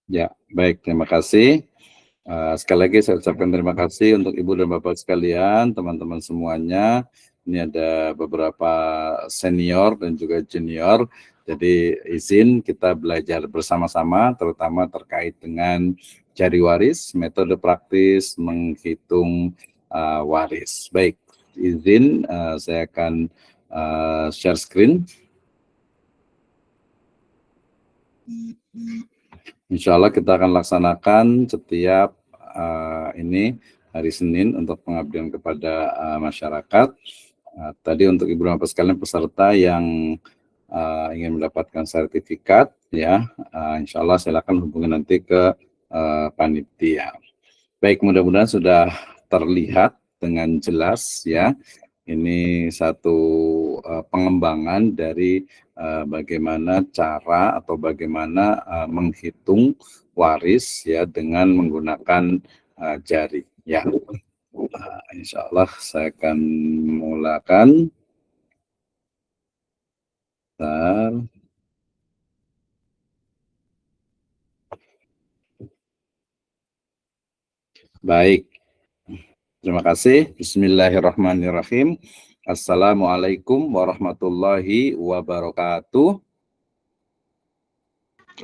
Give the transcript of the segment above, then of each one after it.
Ya, baik, terima kasih. Sekali lagi saya ucapkan terima kasih untuk Ibu dan Bapak sekalian, teman-teman semuanya. Ini ada beberapa senior dan juga junior. Jadi izin kita belajar bersama-sama, terutama terkait dengan jari waris, metode praktis menghitung waris. Baik, izin saya akan share screen. Insya Allah kita akan laksanakan setiap ini hari Senin untuk pengabdian kepada masyarakat. Tadi untuk Ibu dan Bapak sekalian peserta yang ingin mendapatkan sertifikat, ya, Insya Allah silakan hubungi nanti ke panitia. Baik, mudah-mudahan sudah terlihat dengan jelas, ya. Ini satu pengembangan dari bagaimana cara atau bagaimana menghitung waris, ya, dengan menggunakan jari, ya. Insya Allah saya akan mulakan. Baik, terima kasih. Bismillahirrahmanirrahim. Assalamualaikum warahmatullahi wabarakatuh.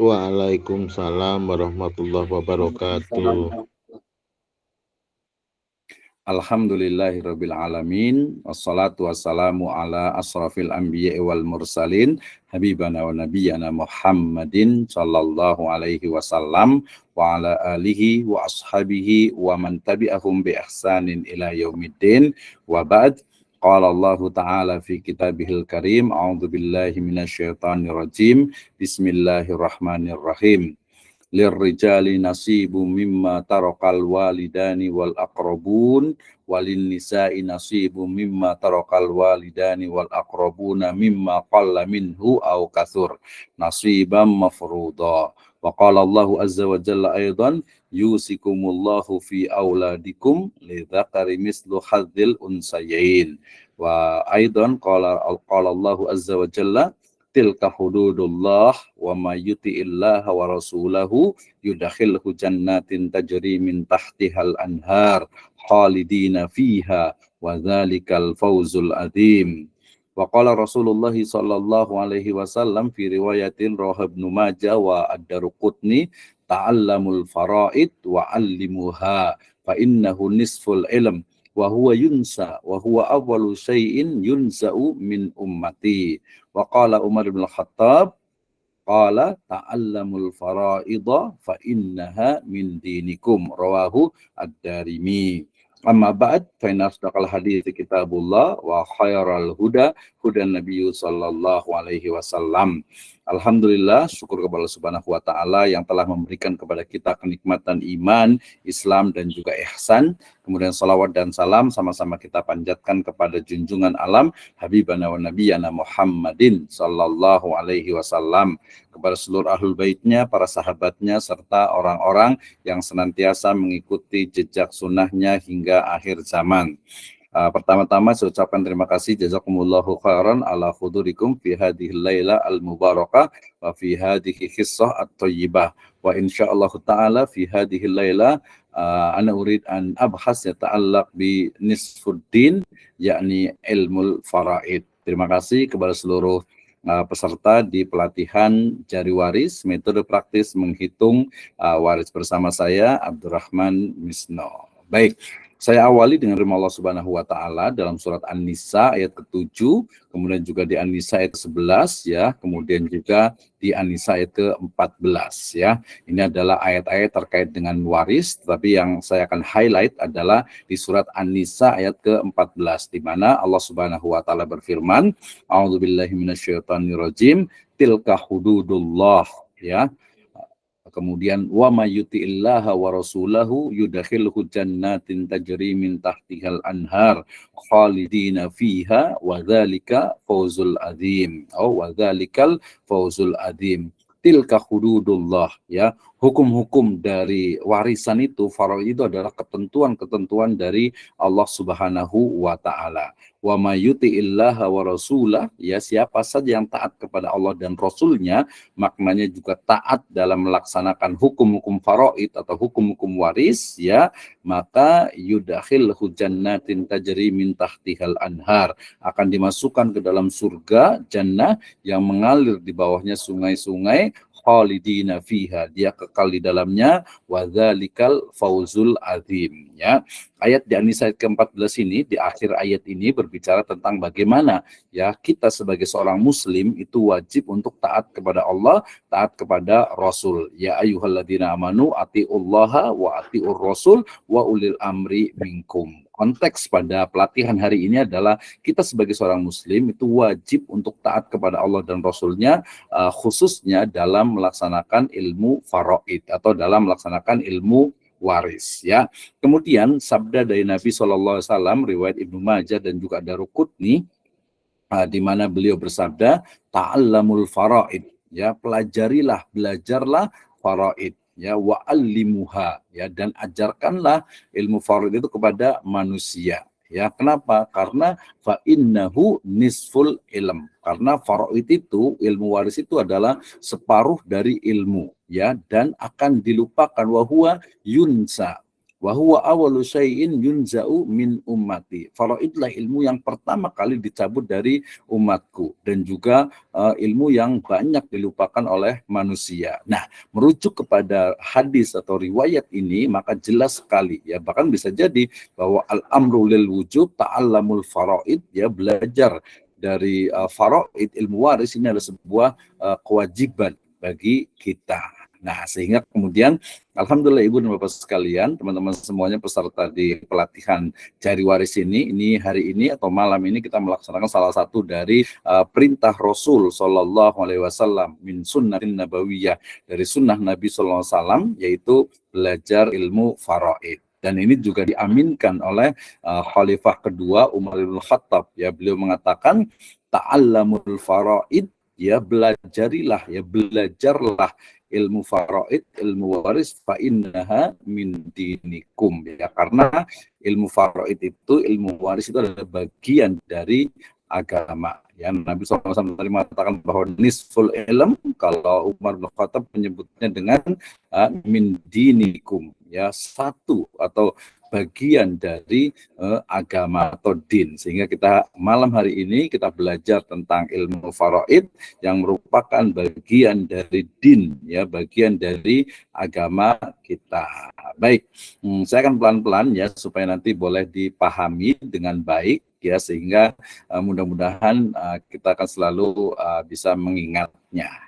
Waalaikumsalam warahmatullahi wabarakatuh. Alhamdulillahirabbil alamin, wassalatu wassalamu ala asrafil anbiya'i wal mursalin, habibana wa nabiyyana Muhammadin sallallahu alaihi wasallam wa ala alihi wa ashabihi wa man tabi'ahum bi ihsanin ila yaumiddin. Wa ba'd. Qala Allah Ta'ala fi kitabihil karim, a'udzu billahi minasyaitonir rajim. Bismillahirrahmanirrahim. Lirrijali nasibu mimma tarakal walidani wal aqrabun walin nisa'i nasibu mimma tarakal walidani wal aqrabuna mimma qalla minhu aw kathur nasiban mafruḍa. Wa qala Allahu azza wa jalla aidan yusikumullahu fi auladikum lidzakari mislu hadzil unsayain. Wa aidan qala Allahu azza wa jalla tilka hududullah wa may yuti'illaha wa rasulahu yudakhilhu jannatin tajri min tahtihal anhar khalidina fiha wa dzalikal fawzul adzim. Wa qala Rasulullah sallallahu alaihi wasallam fi riwayatin rawah Ibnu Majah wa Ad-Daruqutni ta'allamul faraid wa 'allimuha fa innahu nisful ilm wa huwa yunsa wa huwa awwalu syai'in yunsa'u min ummati. Wa qala Umar bin Khattab qala ta'allamul fara'idha fa innaha min dinikum, rawahu Ad-Darimi. Amma ba'd, fa inna asdaqal hadithi kitabullah wa khairal huda hudan nabiyyu sallallahu alaihi wasallam. Alhamdulillah, syukur kepada Allah Subhanahu wa taala yang telah memberikan kepada kita kenikmatan iman, Islam dan juga ihsan. Kemudian salawat dan salam sama-sama kita panjatkan kepada junjungan alam habibana wa nabiyana Muhammadin sallallahu alaihi wasallam, kepada seluruh ahlul baitnya, para sahabatnya, serta orang-orang yang senantiasa mengikuti jejak sunnahnya hingga akhir zaman. Pertama-tama saya ucapkan terima kasih jazakumullahu khairan ala khudurikum fi hadhihi laila al-mubarakah wa fi hadhihi qissah at-thayyibah wa insyaallah taala fi hadhihi laila ana urid an abhas yata'allaq bi nisfuddin yakni ilmul faraid. Terima kasih kepada seluruh peserta di pelatihan jari waris, metode praktis menghitung waris bersama saya Abdurrahman Misno. Baik, saya awali dengan firman Allah Subhanahu wa taala dalam surat An-Nisa ayat ke-7, kemudian juga di An-Nisa ayat ke-11 ya, kemudian juga di An-Nisa ayat ke-14 ya. Ini adalah ayat-ayat terkait dengan waris, tetapi yang saya akan highlight adalah di surat An-Nisa ayat ke-14 di mana Allah Subhanahu wa taala berfirman, a'udzubillahi minasyaitonirrajim, tilka hududullah ya. Kemudian wa may yuti'illaha wa rasulahu yudakhilhu jannatin tajri min tahtihal anhar khalidina fiha wa dzalika fawzul adzim. Wa dzalikal fawzul adzim. Tilka hududullah ya. hukum-hukum dari warisan itu, faraid itu adalah ketentuan-ketentuan dari Allah Subhanahu wa taala. Wa may yuti'illaha wa rasulah, ya siapa saja yang taat kepada Allah dan Rasulnya, maknanya juga taat dalam melaksanakan hukum-hukum faraid atau hukum-hukum waris, ya, maka yudakhilhu jannatin tajri min tahtihal anhar, akan dimasukkan ke dalam surga jannah yang mengalir di bawahnya sungai-sungai, khalidina fiha, dia kekal di dalamnya, wadzalikal fauzul azim, ya. Ayat di An-Nisa ayat ke-14 ini, di akhir ayat ini berbicara tentang bagaimana ya kita sebagai seorang muslim itu wajib untuk taat kepada Allah, taat kepada Rasul. Ya ayyuhalladzina amanu atiullaha wa atiur rasul wa ulil amri minkum. Konteks pada pelatihan hari ini adalah kita sebagai seorang muslim itu wajib untuk taat kepada Allah dan Rasulnya, khususnya dalam melaksanakan ilmu faraid atau dalam melaksanakan ilmu waris, ya. Kemudian sabda dari Nabi SAW riwayat Ibnu Majah dan juga Daruqutni, di mana beliau bersabda, ta'allamul faraid, ya, pelajarilah, belajarlah faraid, ya, wa'allimuha, ya, dan ajarkanlah ilmu faraid itu kepada manusia. Ya, kenapa? Karena fa innahu nisful ilm. Karena faraid itu, ilmu waris itu adalah separuh dari ilmu, ya, dan akan dilupakan, wa huwa yunsa. Wa huwa awwalu syai'in yunza'u min ummati. Faraidlah ilmu yang pertama kali dicabut dari umatku, dan juga ilmu yang banyak dilupakan oleh manusia. Nah, merujuk kepada hadis atau riwayat ini, maka jelas sekali, ya, bahkan bisa jadi bahwa al-amru lil wujub ta'allamul faraid, ya, belajar dari faraid, ilmu waris ini adalah sebuah kewajiban bagi kita. Nah, sehingga kemudian alhamdulillah Ibu dan Bapak sekalian, teman-teman semuanya peserta di pelatihan Jari Waris ini hari ini atau malam ini kita melaksanakan salah satu dari perintah Rasul Shallallahu Alaihi Wasallam min sunnatin nabawiyah, dari sunnah Nabi Sallallahu Alaihi Wasallam, yaitu belajar ilmu faraid. Dan ini juga diaminkan oleh Khalifah kedua Umar bin Khattab, ya, beliau mengatakan ta'allamul faraid, ya, belajarlah ilmu faraid, ilmu waris, fa innaha min dinikum, ya, karena ilmu faraid itu, ilmu waris itu adalah bagian dari agama. Ya, Nabi SAW tadi mengatakan bahwa nisful ilm, kalau Umar bin Khattab menyebutnya dengan min dinikum, ya, satu atau bagian dari agama atau din. Sehingga kita malam hari ini kita belajar tentang ilmu faraid yang merupakan bagian dari din, ya, bagian dari agama kita. Baik, saya akan pelan-pelan, ya, supaya nanti boleh dipahami dengan baik, ya, sehingga mudah-mudahan kita akan selalu bisa mengingatnya.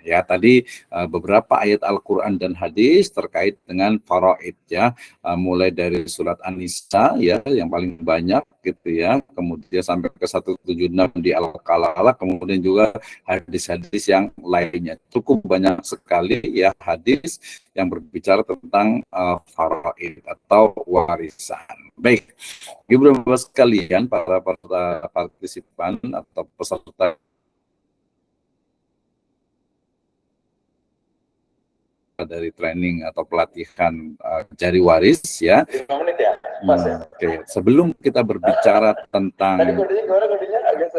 Ya, tadi beberapa ayat Al-Quran dan hadis terkait dengan faraid, ya, mulai dari surat An-Nisa, ya, yang paling banyak gitu, ya, kemudian sampai ke 176 di Al-Qalala, kemudian juga hadis-hadis yang lainnya. Cukup banyak sekali, ya, hadis yang berbicara tentang faraid atau warisan. Baik, Ibu dan Bapak sekalian, para partisipan atau peserta dari training atau pelatihan Jari Waris, ya. 5 menit ya? Pas ya? Oke, sebelum kita berbicara tentang Tadi kodenya agak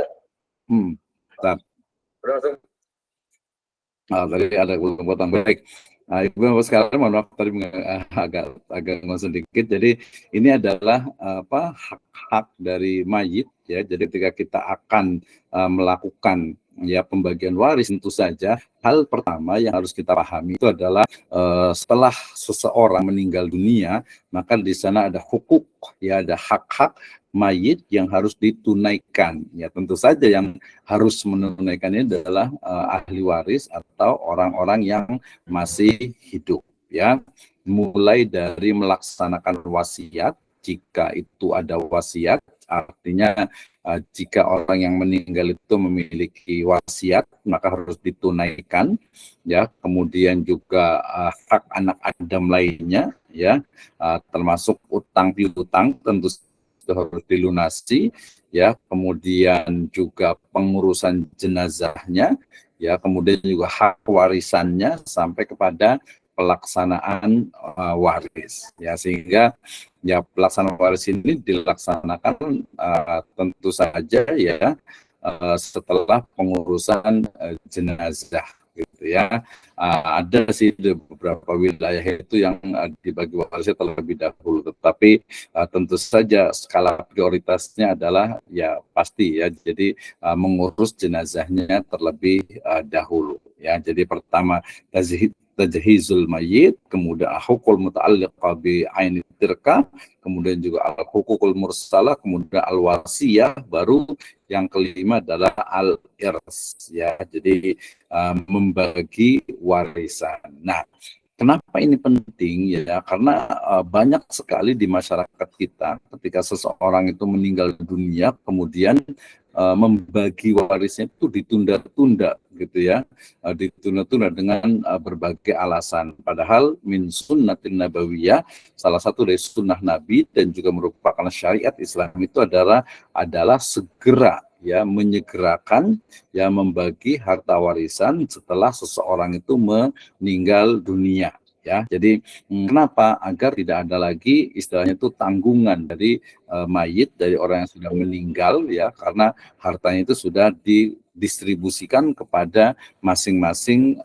bentar. Tadi ada potong. Baik. Ibu Bapak sekalian, mohon maaf tadi agak ngomong sedikit. Jadi ini adalah hak-hak dari mayit, ya. Jadi ketika kita akan melakukan, ya, pembagian waris, tentu saja hal pertama yang harus kita pahami itu adalah setelah seseorang meninggal dunia, maka di sana ada hukuk, ya, ada hak-hak mayit yang harus ditunaikan. Ya, tentu saja yang harus menunaikannya adalah ahli waris atau orang-orang yang masih hidup, ya. Mulai dari melaksanakan wasiat, jika itu ada wasiat, artinya jika orang yang meninggal itu memiliki wasiat, maka harus ditunaikan, ya. Kemudian juga hak anak Adam lainnya, ya, termasuk utang piutang tentu itu harus dilunasi, ya. Kemudian juga pengurusan jenazahnya, ya. Kemudian juga hak warisannya sampai kepada pelaksanaan waris, ya, sehingga ya pelaksanaan waris ini dilaksanakan tentu saja ya setelah pengurusan jenazah gitu ya. Ada sih di beberapa wilayah itu yang dibagi warisnya terlebih dahulu, tetapi tentu saja skala prioritasnya adalah ya pasti ya, jadi mengurus jenazahnya terlebih dahulu ya. Jadi pertama tajhizul mayyit, kemudian hukul muta'alliqa bi aini tirka, kemudian juga al-hukukul mursalah, kemudian al-wasiyah, baru yang kelima adalah al-irs ya. Jadi membagi warisan. Nah, kenapa ini penting ya? Karena banyak sekali di masyarakat kita ketika seseorang itu meninggal dunia, kemudian membagi warisnya itu ditunda-tunda gitu ya, ditunda-tunda dengan berbagai alasan. Padahal min sunnatin nabawiyah, salah satu dari sunnah Nabi dan juga merupakan syariat Islam itu adalah segera ya, menyegerakan ya, membagi harta warisan setelah seseorang itu meninggal dunia. Ya, jadi kenapa? Agar tidak ada lagi istilahnya itu tanggungan dari mayit, dari orang yang sudah meninggal ya, karena hartanya itu sudah didistribusikan kepada masing-masing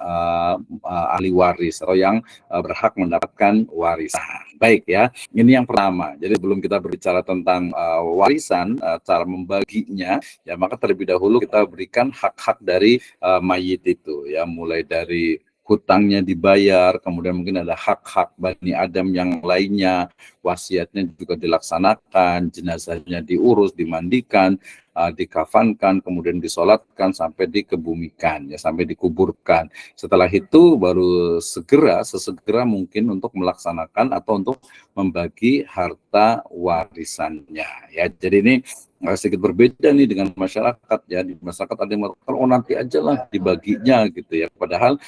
ahli waris atau yang berhak mendapatkan warisan. Baik ya, ini yang pertama. Jadi sebelum kita berbicara tentang warisan, cara membaginya, ya maka terlebih dahulu kita berikan hak-hak dari mayit itu ya, mulai dari hutangnya dibayar, kemudian mungkin ada hak-hak Bani Adam yang lainnya, wasiatnya juga dilaksanakan, jenazahnya diurus, dimandikan, dikafankan, kemudian disolatkan sampai dikebumikan, ya, sampai dikuburkan. Setelah itu baru sesegera mungkin untuk melaksanakan atau untuk membagi harta warisannya. Ya, jadi ini sedikit berbeda nih dengan masyarakat ya. Di masyarakat ada yang mengatakan oh nanti aja lah dibaginya gitu ya. Padahal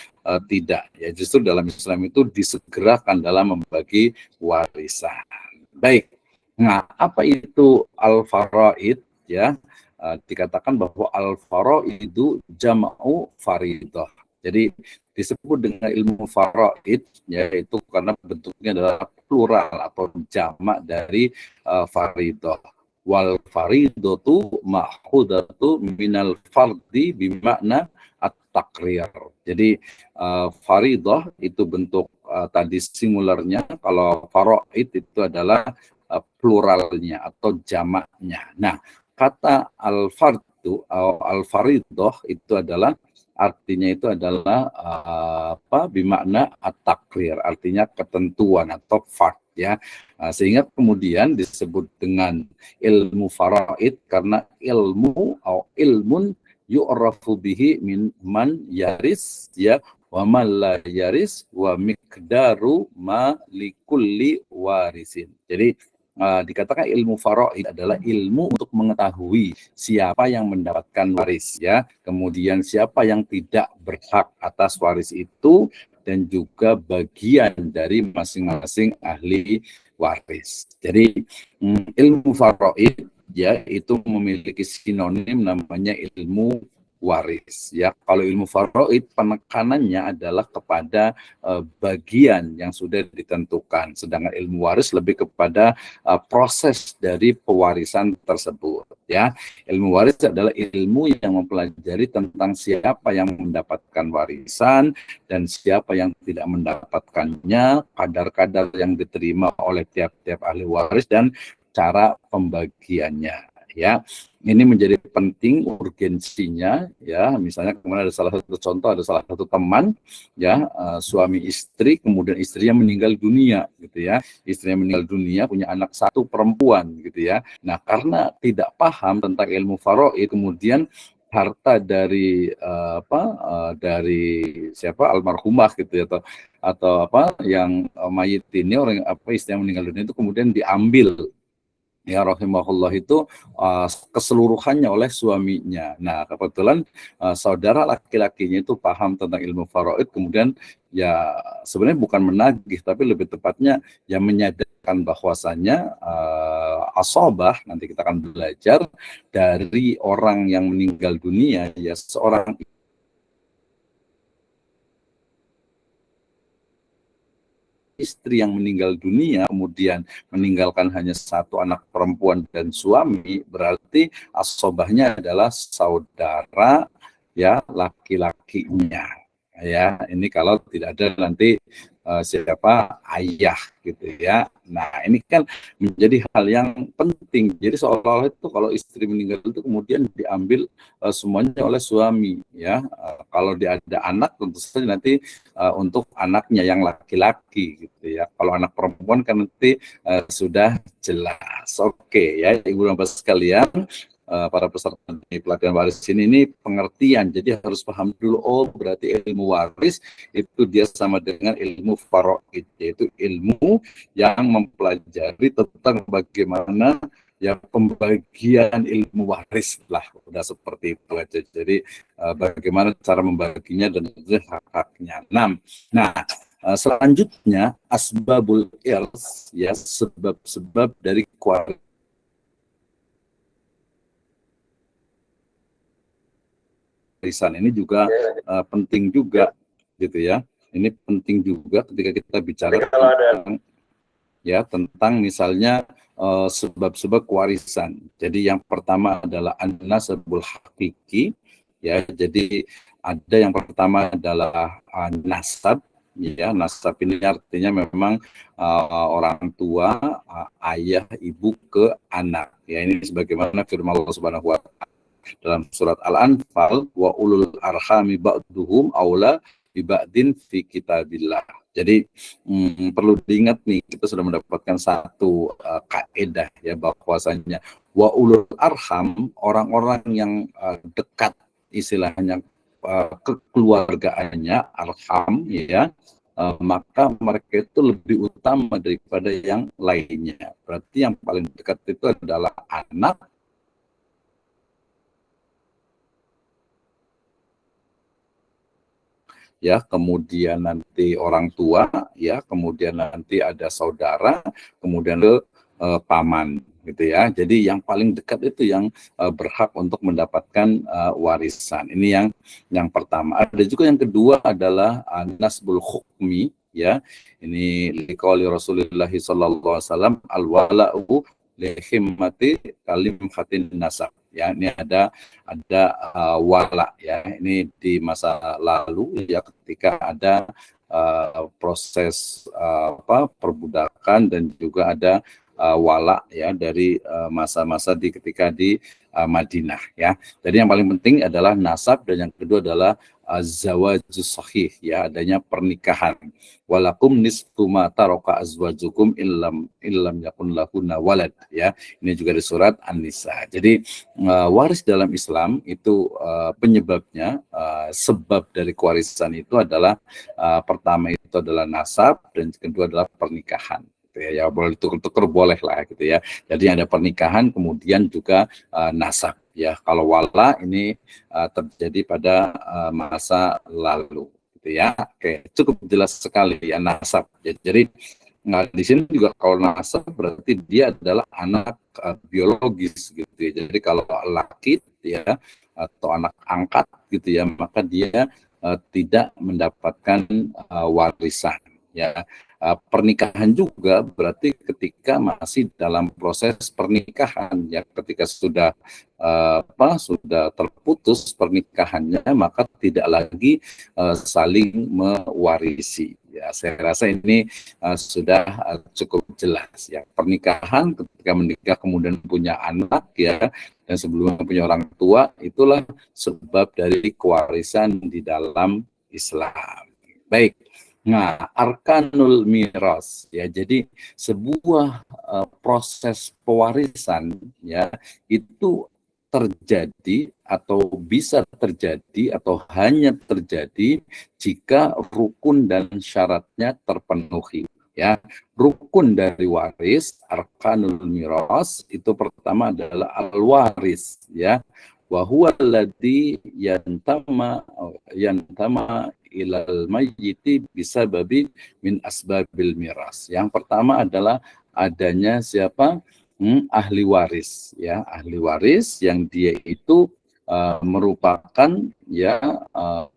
tidak ya, justru dalam Islam itu disegerakan dalam membagi warisan. Baik. Nah, apa itu al-faraid ya? Dikatakan bahwa al-faraid itu jama'u faridah. Jadi disebut dengan ilmu faraid yaitu karena bentuknya adalah plural atau jamak dari faridah. Wal faridatu ma'khudatu minal fardi bimakna at-taqrir. Jadi faridah itu bentuk tadi singularnya, kalau faraid itu adalah pluralnya atau jamaknya. Nah, kata al-fardu atau al-faridah itu adalah artinya itu adalah bimakna at-taqrir, artinya ketentuan atau fard ya. Sehingga kemudian disebut dengan ilmu faraid karena ilmu atau ilmun yu'rafu bihi min man yaris ya, wa man la yaris, wa miqdaru ma likulli warisin. Jadi dikatakan ilmu faraid adalah ilmu untuk mengetahui siapa yang mendapatkan waris ya, kemudian siapa yang tidak berhak atas waris itu, dan juga bagian dari masing-masing ahli waris. Jadi ilmu faraid ya itu memiliki sinonim namanya ilmu waris ya. Kalau ilmu faraid penekanannya adalah kepada bagian yang sudah ditentukan, sedangkan ilmu waris lebih kepada proses dari pewarisan tersebut ya. Ilmu waris adalah ilmu yang mempelajari tentang siapa yang mendapatkan warisan dan siapa yang tidak mendapatkannya, kadar-kadar yang diterima oleh tiap-tiap ahli waris dan cara pembagiannya ya. Ini menjadi penting urgensinya ya. Misalnya kemarin ada salah satu contoh, ada salah satu teman ya, suami istri, kemudian istrinya meninggal dunia gitu ya. Istrinya meninggal dunia, punya anak satu perempuan gitu ya. Nah, karena tidak paham tentang ilmu faraid, kemudian harta dari dari siapa almarhumah gitu ya, atau yang mayit ini, orang istri yang meninggal dunia itu kemudian diambil ya rahimahullah itu keseluruhannya oleh suaminya. Nah, kebetulan saudara laki-lakinya itu paham tentang ilmu faraid, kemudian ya sebenarnya bukan menagih tapi lebih tepatnya ya menyadarkan bahwasanya asabah, nanti kita akan belajar dari orang yang meninggal dunia ya, seorang istri yang meninggal dunia kemudian meninggalkan hanya satu anak perempuan dan suami, berarti asobahnya adalah saudara ya laki-lakinya. Ya, ini kalau tidak ada nanti siapa ayah gitu ya. Nah, ini kan menjadi hal yang penting. Jadi seolah-olah itu kalau istri meninggal itu kemudian diambil semuanya oleh suami ya. Kalau dia ada anak tentu saja nanti untuk anaknya yang laki-laki gitu ya. Kalau anak perempuan kan nanti sudah jelas. Oke ya, Ibu dan Bapak sekalian, para peserta di pelatihan waris ini pengertian. Jadi harus paham dulu, oh berarti ilmu waris itu dia sama dengan ilmu faraid, yaitu ilmu yang mempelajari tentang bagaimana ya pembagian ilmu waris lah, udah seperti itu aja. Jadi bagaimana cara membaginya dan juga hak-haknya. Nah, selanjutnya asbabul irs, ya sebab-sebab dari kualitas warisan ini juga penting juga gitu ya. Ini penting juga ketika kita bicara tentang misalnya sebab-sebab warisan. Jadi yang pertama adalah an-nasabul hakiki ya. Jadi ada yang pertama adalah nasab ya. Nasab ini artinya memang orang tua, ayah, ibu ke anak. Ya, ini sebagaimana firman Allah Subhanahu wa taala dalam surat Al-Anfal, wa ulul arhami ba'duhum aula bi ba'din fi kitabillah. Jadi perlu diingat nih, kita sudah mendapatkan satu kaidah ya, bahwasanya wa ulul arham, orang-orang yang dekat istilahnya kekeluargaannya, arham ya, maka mereka itu lebih utama daripada yang lainnya. Berarti yang paling dekat itu adalah anak, ya, kemudian nanti orang tua, ya, kemudian nanti ada saudara, kemudian ke paman, gitu ya. Jadi yang paling dekat itu yang berhak untuk mendapatkan warisan. Ini yang pertama. Ada juga yang kedua adalah nasbul hukmi, ya. Ini liqauli Rasulullah sallallahu alaihi wasallam al-wala'u lihimmati kalim khatin nasab. Ya, ini ada wala ya, ini di masa lalu ya, ketika ada proses perbudakan dan juga ada wala ya dari masa-masa ketika di Madinah ya. Jadi yang paling penting adalah nasab dan yang kedua adalah zawajus sahih ya, adanya pernikahan. Walakum nisfu ma taraka azwajukum illam yakun lahunna walad ya. Ini juga di surat An-Nisa. Jadi waris dalam Islam itu penyebabnya, sebab dari kewarisan itu adalah pertama itu adalah nasab dan kedua adalah pernikahan. Ya, boleh tuker-tuker boleh lah gitu ya. Jadi ada pernikahan kemudian juga nasab ya. Kalau wala ini terjadi pada masa lalu gitu ya. Oke, cukup jelas sekali ya nasab. Jadi di sini juga kalau nasab berarti dia adalah anak biologis gitu ya. Jadi kalau laki ya atau anak angkat gitu ya, maka dia tidak mendapatkan warisan ya. Pernikahan juga berarti ketika masih dalam proses pernikahan ya, ketika sudah sudah terputus pernikahannya maka tidak lagi saling mewarisi ya. Saya rasa ini sudah cukup jelas ya. Pernikahan ketika menikah kemudian punya anak ya, dan sebelumnya punya orang tua, itulah sebab dari kewarisan di dalam Islam. Baik. Nah, arkanul miras ya, jadi sebuah proses pewarisan ya itu terjadi atau bisa terjadi atau hanya terjadi jika rukun dan syaratnya terpenuhi ya. Rukun dari waris, arkanul miras, itu pertama adalah al-waris ya. Wa huwa alladhi yantama ilal mayyiti bisababi min asbabil miras. Yang pertama adalah adanya siapa? Ahli waris ya, ahli waris yang dia itu merupakan ya uh,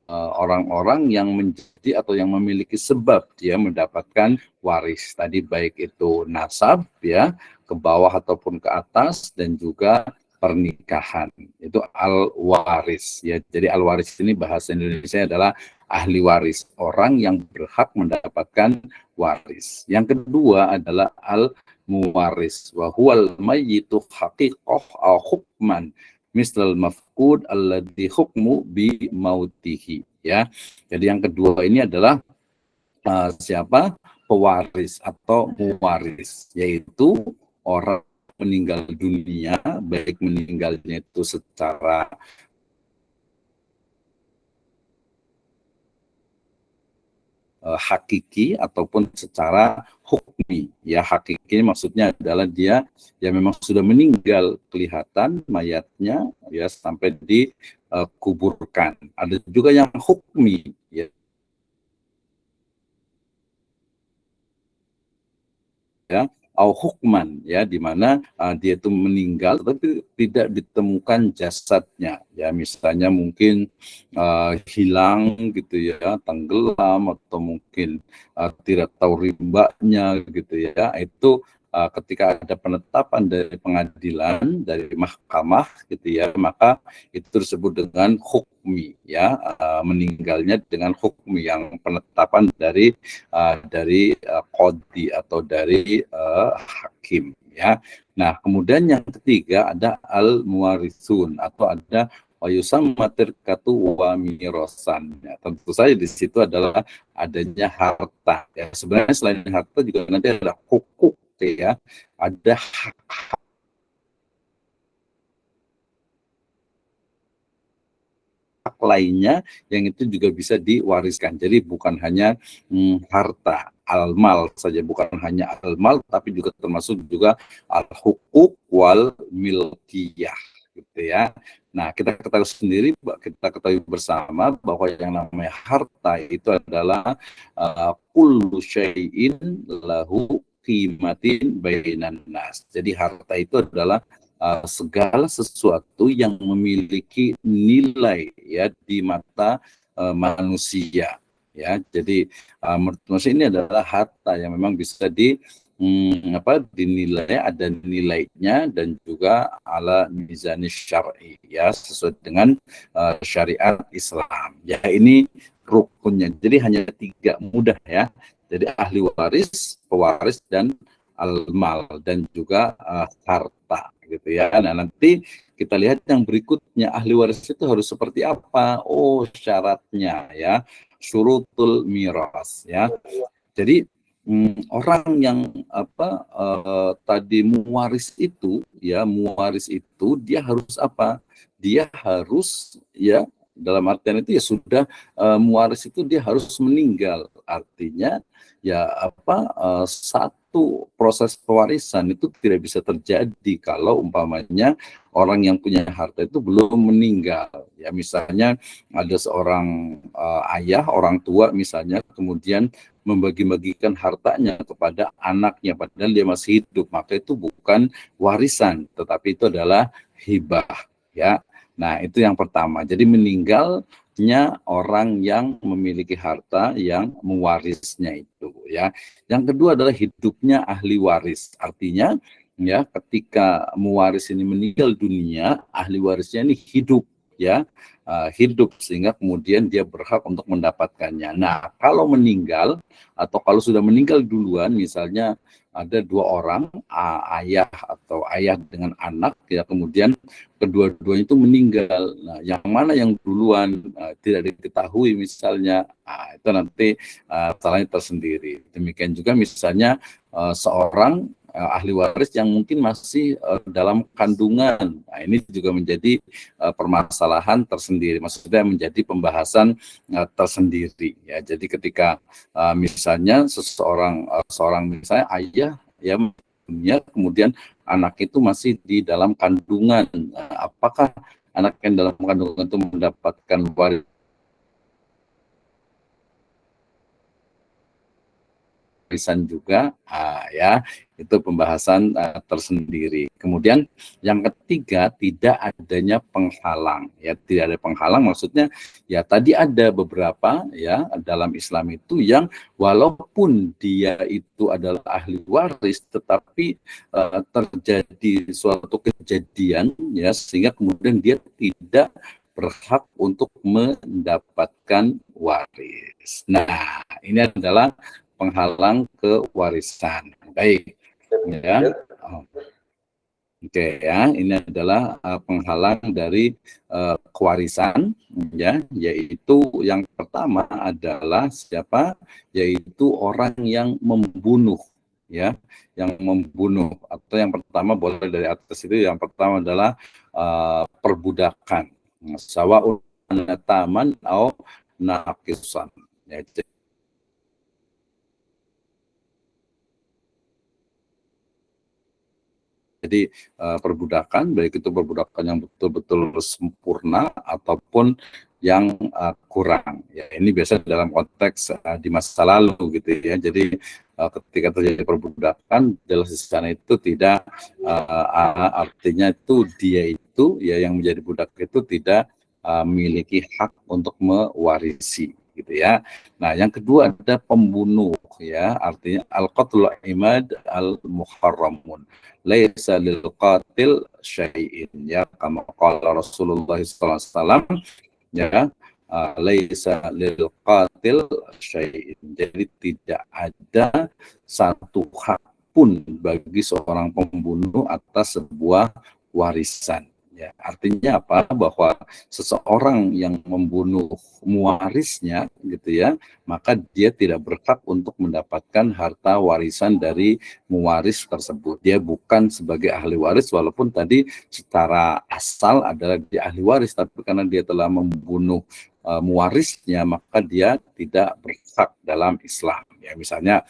orang-orang yang menjadi atau yang memiliki sebab dia mendapatkan waris tadi, baik itu nasab ya ke bawah ataupun ke atas, dan juga pernikahan, itu al-waris ya. Jadi al-waris ini bahasa Indonesia adalah ahli waris, orang yang berhak mendapatkan waris. Yang kedua adalah al-muwaris, wa huwal mayyitu haqiqah au hukman mislal mafqud alladhi hukmu bi mautihi ya. Jadi yang kedua ini adalah siapa? Pewaris atau muwaris, yaitu orang meninggal dunia, baik meninggalnya itu secara hakiki ataupun secara hukmi ya. Hakiki maksudnya adalah dia ya memang sudah meninggal, kelihatan mayatnya ya sampai dikuburkan. Ada juga yang hukmi ya, au hukman ya, di mana dia itu meninggal tapi tidak ditemukan jasadnya ya, misalnya mungkin hilang gitu ya, tenggelam, atau mungkin tidak tahu rimbanya gitu ya. Itu ketika ada penetapan dari pengadilan, dari mahkamah gitu ya, maka itu disebut dengan hukmi ya, meninggalnya dengan hukmi, yang penetapan dari qadhi atau dari hakim ya. Nah, kemudian yang ketiga ada al-muwarisun, atau ada wayusamma tirkatu wa mirosan. Ya, tentu saja di situ adalah adanya harta. Ya, sebenarnya selain harta juga nanti ada hukuk ya, ada hak lainnya yang itu juga bisa diwariskan. Jadi bukan hanya harta al-mal saja, bukan hanya al-mal, tapi juga termasuk juga al-hukuk wal milkiyah gitu ya. Nah, kita ketahui sendiri, kita ketahui bersama bahwa yang namanya harta itu adalah kullu syai'in lahu qimatin bainan nas. Jadi harta itu adalah segala sesuatu yang memiliki nilai ya di mata manusia ya. Jadi menurut manusia ini adalah harta yang memang bisa dinilai, ada nilainya, dan juga ala mizani syar'i ya, sesuai dengan syariat Islam ya. Ini rukunnya, jadi hanya 3, mudah ya. Jadi ahli waris, pewaris, dan al-mal, dan juga harta gitu ya. Nah, nanti kita lihat yang berikutnya, ahli waris itu harus seperti apa? Oh, syaratnya ya, syurutul miras ya. Jadi orang yang tadi muwaris itu ya, muwaris itu dia harus apa? Dia harus ya, dalam artian itu ya sudah muwaris itu dia harus meninggal. Artinya ya satu proses pewarisan itu tidak bisa terjadi kalau umpamanya orang yang punya harta itu belum meninggal ya. Misalnya ada seorang ayah, orang tua misalnya, kemudian membagi-bagikan hartanya kepada anaknya padahal dia masih hidup, maka itu bukan warisan, tetapi itu adalah hibah ya. Nah, itu yang pertama. Jadi meninggalnya orang yang memiliki harta yang mewarisnya itu ya. Yang kedua adalah hidupnya ahli waris. Artinya ya, ketika mewaris ini meninggal dunia, ahli warisnya ini hidup ya, hidup sehingga kemudian dia berhak untuk mendapatkannya. Nah, kalau meninggal atau kalau sudah meninggal duluan, misalnya ada 2 orang, ayah atau ayah dengan anak ya, kemudian kedua-duanya itu meninggal. Nah, yang mana yang duluan tidak diketahui misalnya, itu nanti salahnya tersendiri. Demikian juga misalnya seorang ahli waris yang mungkin masih dalam kandungan. Nah, ini juga menjadi permasalahan tersendiri, maksudnya menjadi pembahasan tersendiri ya. Jadi ketika misalnya seorang misalnya ayah ya dunia, kemudian anak itu masih di dalam kandungan, apakah anak yang dalam kandungan itu mendapatkan warisan juga, ya itu pembahasan tersendiri. Kemudian yang ketiga, tidak adanya penghalang. Ya, tidak ada penghalang maksudnya ya tadi ada beberapa ya dalam Islam itu yang walaupun dia itu adalah ahli waris, tetapi terjadi suatu kejadian ya sehingga kemudian dia tidak berhak untuk mendapatkan waris. Nah, ini adalah penghalang kewarisan. Baik, ya. Oke ya, ini adalah penghalang dari kewarisan, ya, yaitu yang pertama adalah siapa? Yaitu orang yang membunuh, ya, yang membunuh. Atau yang pertama boleh dari atas itu, yang pertama adalah perbudakan. Sawa'un taman atau naqisan. Ya, jadi perbudakan, baik itu perbudakan yang betul-betul sempurna ataupun yang kurang. Ya, ini biasa dalam konteks di masa lalu gitu ya. Jadi ketika terjadi perbudakan, jelas di sana itu tidak artinya itu dia itu ya yang menjadi budak itu tidak memiliki hak untuk mewarisi gitu ya. Nah, yang kedua ada pembunuh ya, artinya al-qatlul imad al-muharramun. Laisa lil qatil syai'in ya, kama qala Rasulullah sallallahu alaihi wasallam ya, laisa lil qatil syai'in. Jadi tidak ada satu hak pun bagi seorang pembunuh atas sebuah warisan. Ya, artinya apa? Bahwa seseorang yang membunuh mewarisnya, gitu ya, maka dia tidak berhak untuk mendapatkan harta warisan dari mewaris tersebut. Dia bukan sebagai ahli waris, walaupun tadi secara asal adalah dia ahli waris, tapi karena dia telah membunuh mewarisnya, maka dia tidak berhak dalam Islam. Ya, misalnya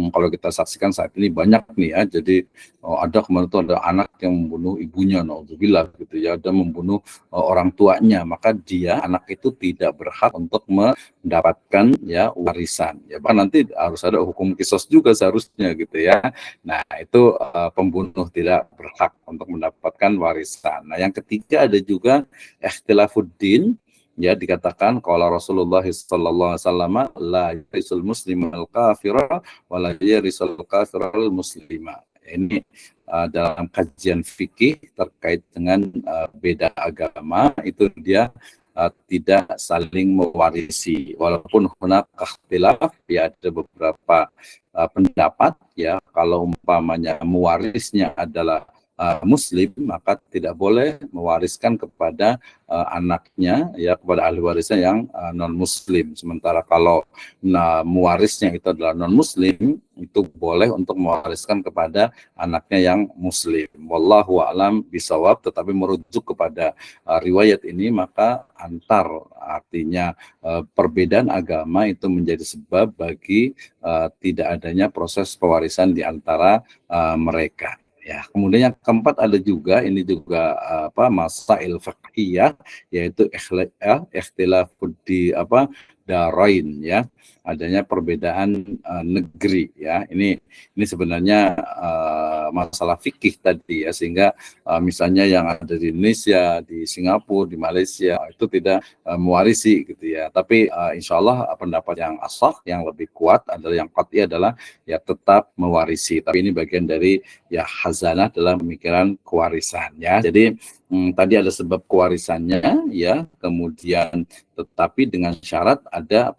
kalau kita saksikan saat ini banyak nih ya, jadi ada kemarin itu ada anak yang membunuh ibunya, naudzubillah gitu ya, ada membunuh orang tuanya, maka dia anak itu tidak berhak untuk mendapatkan ya warisan. Ya, bahkan nanti harus ada hukum kisos juga seharusnya gitu ya. Nah, itu pembunuh tidak berhak untuk mendapatkan warisan. Nah, yang ketiga ada juga ikhtilafuddin. Ya, dikatakan kalau Rasulullah sallallahu alaihi wasallam la yarisul muslim al kafira wa la yarisul kafira al muslima. Ini dalam kajian fikih terkait dengan beda agama itu dia tidak saling mewarisi, walaupun hunak ikhtilaf ya, ada beberapa pendapat ya, kalau umpamanya mewarisnya adalah Muslim, maka tidak boleh mewariskan kepada anaknya ya, kepada ahli warisnya yang non Muslim. Sementara kalau mewarisnya itu adalah non Muslim, itu boleh untuk mewariskan kepada anaknya yang Muslim. Wallahu a'lam bisawab. Tetapi merujuk kepada riwayat ini, maka artinya perbedaan agama itu menjadi sebab bagi tidak adanya proses pewarisan di antara mereka. Ya, kemudian yang keempat ada juga, ini juga masail fiqhiyah, yaitu ikhtilafud di darain ya, adanya perbedaan negeri ya. Ini sebenarnya masalah fikih tadi ya, sehingga misalnya yang ada di Indonesia, di Singapura, di Malaysia itu tidak mewarisi gitu ya. Tapi insya Allah pendapat yang ashah, yang lebih kuat adalah, yang qat'i adalah ya tetap mewarisi. Tapi ini bagian dari ya khazanah dalam pemikiran kewarisan ya. Jadi tadi ada sebab kewarisannya ya, kemudian tetapi dengan syarat ada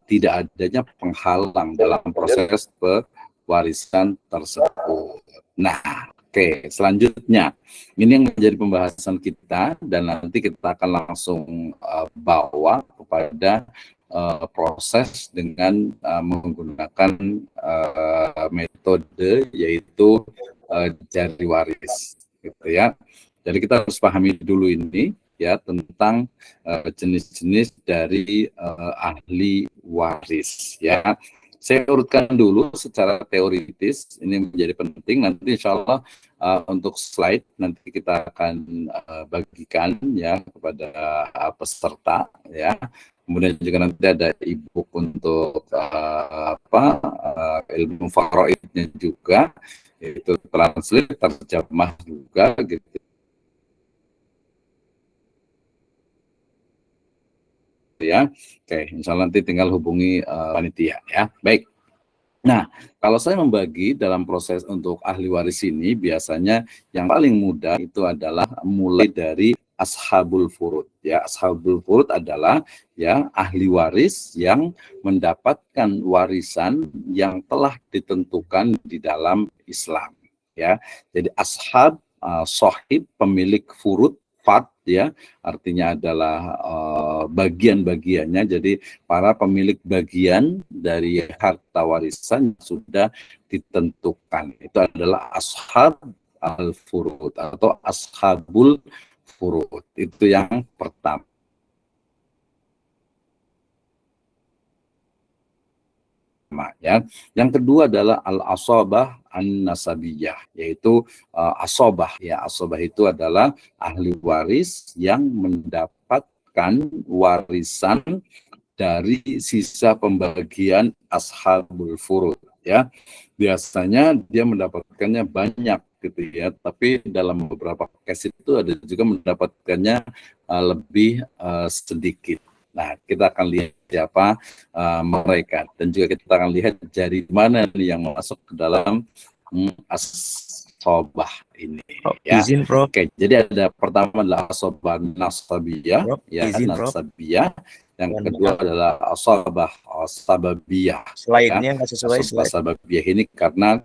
tidak adanya penghalang dalam proses pewarisan tersebut. Nah, oke, selanjutnya ini yang menjadi pembahasan kita, dan nanti kita akan langsung bawa kepada proses dengan menggunakan metode yaitu jari waris gitu ya. Jadi kita harus pahami dulu ini ya tentang jenis-jenis dari ahli waris ya. Saya urutkan dulu secara teoritis, ini menjadi penting. Nanti insya Allah untuk slide nanti kita akan bagikan ya kepada peserta ya. Kemudian juga nanti ada e-book untuk ilmu faraidnya juga, itu translate terjemah juga gitu ya. Oke, insya Allah nanti tinggal hubungi panitia ya. Baik. Nah, kalau saya membagi dalam proses untuk ahli waris ini, biasanya yang paling mudah itu adalah mulai dari ashabul furud. Ya, ashabul furud adalah ya ahli waris yang mendapatkan warisan yang telah ditentukan di dalam Islam. Ya, jadi ashab, sahib, pemilik furud, fard, ya, artinya adalah bagian-bagiannya. Jadi para pemilik bagian dari harta warisan sudah ditentukan. Itu adalah ashab al-furud atau ashabul furud. Itu yang pertama. Ya. Yang kedua adalah al-asabah an-nasabiyah, yaitu asabah. Ya, asabah itu adalah ahli waris yang mendapatkan warisan dari sisa pembagian ashabul furud, ya. Biasanya dia mendapatkannya banyak gitu ya, tapi dalam beberapa case itu ada juga mendapatkannya lebih sedikit. Nah, kita akan lihat siapa mereka, dan juga kita akan lihat dari mana nih yang masuk ke dalam asobah ini. Ya. Izin, Prof. Oke, jadi ada pertama adalah asobah nasabiyah, Prof, ya, izin, Prof. nasabiyah. Yang Dan kedua adalah asabah sababiyah. slide-nya nggak sesuai Asabah slide. sababiyah ini karena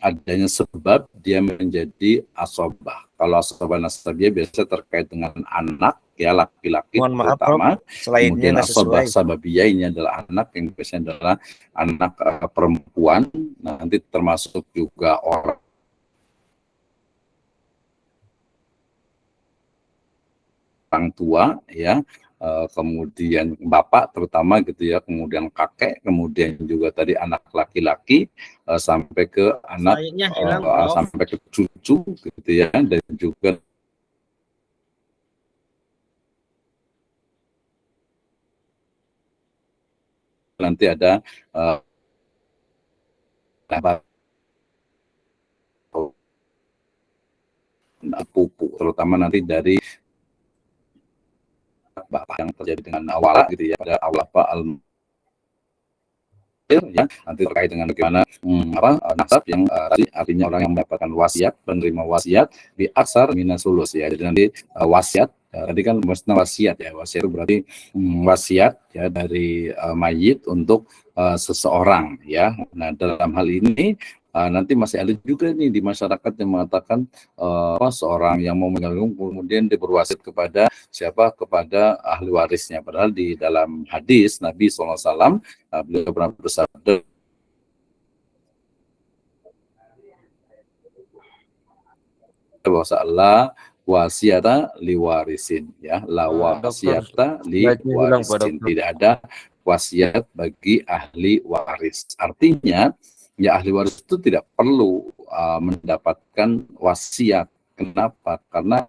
adanya sebab dia menjadi asobah. Kalau asobah nasabiyah biasa terkait dengan anak, ya, laki-laki Mohon maaf, Prof, terutama. slide-nya Kemudian nggak asobah sesuai. sababiyah ini adalah anak yang biasanya adalah anak perempuan. Nanti termasuk juga orang tua, ya, kemudian bapak terutama gitu ya, kemudian kakek, kemudian juga tadi anak laki-laki, sampai ke anak, Slide-nya hilang, Prof. sampai ke cucu gitu ya, dan juga nanti ada pupu, terutama nanti dari bapak yang terjadi dengan awal gitu ya, pada awal apa ya, nanti terkait dengan bagaimana nasab yang tadi artinya orang yang mendapatkan wasiat, penerima wasiat di aksar minasulus ya. Jadi nanti wasiat tadi kan maksudnya wasiat ya, wasiat itu berarti wasiat ya dari mayit untuk seseorang ya. Nah, dalam hal ini nanti masih ada juga nih di masyarakat yang mengatakan seorang yang mau meninggal kemudian dia berwasiat kepada siapa, kepada ahli warisnya. Padahal di dalam hadis Nabi SAW beliau pernah bersabda bahwa Allah wasiata liwarisin, ya, la wasiata liwarisin, tidak ada wasiat bagi ahli waris. Artinya ya ahli waris itu tidak perlu mendapatkan wasiat. Kenapa? Karena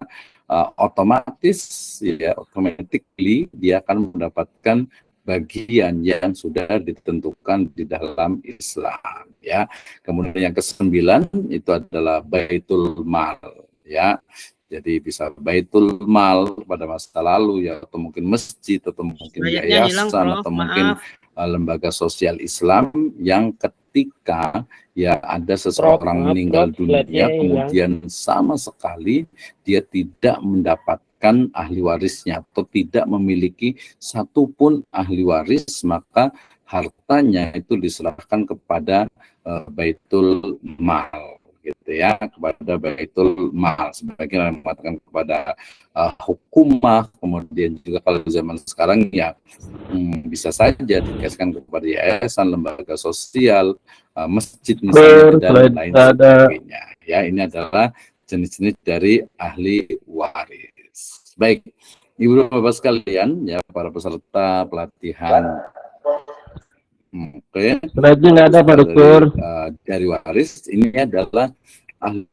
otomatis ya, automatically dia akan mendapatkan bagian yang sudah ditentukan di dalam Islam, ya. Kemudian yang ke-9 itu adalah baitul mal, ya. Jadi bisa baitul mal pada masa lalu ya, atau mungkin masjid, atau mungkin yayasan, atau mungkin lembaga sosial Islam yang ketika ya ada seseorang meninggal dunia, kemudian sama sekali dia tidak mendapatkan ahli warisnya atau tidak memiliki satupun ahli waris, maka hartanya itu diserahkan kepada baitul mal, gitu ya, kepada baitul mal, sebagian yang mengatakan kepada hukumah. Kemudian juga kalau zaman sekarang ya bisa saja dikasihkan kepada yayasan, lembaga sosial, masjid misalnya, dan lain sebagainya. Ya, ini adalah jenis-jenis dari ahli waris. Baik, Ibu Bapak sekalian, ya, para peserta pelatihan. Oke. Berarti nggak ada Pak Dokter. Dari waris ini adalah ahli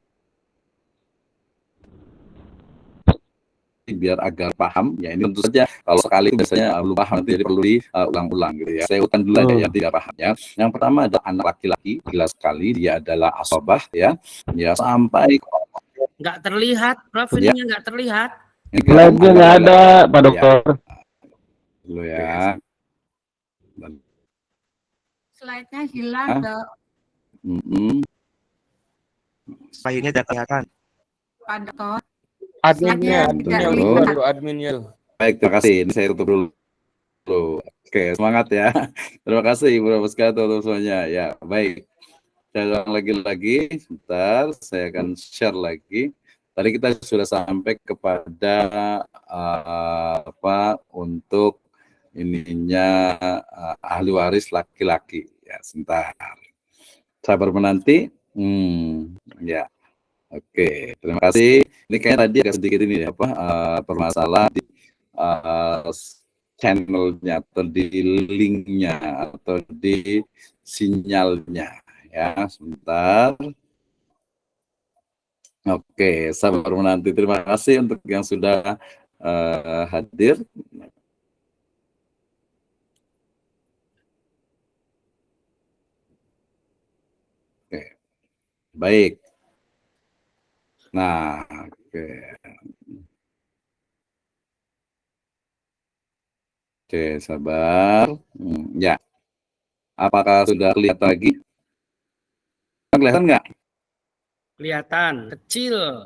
biar agar paham. Ya ini tentu saja kalau sekali biasanya belum paham nanti jadi perlu diulang-ulang gitu ya. Saya ulang dulu aja yang tidak paham ya. Yang pertama adalah anak laki-laki, jelas sekali dia adalah asobah ya. Ya sampai Nggak terlihat, Prof. Ya. Ininya nggak terlihat. Slide-nya nggak ada, Pak Ya. Dokter. Dulu ya. Slide-nya hilang, Hah? Dok. Slide-nya tidak kelihatan. Pak Dokter. Adminnya, Slide-nya adminnya, tidak Halo. lihat. Aduh, adminnya. Baik, terima kasih. Ini saya tutup dulu. Oke, semangat ya. Terima kasih Bro Baskara teman semuanya. Ya, baik. Saya ulang lagi, sebentar. Saya akan share lagi. Tadi kita sudah sampai kepada untuk ininya ahli waris laki-laki. Ya, sebentar. Sabar menanti. Ya. Oke, terima kasih. Ini kayaknya tadi agak sedikit ini permasalahan di channelnya atau di linknya atau di sinyalnya ya, sebentar. Oke, sabar menanti. Terima kasih untuk yang sudah hadir. Oke, baik. Nah, oke. Oke, sabar. Ya. Apakah sudah kelihatan lagi? Kelihatan nggak? Kelihatan, kecil.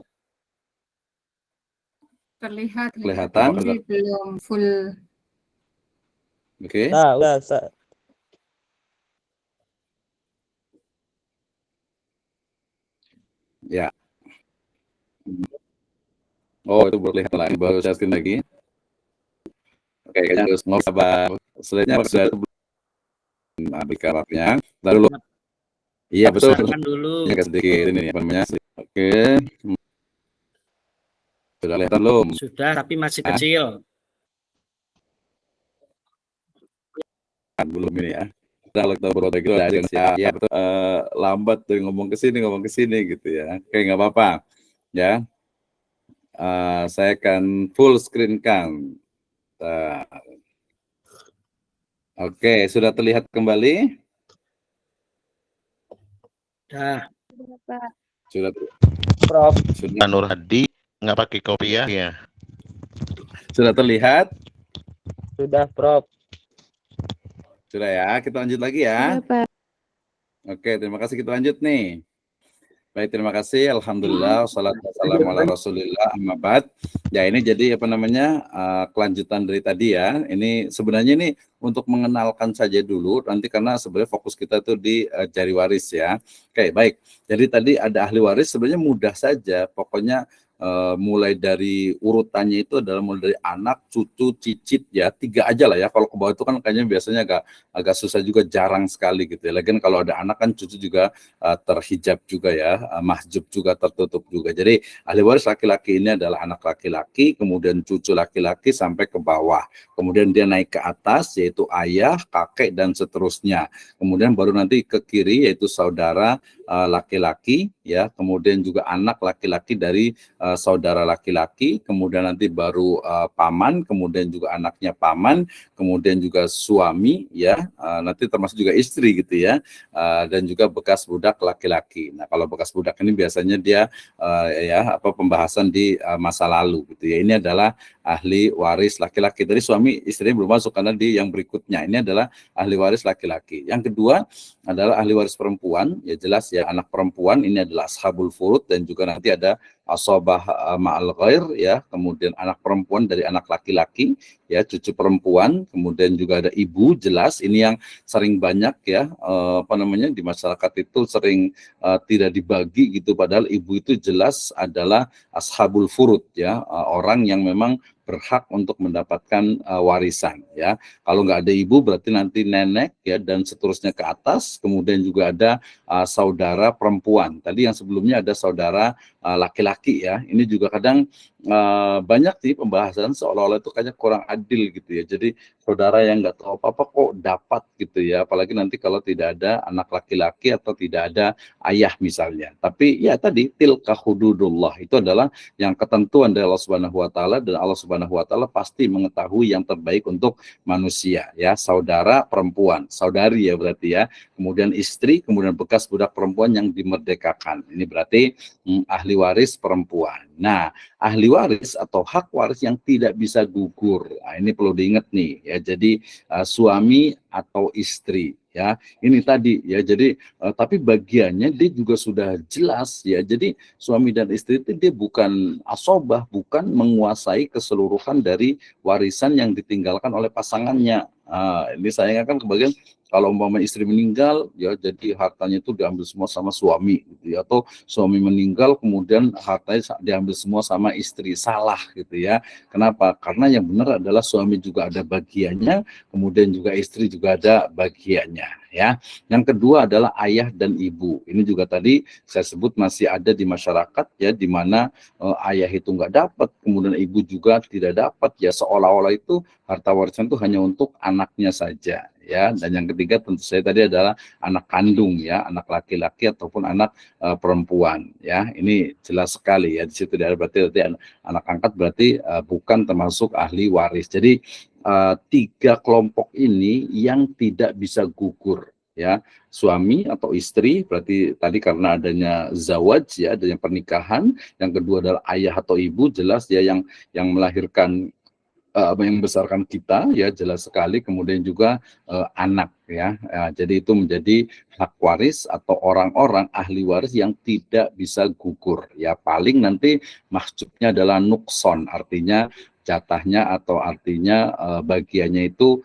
Terlihat. Kelihatan? Tapi belum full. Oke. Udah. Ya. Oh, itu baru kelihatan lagi. Baru saya screen lagi. Oke, kayaknya harus mau sabar. Slide-nya sudah ambil karakternya. Lalu iya betul. Besarkan dulu. Ini agak sedikit ini apa namanya? Oke. Sudah kelihatan belum? Sudah, tapi masih Hah? kecil. Belum ini ya. Kalau kita berotak itu ada ya betul. Lambat tuh ngomong ke sini gitu ya. Oke, nggak apa-apa. Ya. Saya akan full screen kan. Oke, sudah terlihat kembali? Dah. Sudah. Prof. Sudah, Nur Hadi nggak pakai kopiah ya? sudah terlihat? Sudah, Prof. Sudah ya, kita lanjut lagi ya. Oke, terima kasih, kita lanjut nih. Baik, terima kasih. Alhamdulillah, wassalatu wassalamu ala rasulillah, amma ba'd. Ya, ini jadi apa namanya kelanjutan dari tadi ya. Ini sebenarnya ini untuk mengenalkan saja dulu, nanti karena sebenarnya fokus kita tuh di jari waris ya. Oke, baik. Jadi tadi ada ahli waris, sebenarnya mudah saja. Pokoknya mulai dari urutannya itu adalah mulai dari anak, cucu, cicit ya, 3 aja lah ya. Kalau ke bawah itu kan kayaknya biasanya agak susah juga, jarang sekali gitu ya. Lagian kalau ada anak kan cucu juga terhijab juga ya, mahjub juga, tertutup juga. Jadi ahli waris laki-laki ini adalah anak laki-laki, kemudian cucu laki-laki sampai ke bawah. Kemudian dia naik ke atas yaitu ayah, kakek dan seterusnya. Kemudian baru nanti ke kiri yaitu saudara laki-laki ya, kemudian juga anak laki-laki dari saudara laki-laki, kemudian nanti baru paman, kemudian juga anaknya paman, kemudian juga suami ya, nanti termasuk juga istri gitu ya, dan juga bekas budak laki-laki. Nah, kalau bekas budak ini biasanya dia pembahasan di masa lalu gitu ya. Ini adalah ahli waris laki-laki. Tadi suami istrinya belum masuk karena di yang berikutnya. Ini adalah ahli waris laki-laki. Yang kedua adalah ahli waris perempuan, ya jelas ya, anak perempuan ini adalah ashabul furud, dan juga nanti ada asobah ma'al ghair ya, kemudian anak perempuan dari anak laki-laki ya, cucu perempuan, kemudian juga ada ibu, jelas ini yang sering banyak ya di masyarakat itu sering tidak dibagi gitu, padahal ibu itu jelas adalah ashabul furud ya, orang yang memang berhak untuk mendapatkan warisan ya. Kalau nggak ada ibu berarti nanti nenek ya, dan seterusnya ke atas. Kemudian juga ada saudara perempuan. Tadi yang sebelumnya ada saudara laki-laki ya. Ini juga kadang banyak sih pembahasan seolah-olah itu kayaknya kurang adil gitu ya. Jadi saudara yang nggak tahu apa-apa kok dapat gitu ya. Apalagi nanti kalau tidak ada anak laki-laki atau tidak ada ayah misalnya. Tapi ya tadi tilka hududullah itu adalah yang ketentuan dari Allah Subhanahu wa taala, dan Allah Subhanahu wa taala pasti mengetahui yang terbaik untuk manusia ya. Saudara perempuan, saudari ya berarti ya. Kemudian istri, kemudian bekas budak perempuan yang dimerdekakan. Ini berarti ahli waris perempuan. Nah, ahli waris atau hak waris yang tidak bisa gugur. Nah, ini perlu diingat nih ya. Jadi suami atau istri ya. Ini tadi ya. Jadi tapi bagiannya dia juga sudah jelas ya. Jadi suami dan istri itu dia bukan asobah, bukan menguasai keseluruhan dari warisan yang ditinggalkan oleh pasangannya. Ini sayangnya kan kebagian kalau umpama istri meninggal ya, jadi hartanya itu diambil semua sama suami gitu ya, atau suami meninggal kemudian hartanya diambil semua sama istri. Salah gitu ya. Kenapa? Karena yang benar adalah suami juga ada bagiannya, kemudian juga istri juga ada bagiannya ya. Yang kedua adalah ayah dan ibu. Ini juga tadi saya sebut masih ada di masyarakat ya, di mana ayah itu nggak dapat, kemudian ibu juga tidak dapat ya, seolah-olah itu harta warisan itu hanya untuk anaknya saja ya. Dan yang ketiga tentu saya tadi adalah anak kandung ya, anak laki-laki ataupun anak perempuan ya. Ini jelas sekali ya, di situ ada berarti anak angkat, berarti bukan termasuk ahli waris. Jadi tiga kelompok ini yang tidak bisa gugur ya. Suami atau istri berarti tadi karena adanya zawaj ya, adanya pernikahan. Yang kedua adalah ayah atau ibu, jelas ya, yang melahirkan yang membesarkan kita ya, jelas sekali. Kemudian juga anak ya. Jadi itu menjadi hak waris atau orang-orang ahli waris yang tidak bisa gugur ya. Paling nanti maksudnya adalah nukson, artinya jatahnya atau artinya bagiannya itu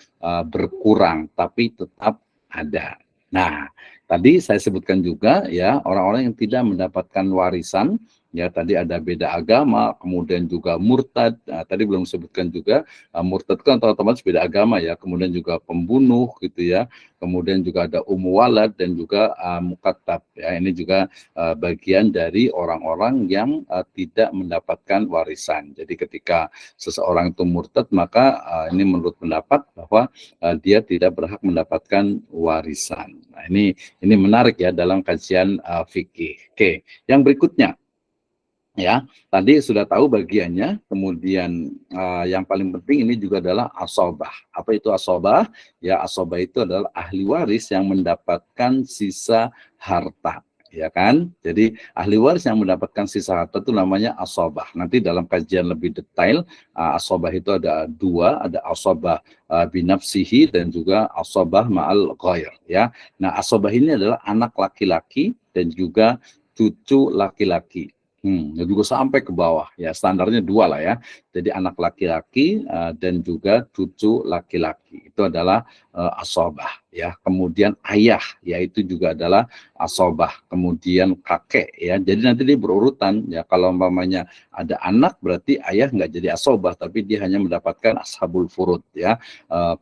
berkurang tapi tetap ada. Nah, tadi saya sebutkan juga ya, orang-orang yang tidak mendapatkan warisan ya, tadi ada beda agama, kemudian juga murtad. Nah, tadi belum sebutkan juga murtad kan otomatis beda agama ya, kemudian juga pembunuh gitu ya, kemudian juga ada walad dan juga mukatab ya. Ini juga bagian dari orang-orang yang tidak mendapatkan warisan. Jadi ketika seseorang itu murtad, maka ini menurut pendapat bahwa dia tidak berhak mendapatkan warisan. Nah, ini menarik ya dalam kajian fikih. Oke, yang berikutnya ya, tadi sudah tahu bagiannya. Kemudian yang paling penting ini juga adalah asobah. Apa itu asobah? Ya, asobah itu adalah ahli waris yang mendapatkan sisa harta, ya kan? Jadi ahli waris yang mendapatkan sisa harta itu namanya asobah. Nanti dalam kajian lebih detail, asobah itu ada dua, ada asobah binafsihi dan juga asobah ma'al ghair ya. Nah, asobah ini adalah anak laki-laki dan juga cucu laki-laki. Dan juga sampai ke bawah ya, standarnya dua lah ya. Jadi anak laki-laki dan juga cucu laki-laki itu adalah asobah ya. Kemudian ayah ya, itu juga adalah asobah. Kemudian kakek ya. Jadi nanti dia berurutan ya. Kalau umpamanya ada anak berarti ayah nggak jadi asobah, tapi dia hanya mendapatkan ashabul furud ya.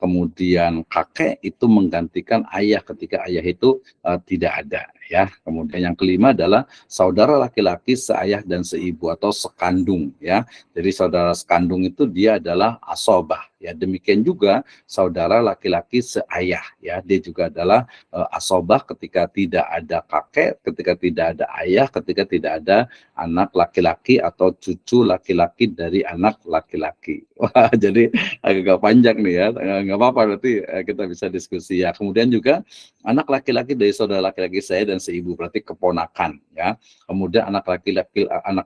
Kemudian kakek itu menggantikan ayah ketika ayah itu tidak ada ya. Kemudian yang kelima adalah saudara laki-laki seayah dan seibu atau sekandung ya. Jadi saudara sekandung itu dia adalah asobah ya. Demikian juga saudara laki-laki seayah ya, dia juga adalah asobah ketika tidak ada kakek, ketika tidak ada ayah, ketika tidak ada anak laki-laki atau cucu laki-laki dari anak laki-laki. Wah, jadi agak panjang nih ya, nggak apa-apa, berarti kita bisa diskusi ya. Kemudian juga anak laki-laki dari saudara laki-laki saya dan seibu, berarti keponakan ya. Kemudian anak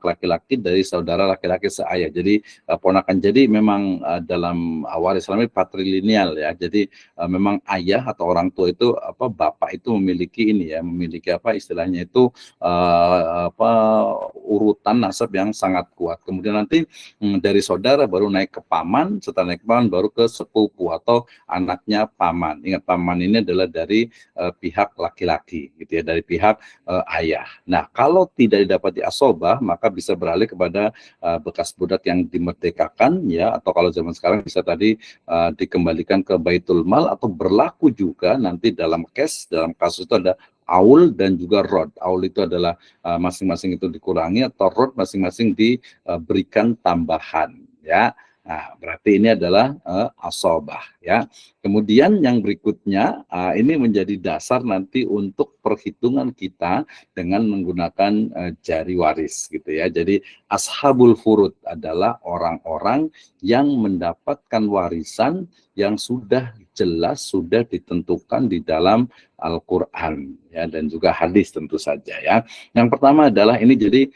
laki-laki dari saudara laki-laki seayah, jadi ponakan. Jadi memang dalam waris Islam patrilineal ya. Jadi memang ayah atau orang tua itu bapak itu memiliki ini ya, memiliki istilahnya itu urutan nasab yang sangat kuat. Kemudian nanti dari saudara baru naik ke paman, setelah naik ke paman baru ke sepupu atau anaknya paman. Ingat, paman ini adalah dari pihak laki-laki gitu ya, dari pihak ayah. Nah, kalau tidak didapati asobah, maka bisa beralih kepada bekas budak yang dimerdekakan ya, atau kalau zaman sekarang bisa tadi dikembalikan ke Baitul Mal, atau berlaku juga nanti dalam kasus itu ada aul dan juga rod. Aul itu adalah masing-masing itu dikurangi, atau rod masing-masing diberikan tambahan, ya. Nah, berarti ini adalah asobah, ya. Kemudian yang berikutnya, ini menjadi dasar nanti untuk perhitungan kita dengan menggunakan jari waris, gitu ya. Jadi ashabul furud adalah orang-orang yang mendapatkan warisan yang sudah jelas, sudah ditentukan di dalam Al-Quran, ya, dan juga hadis tentu saja, ya. Yang pertama adalah ini jadi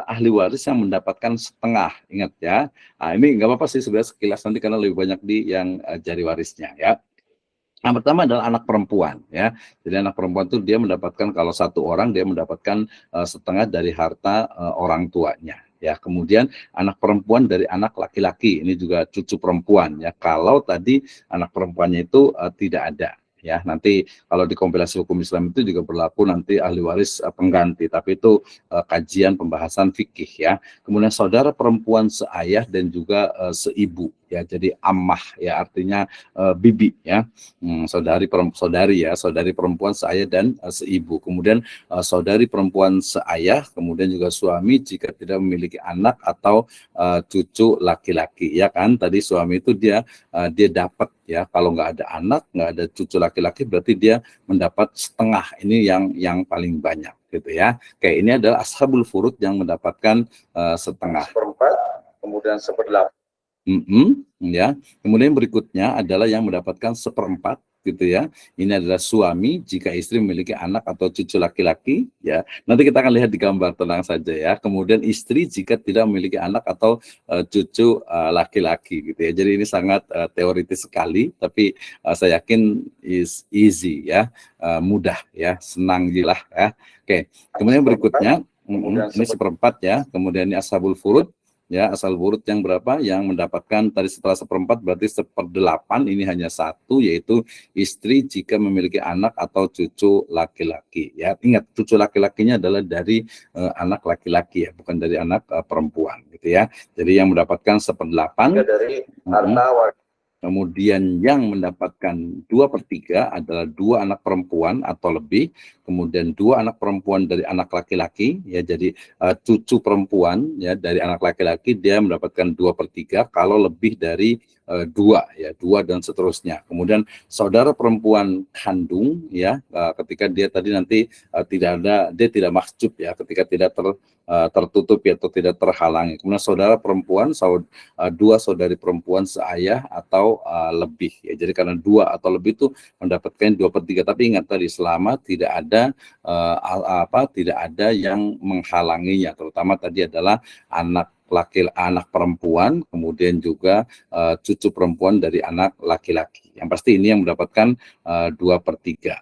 ahli waris yang mendapatkan setengah, ingat ya. Nah, ini nggak apa-apa sih sebenarnya sekilas nanti karena lebih banyak di yang jari warisnya, ya. Yang pertama adalah anak perempuan, ya. Jadi anak perempuan itu dia mendapatkan, kalau satu orang dia mendapatkan setengah dari harta orang tuanya. Ya, kemudian anak perempuan dari anak laki-laki, ini juga cucu perempuan, ya. Kalau tadi anak perempuannya itu tidak ada, ya. Nanti kalau di kompilasi hukum Islam itu juga berlaku nanti ahli waris pengganti, tapi itu kajian pembahasan fikih, ya. Kemudian saudara perempuan seayah dan juga seibu, ya. Jadi ammah, ya, artinya bibi, ya. Saudari ya, saudari perempuan seayah dan seibu. Kemudian saudari perempuan seayah, kemudian juga suami jika tidak memiliki anak atau cucu laki-laki, ya kan. Tadi suami itu dia dapat, ya, kalau nggak ada anak, nggak ada cucu laki-laki, berarti dia mendapat setengah. Ini yang paling banyak, gitu ya. Kayak ini adalah ashabul furud yang mendapatkan setengah. Seperempat, kemudian seperdelapan. Ya. Kemudian berikutnya adalah yang mendapatkan seperempat, gitu ya. Ini adalah suami jika istri memiliki anak atau cucu laki-laki, ya. Nanti kita akan lihat di gambar, tenang saja, ya. Kemudian istri jika tidak memiliki anak atau cucu laki-laki, gitu ya. Jadi ini sangat teoritis sekali, tapi saya yakin is easy, ya. Mudah, ya, senang jilah, ya. Oke. Kemudian berikutnya ini seperempat, ya. Kemudian ini ashabul furud. Ya, asal urut yang berapa? Yang mendapatkan tadi setelah seperempat berarti seperdelapan, ini hanya satu, yaitu istri jika memiliki anak atau cucu laki-laki. Ya, ingat cucu laki-lakinya adalah dari anak laki-laki, ya, bukan dari anak perempuan, gitu ya. Jadi yang mendapatkan seperdelapan dari harta. Kemudian yang mendapatkan 2/3 adalah 2 anak perempuan atau lebih, kemudian 2 anak perempuan dari anak laki-laki, ya. Jadi cucu perempuan, ya, dari anak laki-laki dia mendapatkan 2/3, kalau lebih dari 2, ya, 2 dan seterusnya. Kemudian saudara perempuan kandung, ya, ketika dia tadi nanti dia tidak mahjub, ya, ketika tidak tertutup, ya, atau tidak terhalangi. Kemudian saudara perempuan, 2 saudari perempuan seayah atau lebih, ya. Jadi karena 2 atau lebih itu mendapatkan 2/3, tapi ingat tadi selama tidak ada tidak ada yang menghalanginya, terutama tadi adalah anak perempuan, kemudian juga cucu perempuan dari anak laki-laki. Yang pasti ini yang mendapatkan 2/3.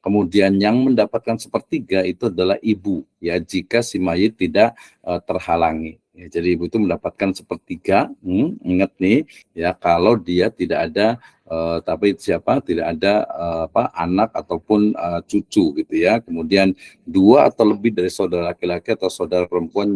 Kemudian yang mendapatkan 1/3 itu adalah ibu, ya, jika si mayit tidak terhalangi. Ya, jadi ibu itu mendapatkan 1/3. Ingat nih, ya, kalau dia tidak ada tidak ada anak ataupun cucu, gitu ya. Kemudian 2 atau lebih dari saudara laki-laki atau saudara perempuan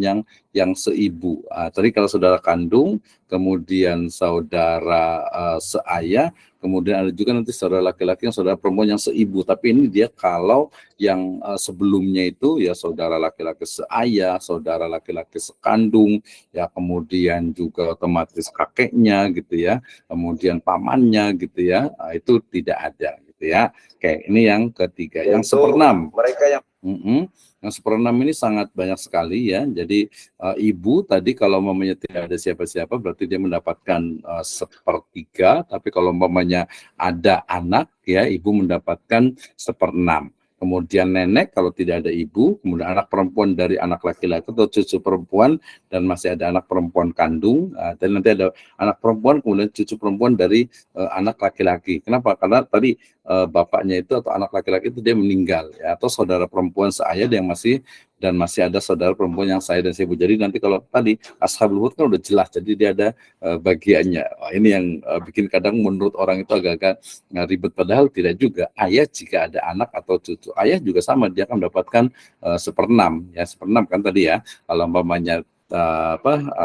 yang seibu. Tadi kalau saudara kandung, kemudian saudara seayah, kemudian ada juga nanti saudara laki-laki yang saudara perempuan yang seibu. Tapi ini dia kalau yang sebelumnya itu, ya, saudara laki-laki seayah, saudara laki-laki sekandung, ya, kemudian juga otomatis kakeknya, gitu ya, kemudian pamannya, gitu ya, itu tidak ada, gitu ya. Oke, ini yang ketiga. Yang seperenam, mereka yang seperenam ini sangat banyak sekali, ya. Jadi ibu tadi kalau umpamanya tidak ada siapa-siapa berarti dia mendapatkan 1/3, tapi kalau umpamanya ada anak, ya, ibu mendapatkan 1/6. Kemudian nenek kalau tidak ada ibu, kemudian anak perempuan dari anak laki-laki atau cucu perempuan, dan masih ada anak perempuan kandung, dan nanti ada anak perempuan, kemudian cucu perempuan dari anak laki-laki. Kenapa? Karena tadi bapaknya itu atau anak laki-laki itu dia meninggal, ya, atau saudara perempuan seayah yang masih ada saudara perempuan yang seayah dan seibu. Jadi nanti kalau tadi ashabul furud kan udah jelas, jadi dia ada bagiannya. Ini yang bikin kadang menurut orang itu agak-agak ribet, padahal tidak juga. Ayah jika ada anak atau cucu, ayah juga sama, dia akan mendapatkan 1/6, ya, 1/6 kan tadi, ya. Kalau umpamanya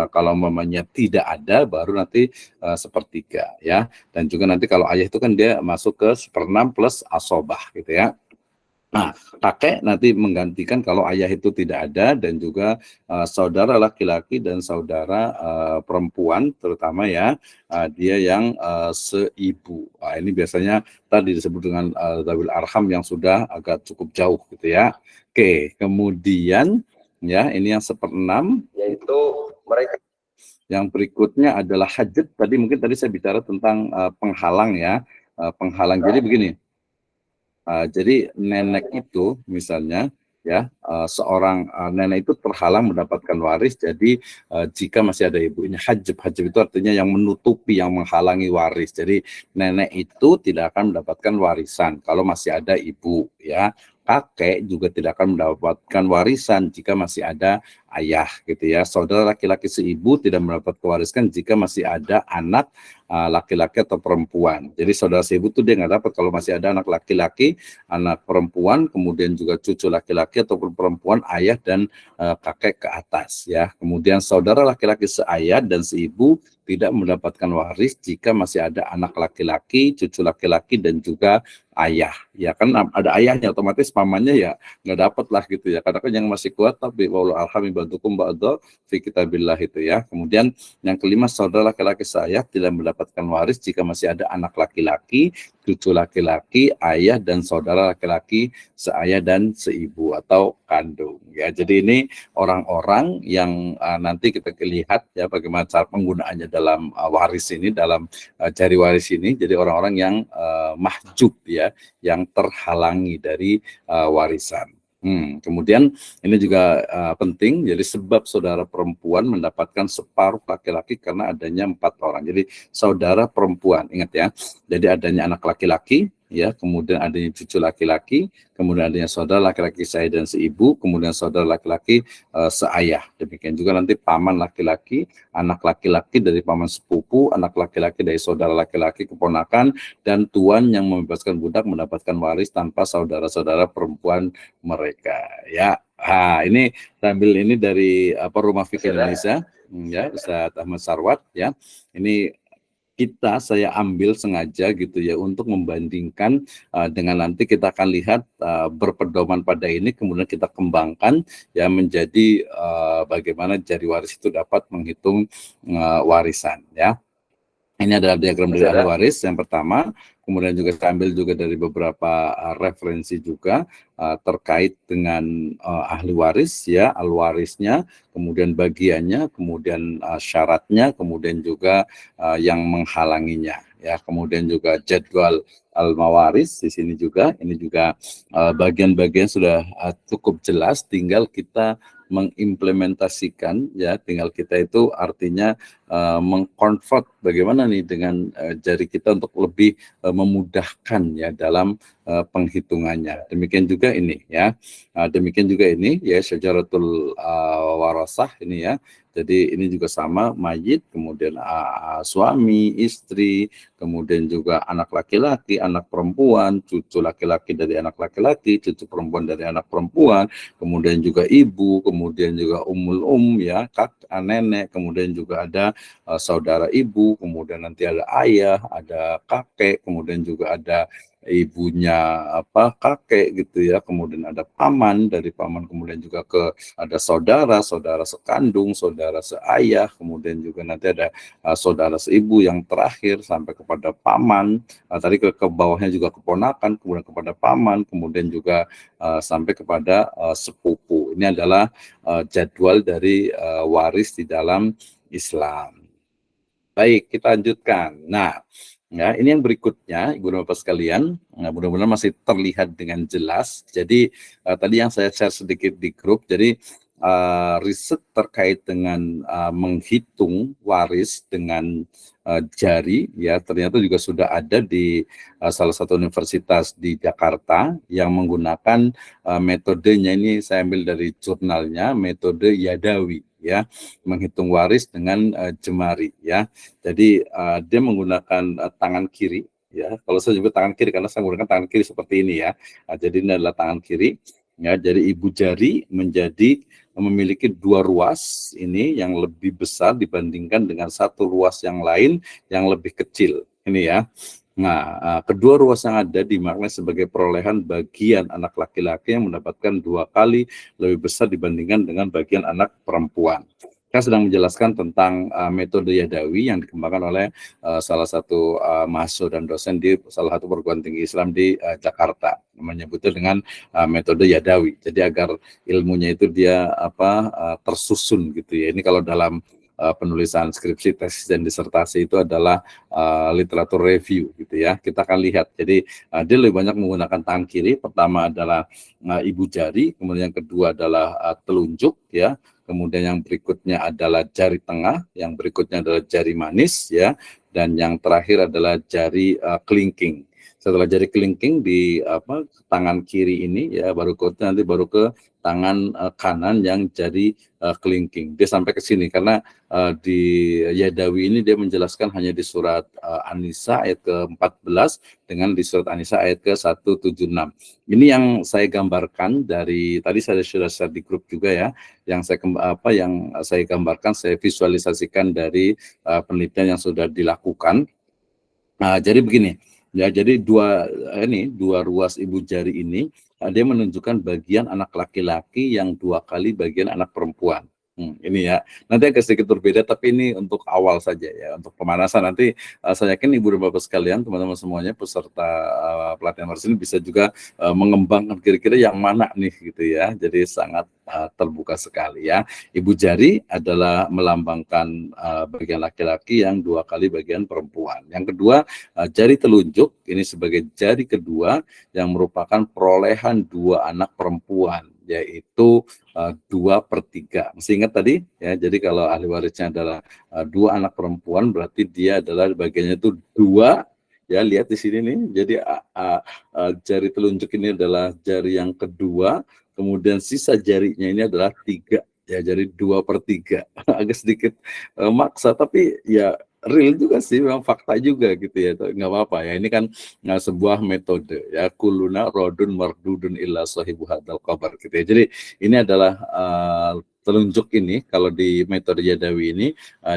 kalau umpamanya tidak ada baru nanti 1/3, ya. Dan juga nanti kalau ayah itu kan dia masuk ke 1/6 plus asobah, gitu ya. Nah, kakek nanti menggantikan kalau ayah itu tidak ada, dan juga saudara laki-laki dan saudara perempuan, terutama ya dia yang seibu. Nah, ini biasanya tadi disebut dengan Dzawil Arham yang sudah agak cukup jauh gitu ya. Oke, kemudian ya ini yang seperenam, yaitu mereka. Yang berikutnya adalah hajat. Tadi mungkin tadi saya bicara tentang penghalang ya, penghalang. Jadi begini. Jadi nenek itu misalnya ya, seorang nenek itu terhalang mendapatkan waris. Jadi jika masih ada ibunya, hajab itu artinya yang menutupi, yang menghalangi waris. Jadi nenek itu tidak akan mendapatkan warisan kalau masih ada ibu ya. Kakek juga tidak akan mendapatkan warisan jika masih ada ayah gitu ya. Saudara laki-laki seibu tidak mendapat warisan jika masih ada anak laki-laki atau perempuan. Jadi saudara seibu tuh dia nggak dapat kalau masih ada anak laki-laki, anak perempuan, kemudian juga cucu laki-laki ataupun perempuan, ayah dan kakek ke atas ya. Kemudian saudara laki-laki seayah dan seibu tidak mendapatkan waris jika masih ada anak laki-laki, cucu laki-laki dan juga ayah. Ya kan ada ayahnya, otomatis pamannya ya nggak dapat lah gitu ya. Karena kan yang masih kuat tapi wallahu arham bantukum ba'da fi kitabillah itu ya. Kemudian yang kelima, saudara laki-laki seayah tidak mendapatkan waris jika masih ada anak laki-laki, cucu laki-laki, ayah dan saudara laki-laki seayah dan seibu atau kandung ya. Jadi ini orang-orang yang nanti kita lihat ya bagaimana cara penggunaannya dalam waris ini, dalam jari waris ini. Jadi orang-orang yang mahjub ya, yang terhalangi dari warisan. Kemudian ini juga penting, jadi sebab saudara perempuan mendapatkan separuh laki-laki karena adanya 4 orang. Jadi saudara perempuan, ingat ya, jadi adanya anak laki-laki, ya, kemudian adanya cucu laki-laki, kemudian adanya saudara laki-laki seayah dan seibu, kemudian saudara laki-laki seayah. Demikian juga nanti paman laki-laki, anak laki-laki dari paman sepupu, anak laki-laki dari saudara laki-laki keponakan, dan tuan yang membebaskan budak mendapatkan waris tanpa saudara-saudara perempuan mereka. Ya, ini sambil ini dari Rumah Fikih Indonesia, ya, Ustaz Ahmad Sarwat, ya. Ini saya ambil sengaja gitu ya untuk membandingkan dengan nanti kita akan lihat berpedoman pada ini, kemudian kita kembangkan ya menjadi bagaimana jari waris itu dapat menghitung warisan ya. Ini adalah diagram dari ahli waris yang pertama, kemudian juga saya ambil juga dari beberapa referensi juga terkait dengan ahli waris ya, al-warisnya, kemudian bagiannya, kemudian syaratnya, kemudian juga yang menghalanginya ya, kemudian juga jadwal al-mawaris di sini juga. Ini juga bagian-bagian sudah cukup jelas, tinggal kita mengimplementasikan ya, tinggal kita itu artinya mengkonvert bagaimana nih dengan jari kita untuk lebih memudahkan ya dalam penghitungannya. Demikian juga ini ya, demikian juga ini ya syajaratul warasah ini ya. Jadi ini juga sama, mayit, kemudian suami, istri, kemudian juga anak laki-laki, anak perempuan, cucu laki-laki dari anak laki-laki, cucu perempuan dari anak perempuan, kemudian juga ibu, kemudian juga umul ya, nenek, kemudian juga ada saudara ibu, kemudian nanti ada ayah, ada kakek, kemudian juga ada ibunya kakek gitu ya, kemudian ada paman, dari paman kemudian juga ada saudara sekandung, saudara seayah, kemudian juga nanti ada saudara seibu yang terakhir sampai kepada paman, tadi ke bawahnya juga keponakan, kemudian kepada paman, kemudian juga sampai kepada sepupu. Ini adalah jadwal dari waris di dalam Islam. Baik, kita lanjutkan. Nah, ya, ini yang berikutnya, Ibu dan Bapak sekalian, mudah-mudahan masih terlihat dengan jelas. Jadi tadi yang saya share sedikit di grup, jadi riset terkait dengan menghitung waris dengan jari, ya ternyata juga sudah ada di salah satu universitas di Jakarta yang menggunakan metodenya, ini saya ambil dari jurnalnya, metode Yadawi. Ya, menghitung waris dengan jemari ya. Jadi dia menggunakan tangan kiri ya. Kalau saya juga tangan kiri karena saya menggunakan tangan kiri seperti ini ya. Jadi ini adalah tangan kiri ya. Jadi ibu jari memiliki 2 ruas ini yang lebih besar dibandingkan dengan 1 ruas yang lain yang lebih kecil. Ini ya. Nah, kedua ruas yang ada dimaknai sebagai perolehan bagian anak laki-laki yang mendapatkan 2 kali lebih besar dibandingkan dengan bagian anak perempuan. Saya sedang menjelaskan tentang metode Yadawi yang dikembangkan oleh salah satu mahasiswa dan dosen di salah satu perguruan tinggi Islam di Jakarta, menyebutnya dengan metode Yadawi. Jadi agar ilmunya itu dia tersusun gitu ya. Ini kalau dalam penulisan skripsi, tesis dan disertasi itu adalah literatur review gitu ya. Kita akan lihat. Jadi dia lebih banyak menggunakan tangan kiri. Pertama adalah ibu jari, kemudian yang kedua adalah telunjuk ya. Kemudian yang berikutnya adalah jari tengah, yang berikutnya adalah jari manis ya, dan yang terakhir adalah jari kelingking. Setelah jari kelingking di tangan kiri ini ya baru nanti baru ke tangan kanan yang jari kelingking. Dia sampai ke sini karena di Yadawi ini dia menjelaskan hanya di surat An-Nisa ayat ke-14 dengan di surat An-Nisa ayat ke-176. Ini yang saya gambarkan dari tadi saya sudah share di grup juga ya, yang saya gambarkan, saya visualisasikan dari penelitian yang sudah dilakukan. Jadi begini. Ya, jadi dua ruas ibu jari ini dia menunjukkan bagian anak laki-laki yang 2 kali bagian anak perempuan. Ini ya, nanti agak sedikit berbeda, tapi ini untuk awal saja ya, untuk pemanasan. Nanti saya yakin ibu dan bapak sekalian, teman-teman semuanya peserta pelatihan waris ini bisa juga mengembangkan kira-kira yang mana nih gitu ya. Jadi sangat terbuka sekali ya. Ibu jari adalah melambangkan bagian laki-laki yang 2 kali bagian perempuan. Yang kedua jari telunjuk ini sebagai jari kedua yang merupakan perolehan 2 anak perempuan, yaitu 2/3. Masih ingat tadi ya, jadi kalau ahli warisnya adalah 2 anak perempuan berarti dia adalah bagiannya itu 2 ya, lihat di sini nih. Jadi jari telunjuk ini adalah jari yang kedua, kemudian sisa jarinya ini adalah 3 ya, jadi 2/3. Agak sedikit maksa tapi ya real juga sih, memang fakta juga gitu ya, nggak apa-apa ya. Ini kan sebuah metode ya, kuluna rodun mardudun illa sahibu hadal kabar gitu ya. Jadi ini adalah telunjuk ini kalau di metode Yadawi ini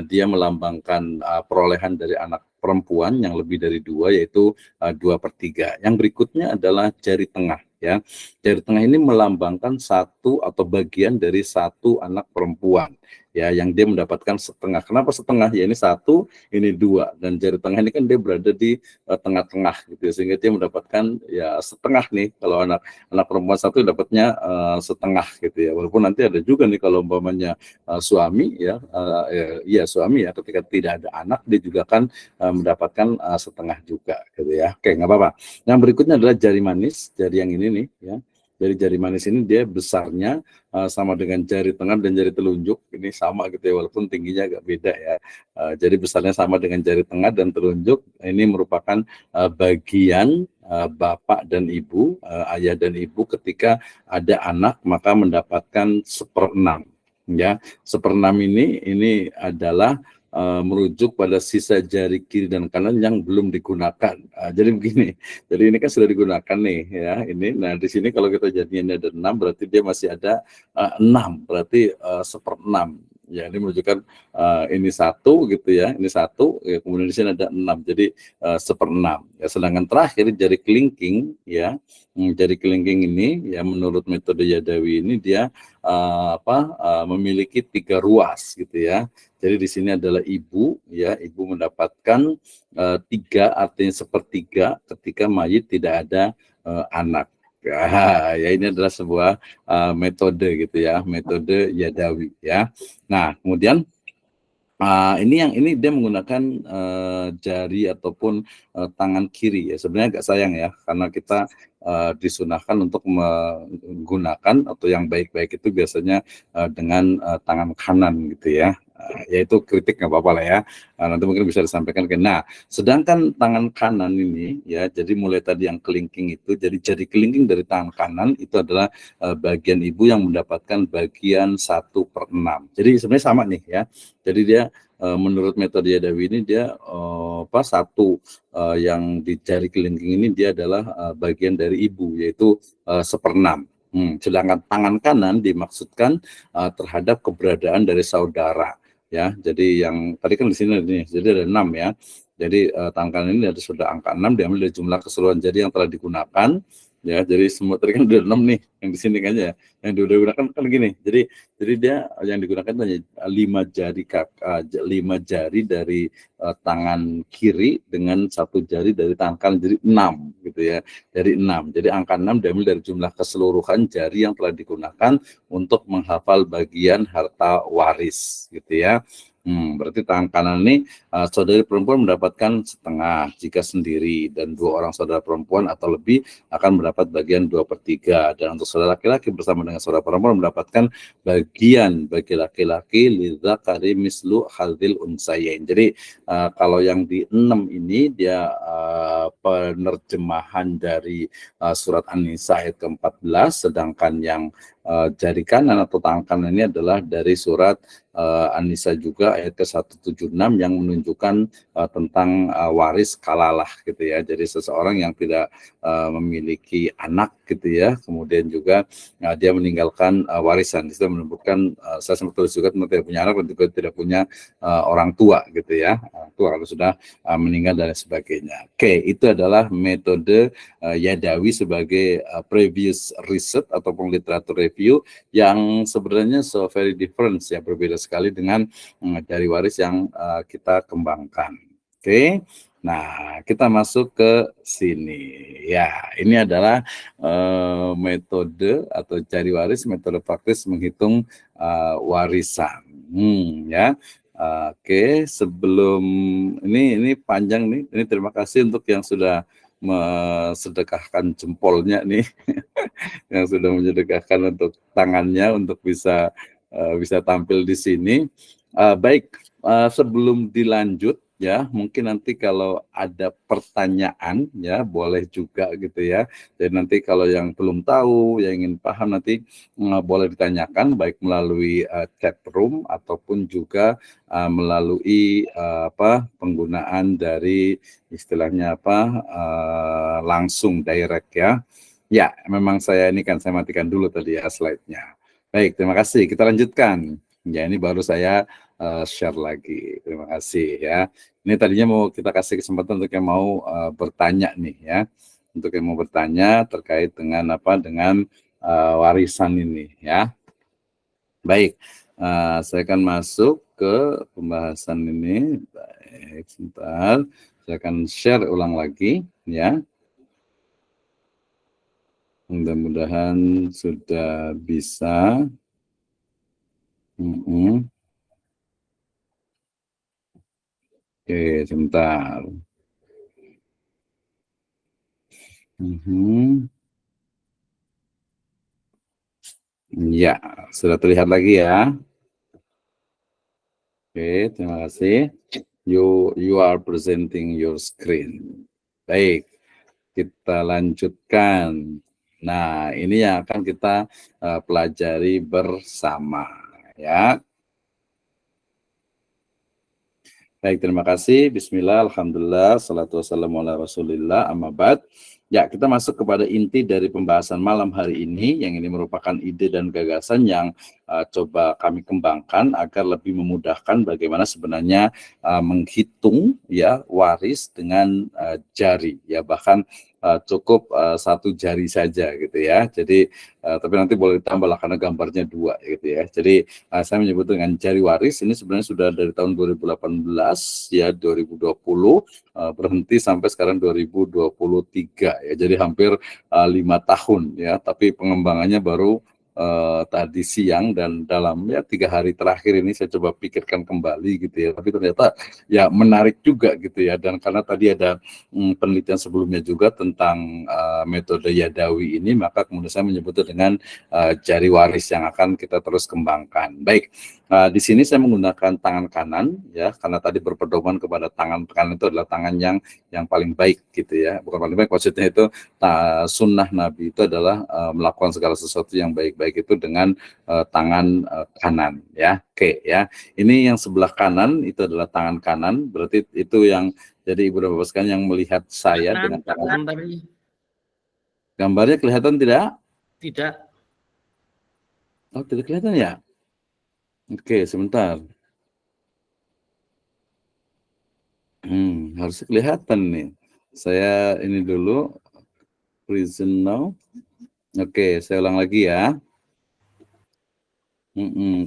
dia melambangkan perolehan dari anak perempuan yang lebih dari 2, yaitu 2/3. Yang berikutnya adalah jari tengah ya. Jari tengah ini melambangkan satu atau bagian dari 1 anak perempuan ya, yang dia mendapatkan setengah. Kenapa setengah? Ya ini 1, ini 2, dan jari tengah ini kan dia berada di tengah-tengah gitu ya, sehingga dia mendapatkan ya setengah nih. Kalau anak perempuan 1 dapatnya setengah gitu ya. Walaupun nanti ada juga nih kalau umpamanya suami ya, suami ya, ketika tidak ada anak dia juga kan mendapatkan setengah juga gitu ya. Oke, nggak apa-apa. Yang berikutnya adalah jari manis, jari yang ini nih ya. Dari jari manis ini dia besarnya sama dengan jari tengah dan jari telunjuk, ini sama gitu ya, walaupun tingginya agak beda ya. Jadi besarnya sama dengan jari tengah dan telunjuk. Ini merupakan bagian bapak dan ibu, ayah dan ibu ketika ada anak maka mendapatkan 1/6 ya. 1/6 ini adalah merujuk pada sisa jari kiri dan kanan yang belum digunakan. Jadi begini, jadi ini kan sudah digunakan nih ya, ini. Nah di sini kalau kita jadinya ada 6 berarti dia masih ada 6, berarti 1/6. Ya ini menunjukkan ini 1 gitu ya, ini 1 ya, kemudian di sini ada 6, jadi 1/6. Ya, sedangkan terakhir jari kelingking ya, jari kelingking ini ya menurut metode Yadawi ini dia memiliki 3 ruas gitu ya. Jadi di sini adalah ibu ya, ibu mendapatkan 3, artinya 1/3 ketika mayit tidak ada anak. Ya ini adalah sebuah metode gitu ya, metode Yadawi ya. Nah kemudian ini dia menggunakan jari ataupun tangan kiri ya. Sebenarnya agak sayang ya, karena kita disunahkan untuk menggunakan atau yang baik-baik itu biasanya dengan tangan kanan gitu ya. Yaitu kritik nggak apa-apa lah ya. Nanti mungkin bisa disampaikan ke. Nah, sedangkan tangan kanan ini ya, jadi mulai tadi yang kelingking itu, jadi jari kelingking dari tangan kanan itu adalah bagian ibu yang mendapatkan bagian 1/6. Jadi sebenarnya sama nih ya. Jadi dia menurut metode Yadawi ini dia yang di jari kelingking ini dia adalah bagian dari ibu, yaitu 1/6. Sedangkan tangan kanan dimaksudkan terhadap keberadaan dari saudara ya. Jadi yang tadi kan di sini nih, jadi ada 6 ya. Jadi tangan kanan ini ada sudah angka 6 diambil dari jumlah keseluruhan jari yang telah digunakan. Ya, jadi semua tadi kan udah 6 nih yang di sini kan ya. Yang digunakan kan gini. Jadi dia yang digunakan hanya 5 jari 5 jari dari tangan kiri dengan 1 jari dari tangan kanan, jadi 6 gitu ya. Dari 6. Jadi angka 6 diambil dari jumlah keseluruhan jari yang telah digunakan untuk menghafal bagian harta waris gitu ya. Berarti tangan kanan ini saudari perempuan mendapatkan setengah jika sendiri, dan 2 orang saudara perempuan atau lebih akan mendapat bagian 2/3, dan untuk saudara laki-laki bersama dengan saudara perempuan mendapatkan bagian bagi laki-laki lidzakari mislu hadzil unsayain. Jadi kalau yang di 6 ini dia penerjemahan dari surat An-Nisa ayat ke-14, sedangkan yang jari kanan atau tangan kanan ini adalah dari surat An-Nisa juga ayat ke-176 yang menunjukkan tentang waris kalalah gitu ya. Jadi seseorang yang tidak memiliki anak gitu ya, kemudian juga dia meninggalkan warisan. Itu menunjukkan saya sempat tulis juga tentang tidak punya anak dan juga tidak punya orang tua gitu ya. Tua kalau sudah meninggal dan sebagainya. Oke, itu adalah metode Yadawi sebagai previous research ataupun literatur review yang sebenarnya so very different ya, berbeda sekali dengan dari waris yang kita kembangkan. Oke. Nah, kita masuk ke sini. Ya, ini adalah metode atau cari waris, metode praktis menghitung warisan. Ya. Oke, sebelum ini panjang nih. Ini terima kasih untuk yang sudah mensedekahkan jempolnya nih, yang sudah menyedekahkan untuk tangannya untuk bisa tampil di sini. Baik, sebelum dilanjut ya, mungkin nanti kalau ada pertanyaan ya boleh juga gitu ya. Jadi nanti kalau yang belum tahu, yang ingin paham nanti boleh ditanyakan baik melalui chat room ataupun juga melalui penggunaan dari istilahnya langsung direct ya. Ya, memang saya matikan dulu tadi ya slide-nya. Baik, terima kasih. Kita lanjutkan. Ya, ini baru saya share lagi. Terima kasih ya. Ini tadinya mau kita kasih kesempatan untuk yang mau bertanya nih ya. Untuk yang mau bertanya terkait dengan dengan warisan ini ya. Baik, saya akan masuk ke pembahasan ini. Baik, sebentar. Saya akan share ulang lagi ya. Mudah-mudahan sudah bisa. Oke, sebentar. Ya, sudah terlihat lagi ya. Oke, terima kasih. You are presenting your screen. Baik, kita lanjutkan. Nah, ini yang akan kita pelajari bersama ya. Baik, terima kasih. Bismillah, alhamdulillah, salatu wassalamu ala rasulillah, amma ba'd. Ya, kita masuk kepada inti dari pembahasan malam hari ini, yang ini merupakan ide dan gagasan yang coba kami kembangkan agar lebih memudahkan bagaimana sebenarnya menghitung ya waris dengan jari ya, bahkan cukup 1 jari saja gitu ya. Jadi tapi nanti boleh ditambah lah karena gambarnya 2 gitu ya. Jadi saya menyebut dengan jari waris ini sebenarnya sudah dari tahun 2018 ya, 2020 berhenti sampai sekarang 2023 ya. Jadi hampir 5 tahun ya, tapi pengembangannya baru tadi siang, dan dalam 3 hari terakhir ini saya coba pikirkan kembali gitu ya, tapi ternyata ya menarik juga gitu ya. Dan karena tadi ada penelitian sebelumnya juga tentang metode Yadawi ini, maka kemudian saya menyebutnya dengan jari waris yang akan kita terus kembangkan. Baik, di sini saya menggunakan tangan kanan ya, karena tadi berpedoman kepada tangan kanan itu adalah tangan yang paling baik gitu ya. Bukan paling baik, maksudnya itu sunnah Nabi itu adalah melakukan segala sesuatu yang baik-baik itu dengan tangan kanan ya. Oke ya. Ini yang sebelah kanan itu adalah tangan kanan, berarti itu yang jadi Ibu dan Bapak sekalian yang melihat saya dengan tangan. Gambarnya kelihatan tidak? Tidak. Oh, tidak kelihatan ya? Oke, sebentar. harus kelihatan nih. Saya ini dulu present now. Oke, saya ulang lagi ya.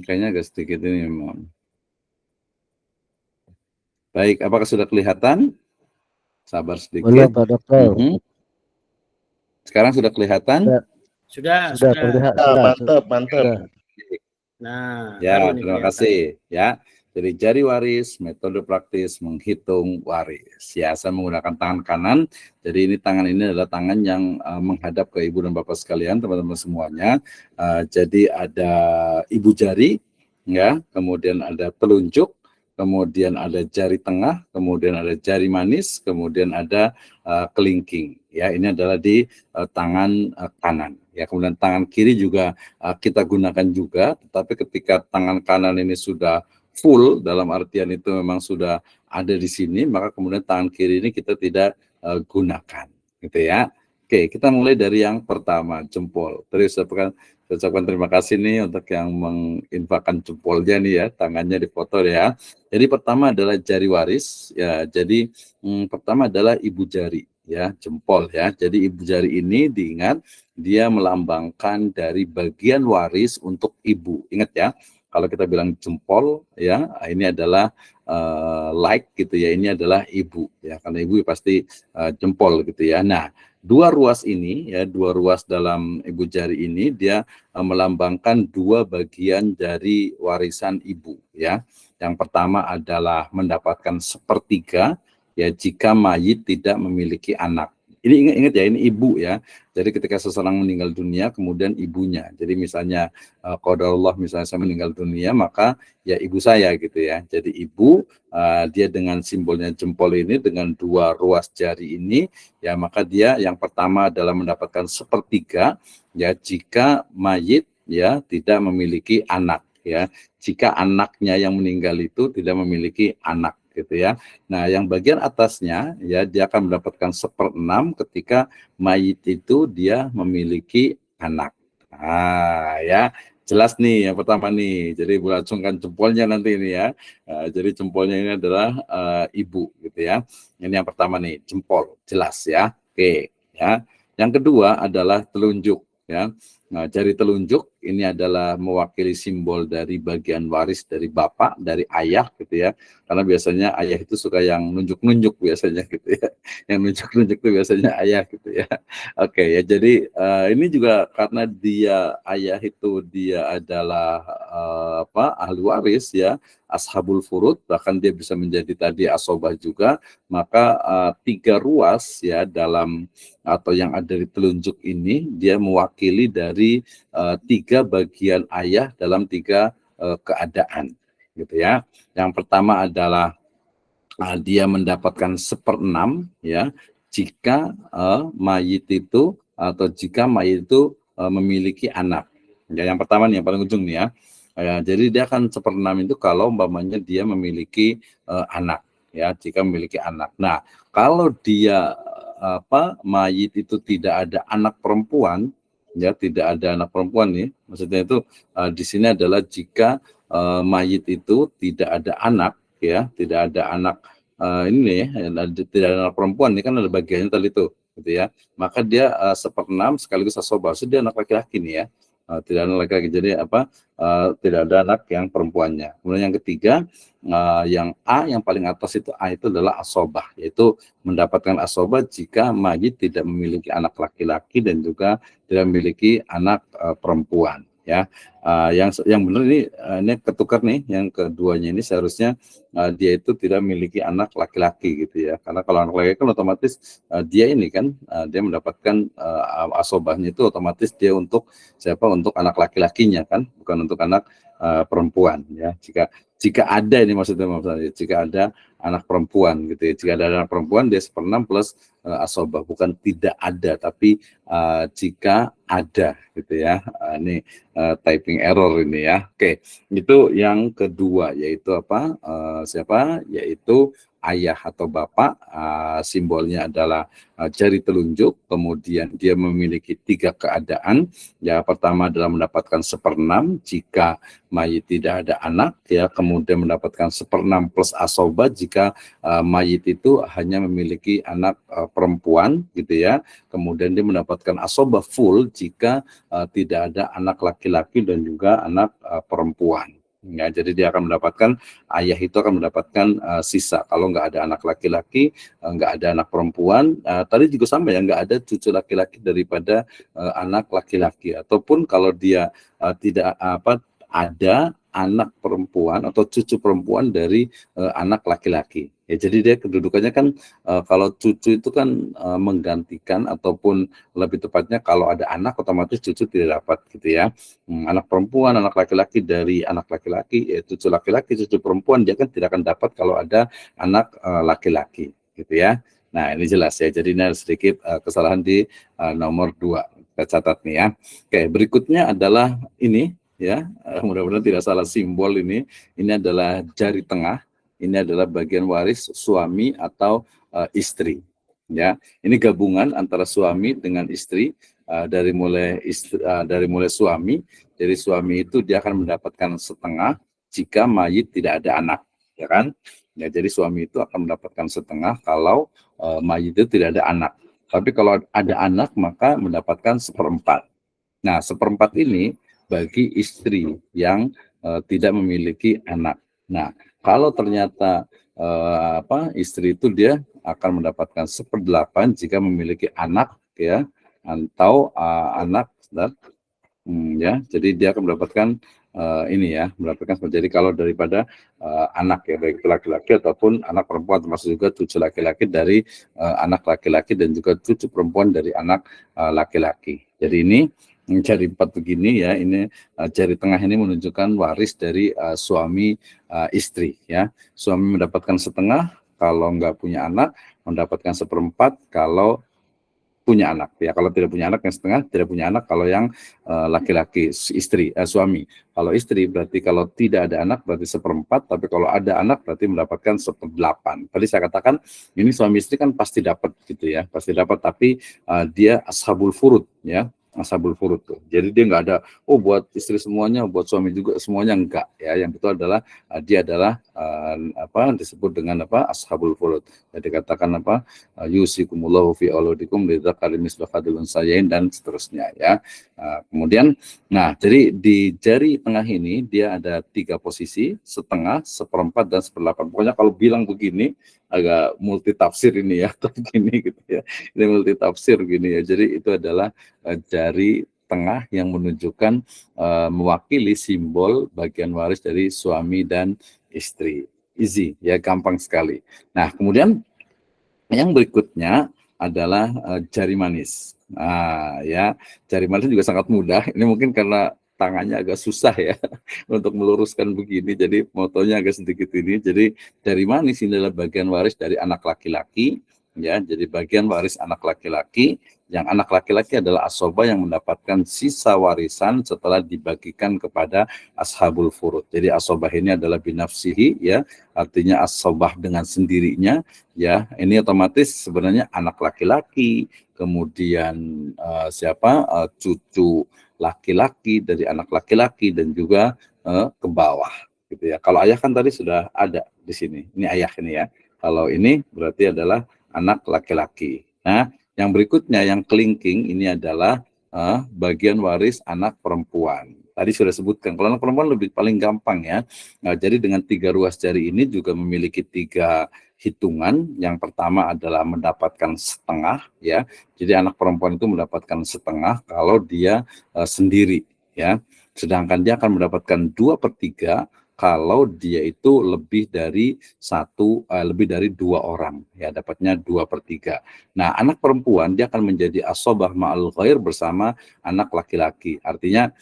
Kayaknya agak sedikit ini memang. Baik, apakah sudah kelihatan? Sabar sedikit. Belum Pak Dokter. Sekarang sudah kelihatan? Sudah. Mantap, mantap. Nah, Ya, baru nih terima kelihatan. kasih ya. Jadi jari waris, metode praktis menghitung waris. Ya, saya menggunakan tangan kanan. Jadi ini tangan ini adalah tangan yang menghadap ke ibu dan bapak sekalian, teman-teman semuanya. Jadi ada ibu jari, ya, kemudian ada telunjuk, kemudian ada jari tengah, kemudian ada jari manis, kemudian ada kelingking. Ya, ini adalah di tangan kanan. Ya, kemudian tangan kiri juga kita gunakan juga, tetapi ketika tangan kanan ini sudah full, dalam artian itu memang sudah ada di sini, maka kemudian tangan kiri ini kita tidak gunakan, gitu ya. Oke, kita mulai dari yang pertama, jempol. Terus saya ucapkan terima kasih nih untuk yang menginfakkan jempolnya nih ya, tangannya dipoto ya. Jadi pertama adalah jari waris, ya. Jadi pertama adalah ibu jari, ya, jempol ya. Jadi ibu jari ini diingat dia melambangkan dari bagian waris untuk ibu. Ingat ya, kalau kita bilang jempol ya, ini adalah like gitu ya, ini adalah ibu ya, karena ibu pasti jempol gitu ya. Nah, dua ruas ini ya, dua ruas dalam ibu jari ini dia melambangkan dua bagian dari warisan ibu ya. Yang pertama adalah mendapatkan sepertiga ya jika mayit tidak memiliki anak. Ini ingat ya, ini ibu ya. Jadi ketika seseorang meninggal dunia, kemudian ibunya. Jadi misalnya qadarullah, misalnya saya meninggal dunia, maka ya ibu saya gitu ya. Jadi ibu dia dengan simbolnya jempol ini, dengan dua ruas jari ini, ya maka dia yang pertama adalah mendapatkan sepertiga ya jika mayit ya tidak memiliki anak ya. Jika anaknya yang meninggal itu tidak memiliki anak gitu ya. Nah, yang bagian atasnya ya dia akan mendapatkan 1/6 ketika mayit itu dia memiliki anak. Nah, ya jelas nih yang pertama nih. Jadi beracungkan jempolnya nanti ini ya. Jadi jempolnya ini adalah ibu gitu ya. Ini yang pertama nih, jempol, jelas ya. Oke, ya. Yang kedua adalah telunjuk ya. Nah, jari telunjuk ini adalah mewakili simbol dari bagian waris dari bapak, dari ayah gitu ya. Karena biasanya ayah itu suka yang nunjuk-nunjuk biasanya gitu ya. Yang nunjuk-nunjuk itu biasanya ayah gitu ya. Oke ya, jadi ini juga karena dia ayah itu dia adalah ahli waris ya, ashabul furud, bahkan dia bisa menjadi tadi asobah juga, maka 3 ruas ya dalam atau yang ada di telunjuk ini dia mewakili dari 3 bagian ayah dalam 3 keadaan gitu ya. Yang pertama adalah dia mendapatkan 1/6 ya jika mayit itu atau jika mayit itu memiliki anak. Ya, yang pertama nih yang paling ujung nih ya. Jadi dia akan 1/6 itu kalau umpamanya dia memiliki anak ya, jika memiliki anak. Nah, kalau dia mayit itu tidak ada anak perempuan ya, tidak ada anak perempuan nih, maksudnya itu di sini adalah jika mayit itu tidak ada anak ya, tidak ada anak ini ya, tidak ada anak perempuan, ini kan ada bagiannya tadi itu gitu ya, maka dia 1/6 sekaligus asobah, dia anak laki-laki nih ya. Tidak ada anak laki-laki, jadi tidak ada anak yang perempuannya. Kemudian yang ketiga, yang A, yang paling atas itu A itu adalah asobah, yaitu mendapatkan asobah jika mayit tidak memiliki anak laki-laki dan juga tidak memiliki anak perempuan ya. Yang benar ini ketukar nih, yang keduanya ini seharusnya dia itu tidak memiliki anak laki-laki gitu ya, karena kalau anak laki-laki kan otomatis dia ini kan dia mendapatkan asobahnya itu otomatis dia untuk siapa, untuk anak laki-lakinya kan, bukan untuk anak perempuan ya. Jika ada ini maksudnya jika ada anak perempuan gitu ya, jika ada anak perempuan dia 1/6 plus asobah, bukan tidak ada tapi jika ada gitu ya. Ini typing error ini ya. Oke, itu yang kedua, yaitu apa? Yaitu ayah atau bapak, simbolnya adalah jari telunjuk, kemudian dia memiliki 3 keadaan. Ya, pertama adalah mendapatkan 1/6 jika mayit tidak ada anak, ya, kemudian mendapatkan 1/6 plus asoba jika mayit itu hanya memiliki anak perempuan, gitu ya. Kemudian dia mendapatkan asoba full jika tidak ada anak laki-laki dan juga anak perempuan. Ya, jadi dia akan mendapatkan, ayah itu akan mendapatkan sisa. Kalau nggak ada anak laki-laki, nggak ada anak perempuan, tadi juga sama ya, nggak ada cucu laki-laki daripada anak laki-laki. Ataupun kalau dia tidak ada anak perempuan atau cucu perempuan dari anak laki-laki. Ya, jadi dia kedudukannya kan kalau cucu itu kan menggantikan, ataupun lebih tepatnya kalau ada anak otomatis cucu tidak dapat, gitu ya. Anak perempuan, anak laki-laki dari anak laki-laki, cucu laki-laki, cucu perempuan, dia kan tidak akan dapat kalau ada anak laki-laki, gitu ya. Nah, ini jelas ya. Jadi ini ada sedikit kesalahan di nomor 2. Kita catat nih ya. Oke, berikutnya adalah ini ya. Mudah-mudahan tidak salah simbol ini. Ini adalah jari tengah. Ini adalah bagian waris suami atau istri. Ya, ini gabungan antara suami dengan istri. Dari mulai suami. Jadi suami itu dia akan mendapatkan setengah jika mayit tidak ada anak, ya kan? Ya, jadi suami itu akan mendapatkan setengah kalau mayit itu tidak ada anak. Tapi kalau ada anak maka mendapatkan 1/4. Nah, 1/4 ini bagi istri yang tidak memiliki anak. Nah, kalau ternyata istri itu dia akan mendapatkan 1/8 jika memiliki anak, ya, atau anak, ya, jadi dia akan mendapatkan ini ya, mendapatkan. Jadi kalau daripada anak ya, baik itu laki-laki ataupun anak perempuan, termasuk juga cucu laki-laki dari anak laki-laki dan juga cucu perempuan dari anak laki-laki. Jadi ini jari 4 begini ya, ini jari tengah ini menunjukkan waris dari suami istri ya. Suami mendapatkan setengah kalau nggak punya anak, mendapatkan 1/4 kalau punya anak ya. Kalau tidak punya anak yang setengah, tidak punya anak kalau yang laki-laki, suami. Kalau istri berarti kalau tidak ada anak berarti 1/4, tapi kalau ada anak berarti mendapatkan 1/8. Tadi saya katakan ini suami istri kan pasti dapat gitu ya, pasti dapat, tapi dia ashabul furud ya. Ashabul furud tuh. Jadi dia nggak ada buat istri semuanya, buat suami juga semuanya, enggak ya. Yang itu adalah dia adalah disebut dengan ashabul furud. Jadi katakan yusikumullahu fi auladikum lidzakari mislu hadzil unsayain dan seterusnya ya. Kemudian jadi di jari tengah ini dia ada 3 posisi, setengah, 1/4 dan 1/8. Pokoknya kalau bilang begini agak multi tafsir ini ya, atau begini gitu ya. Ini multi tafsir gini ya. Jadi itu adalah jari tengah yang menunjukkan mewakili simbol bagian waris dari suami dan istri. Easy ya, gampang sekali. Nah, kemudian yang berikutnya adalah jari manis. Ya, jari manis juga sangat mudah. Ini mungkin karena tangannya agak susah ya untuk meluruskan begini, jadi motonya agak sedikit ini. Jadi jari manis ini adalah bagian waris dari anak laki-laki ya. Jadi bagian waris anak laki-laki, yang anak laki-laki adalah asoba yang mendapatkan sisa warisan setelah dibagikan kepada ashabul furud. Jadi asobah ini adalah binafsihi ya, artinya asobah dengan sendirinya ya. Ini otomatis sebenarnya anak laki-laki, kemudian cucu laki-laki dari anak laki-laki dan juga ke bawah gitu ya. Kalau ayah kan tadi sudah ada di sini. Ini ayah ini ya. Kalau ini berarti adalah anak laki-laki. Nah, yang berikutnya yang kelingking ini adalah bagian waris anak perempuan. Tadi sudah sebutkan, kalau anak perempuan lebih paling gampang ya. Nah, jadi dengan 3 ruas jari ini juga memiliki 3 hitungan. Yang pertama adalah mendapatkan setengah ya. Jadi anak perempuan itu mendapatkan setengah kalau dia sendiri ya. Sedangkan dia akan mendapatkan 2/3 kalau dia itu lebih dari 2 orang ya, dapatnya 2/3. Nah, anak perempuan dia akan menjadi asobah ma'al ghair bersama anak laki-laki. Artinya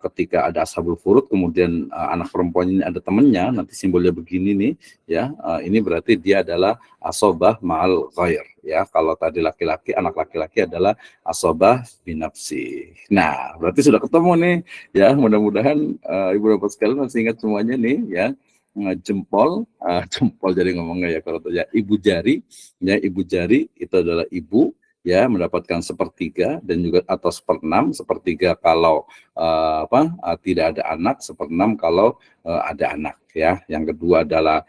ketika ada ashabul furud kemudian anak perempuan ini ada temannya, nanti simbolnya begini nih ya, ini berarti dia adalah asobah ma'al ghair ya. Kalau tadi laki-laki, anak laki-laki adalah asobah binafsi. Nah, berarti sudah ketemu nih ya. Mudah-mudahan ibu bapak sekalian masih ingat semuanya nih ya. jempol, jempol jadi ngomongnya ya kalau ya ibu jari, ya ibu jari itu adalah ibu ya mendapatkan sepertiga dan juga atau seperenam, sepertiga kalau tidak ada anak, seperenam kalau ada anak ya. Yang kedua adalah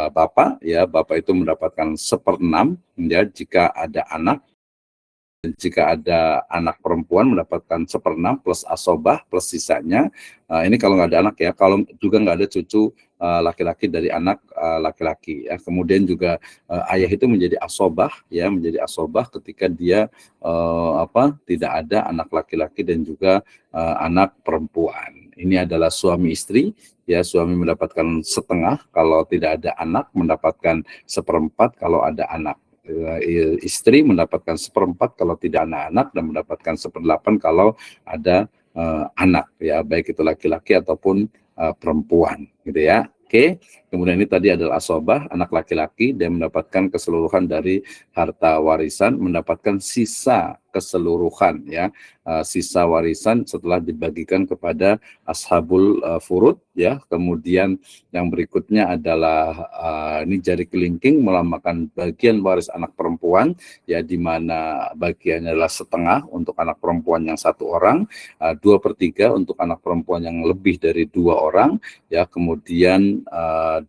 bapak ya, bapak itu mendapatkan seperenam ya jika ada anak. Dan jika ada anak perempuan mendapatkan seperenam plus asobah plus sisanya. Ini kalau nggak ada anak ya, kalau juga nggak ada cucu laki-laki dari anak laki-laki ya. Kemudian juga ayah itu menjadi asobah ya, menjadi asobah ketika dia tidak ada anak laki-laki dan juga anak perempuan. Ini adalah suami istri ya, suami mendapatkan setengah kalau tidak ada anak, mendapatkan seperempat kalau ada anak. Istri mendapatkan seperempat kalau tidak ada anak dan mendapatkan seperdelapan kalau ada anak ya, baik itu laki-laki ataupun perempuan gitu ya. Oke, kemudian ini tadi adalah asobah, anak laki-laki, dan mendapatkan keseluruhan dari harta warisan, mendapatkan sisa keseluruhan ya, sisa warisan setelah dibagikan kepada ashabul furud ya. Kemudian yang berikutnya adalah ini jari kelingking melambangkan bagian waris anak perempuan ya, di mana bagiannya adalah setengah untuk anak perempuan yang satu orang, 2/3 untuk anak perempuan yang lebih dari 2 orang ya. Kemudian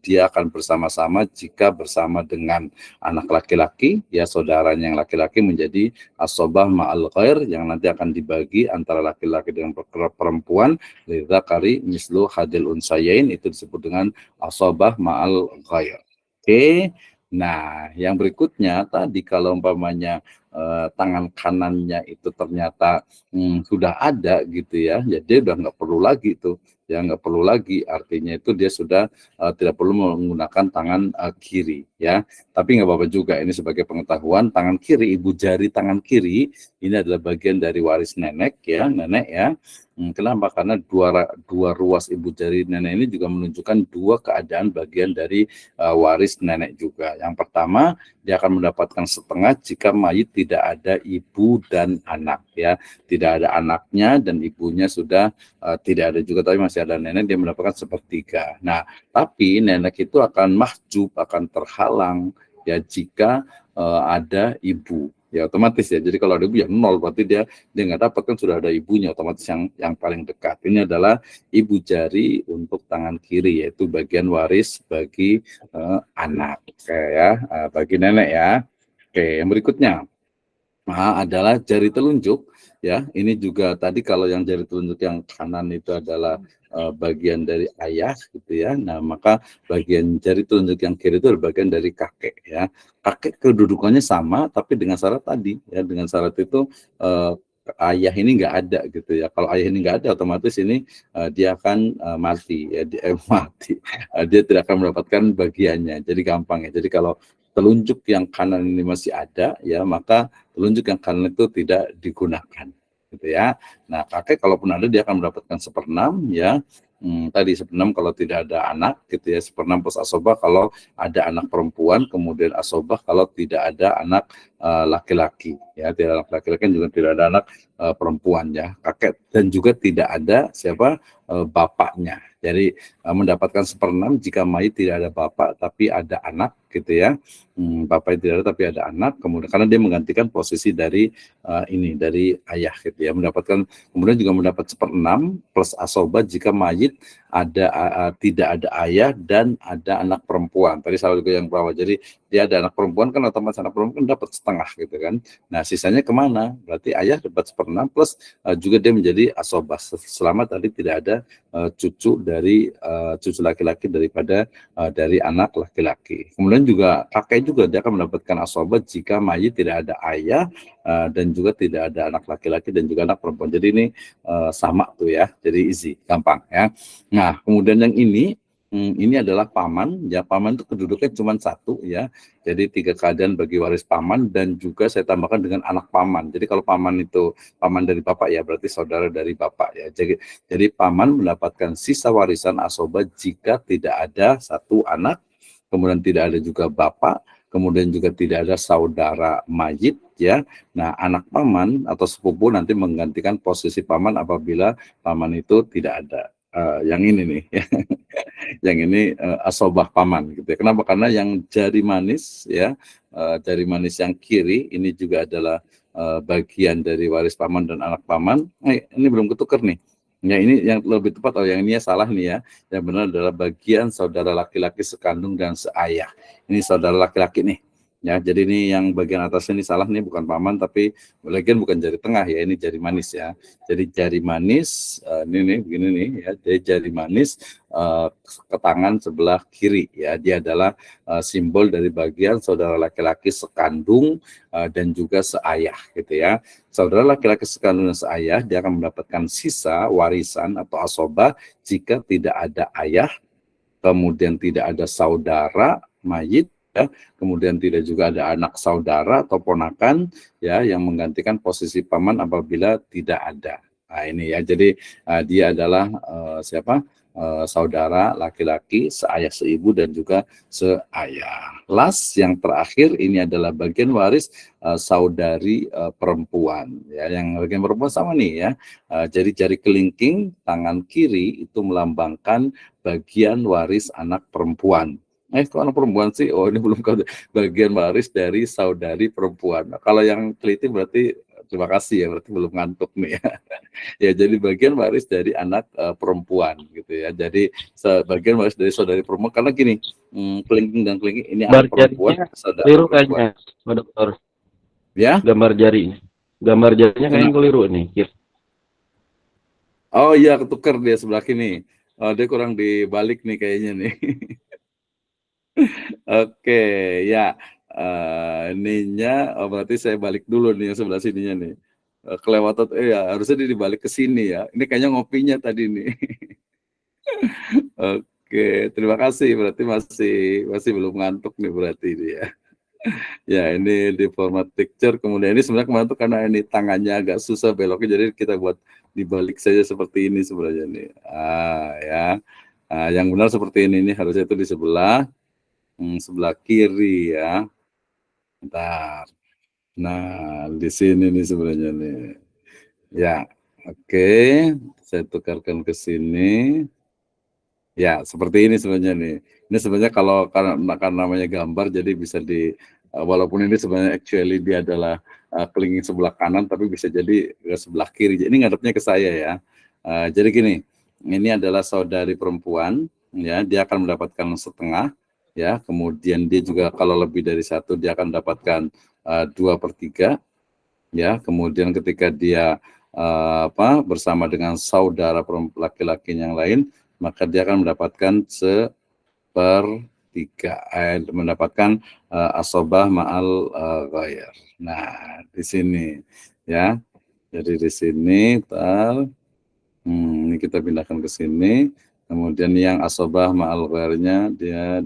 dia akan bersama-sama jika bersama dengan anak laki-laki ya, saudaranya yang laki-laki menjadi asobah ma'al ghair yang nanti akan dibagi antara laki-laki dengan perempuan, lidzakari mislu hadil unsayain, itu disebut dengan asobah ma'al ghair. Oke. Nah, yang berikutnya tadi kalau umpamanya tangan kanannya itu ternyata sudah ada gitu ya, ya dia udah nggak perlu lagi tuh ya, nggak perlu lagi, artinya itu dia sudah tidak perlu menggunakan tangan kiri ya. Tapi nggak apa-apa juga, ini sebagai pengetahuan, tangan kiri, ibu jari tangan kiri ini adalah bagian dari waris nenek ya, nenek ya. Kenapa? Karena dua ruas ibu jari nenek ini juga menunjukkan dua keadaan bagian dari waris nenek juga. Yang pertama, dia akan mendapatkan setengah jika mayit tidak ada ibu dan anak ya, tidak ada anaknya dan ibunya sudah tidak ada juga, tapi masih ada nenek, dia mendapatkan sepertiga. Nah, tapi nenek itu akan mahjub, akan terhalang ya jika ada ibu. Ya otomatis ya, jadi kalau ada ibu ya 0, berarti dia nggak dapat, kan sudah ada ibunya, otomatis yang paling dekat. Ini adalah ibu jari untuk tangan kiri, yaitu bagian waris bagi anak, ya, bagi nenek ya. Oke, yang berikutnya adalah jari telunjuk ya. Ini juga tadi kalau yang jari telunjuk yang kanan itu adalah bagian dari ayah gitu ya. Nah, maka bagian jari telunjuk yang kiri itu adalah bagian dari kakek ya. Kakek kedudukannya sama tapi dengan syarat tadi ya, dengan syarat itu ayah ini nggak ada gitu ya. Kalau ayah ini nggak ada, otomatis ini dia akan mati ya, mati. Dia tidak akan mendapatkan bagiannya. Jadi gampang ya. Jadi kalau telunjuk yang kanan ini masih ada ya, maka telunjuk yang kanan itu tidak digunakan gitu ya. Nah, kakek kalaupun ada dia akan mendapatkan seperenam ya. Tadi seperenam kalau tidak ada anak gitu ya, seperenam plus asobah kalau ada anak perempuan, kemudian asobah kalau tidak ada anak laki-laki ya, tidak ada anak laki-laki juga tidak ada anak perempuan ya, kakek, dan juga tidak ada siapa bapaknya. Jadi mendapatkan seperenam jika mayit tidak ada bapak tapi ada anak gitu ya. Bapak tidak ada tapi ada anak, kemudian karena dia menggantikan posisi dari dari ayah gitu ya, mendapatkan, kemudian juga mendapat seperenam plus asobah jika mayit ada tidak ada ayah dan ada anak perempuan. Tadi salah juga yang bawah, jadi dia ada anak perempuan kan otomatis anak perempuan kan dapat setengah gitu kan. Nah sisanya kemana? Berarti ayah dapat seperenam plus juga dia menjadi asobah selama tadi tidak ada cucu dari cucu laki-laki daripada dari anak laki-laki. Kemudian juga kakek juga dia akan mendapatkan asobah jika mayit tidak ada ayah dan juga tidak ada anak laki-laki dan juga anak perempuan. Jadi ini sama tuh ya, jadi easy, gampang ya. Nah kemudian yang ini adalah paman ya, paman itu kedudukannya cuma satu ya, jadi 3 keadaan bagi waris paman, dan juga saya tambahkan dengan anak paman. Jadi kalau paman itu paman dari bapak ya, berarti saudara dari bapak ya. Jadi paman mendapatkan sisa warisan asobah jika tidak ada satu anak, kemudian tidak ada juga bapak, kemudian juga tidak ada saudara mayit ya. Nah anak paman atau sepupu nanti menggantikan posisi paman apabila paman itu tidak ada. yang ini nih, yang ini asobah paman gitu ya. Kenapa? Karena yang jari manis ya, jari manis yang kiri ini juga adalah bagian dari waris paman dan anak paman. Ini belum ketukar nih. Ya ini yang lebih tepat, yang ini ya salah nih ya. Yang benar adalah bagian saudara laki-laki sekandung dan seayah. Ini saudara laki-laki nih. Ya, jadi ini yang bagian atasnya ini salah nih, bukan paman, tapi bagian bukan jari tengah ya, ini jari manis ya. Jadi jari manis ini nih begini nih ya, jadi jari manis ke tangan sebelah kiri ya, dia adalah simbol dari bagian saudara laki-laki sekandung dan juga seayah gitu ya. Saudara laki-laki sekandung dan seayah dia akan mendapatkan sisa warisan atau asobah jika tidak ada ayah, kemudian tidak ada saudara mayit, ya, kemudian tidak juga ada anak saudara atau ponakan ya yang menggantikan posisi paman apabila tidak ada. Nah ini ya, jadi dia adalah siapa? Saudara laki-laki, seayah seibu dan juga seayah. Last yang terakhir ini adalah bagian waris saudari perempuan ya, yang bagian perempuan sama nih ya. Jadi jari kelingking tangan kiri itu melambangkan bagian waris anak perempuan. Kok anak perempuan sih? Oh ini belum bagian waris dari saudari perempuan. Nah, kalau yang teliti berarti terima kasih ya, berarti belum ngantuk nih ya. Ya jadi bagian waris dari anak perempuan gitu ya. Jadi bagian waris dari saudari perempuan, karena gini, kelingking dan kelingking ini anak perempuan, saudara Keliru perempuan. kayaknya, Dokter. Ya? Gambar jarinya kayaknya keliru nih. Oh iya, ketukar dia sebelah kini. Dia kurang dibalik nih kayaknya nih. Oke, ya. Ininya berarti saya balik dulu nih yang sebelah sininya nih. Kelewatan, ya harusnya dia dibalik ke sini ya. Ini kayaknya ngopinya tadi nih. Oke, terima kasih. Berarti masih belum ngantuk nih berarti dia. Ya ini di format picture, kemudian ini sebenarnya kemarin tuh karena ini tangannya agak susah beloknya, jadi kita buat dibalik saja seperti ini sebenarnya nih. Ya, yang benar seperti ini nih, harusnya itu di sebelah kiri ya. Bentar. Nah di sini nih sebenarnya nih. Ya, oke, saya tukarkan ke sini. Ya, seperti ini sebenarnya nih. Ini sebenarnya kalau karena namanya gambar, jadi bisa walaupun ini sebenarnya actually dia adalah kelingking sebelah kanan, tapi bisa jadi ke sebelah kiri. Jadi ini ngadepnya ke saya ya. Jadi gini, ini adalah saudari perempuan, ya, dia akan mendapatkan setengah, ya. Kemudian dia juga kalau lebih dari satu dia akan mendapatkan 2/3, ya. Kemudian ketika dia bersama dengan saudara laki-laki yang lain, maka dia akan mendapatkan 1/3, mendapatkan asobah ma'al ghair. Nah, di sini ya. Jadi di sini ini kita pindahkan ke sini. Kemudian yang asobah ma'al ghairnya dia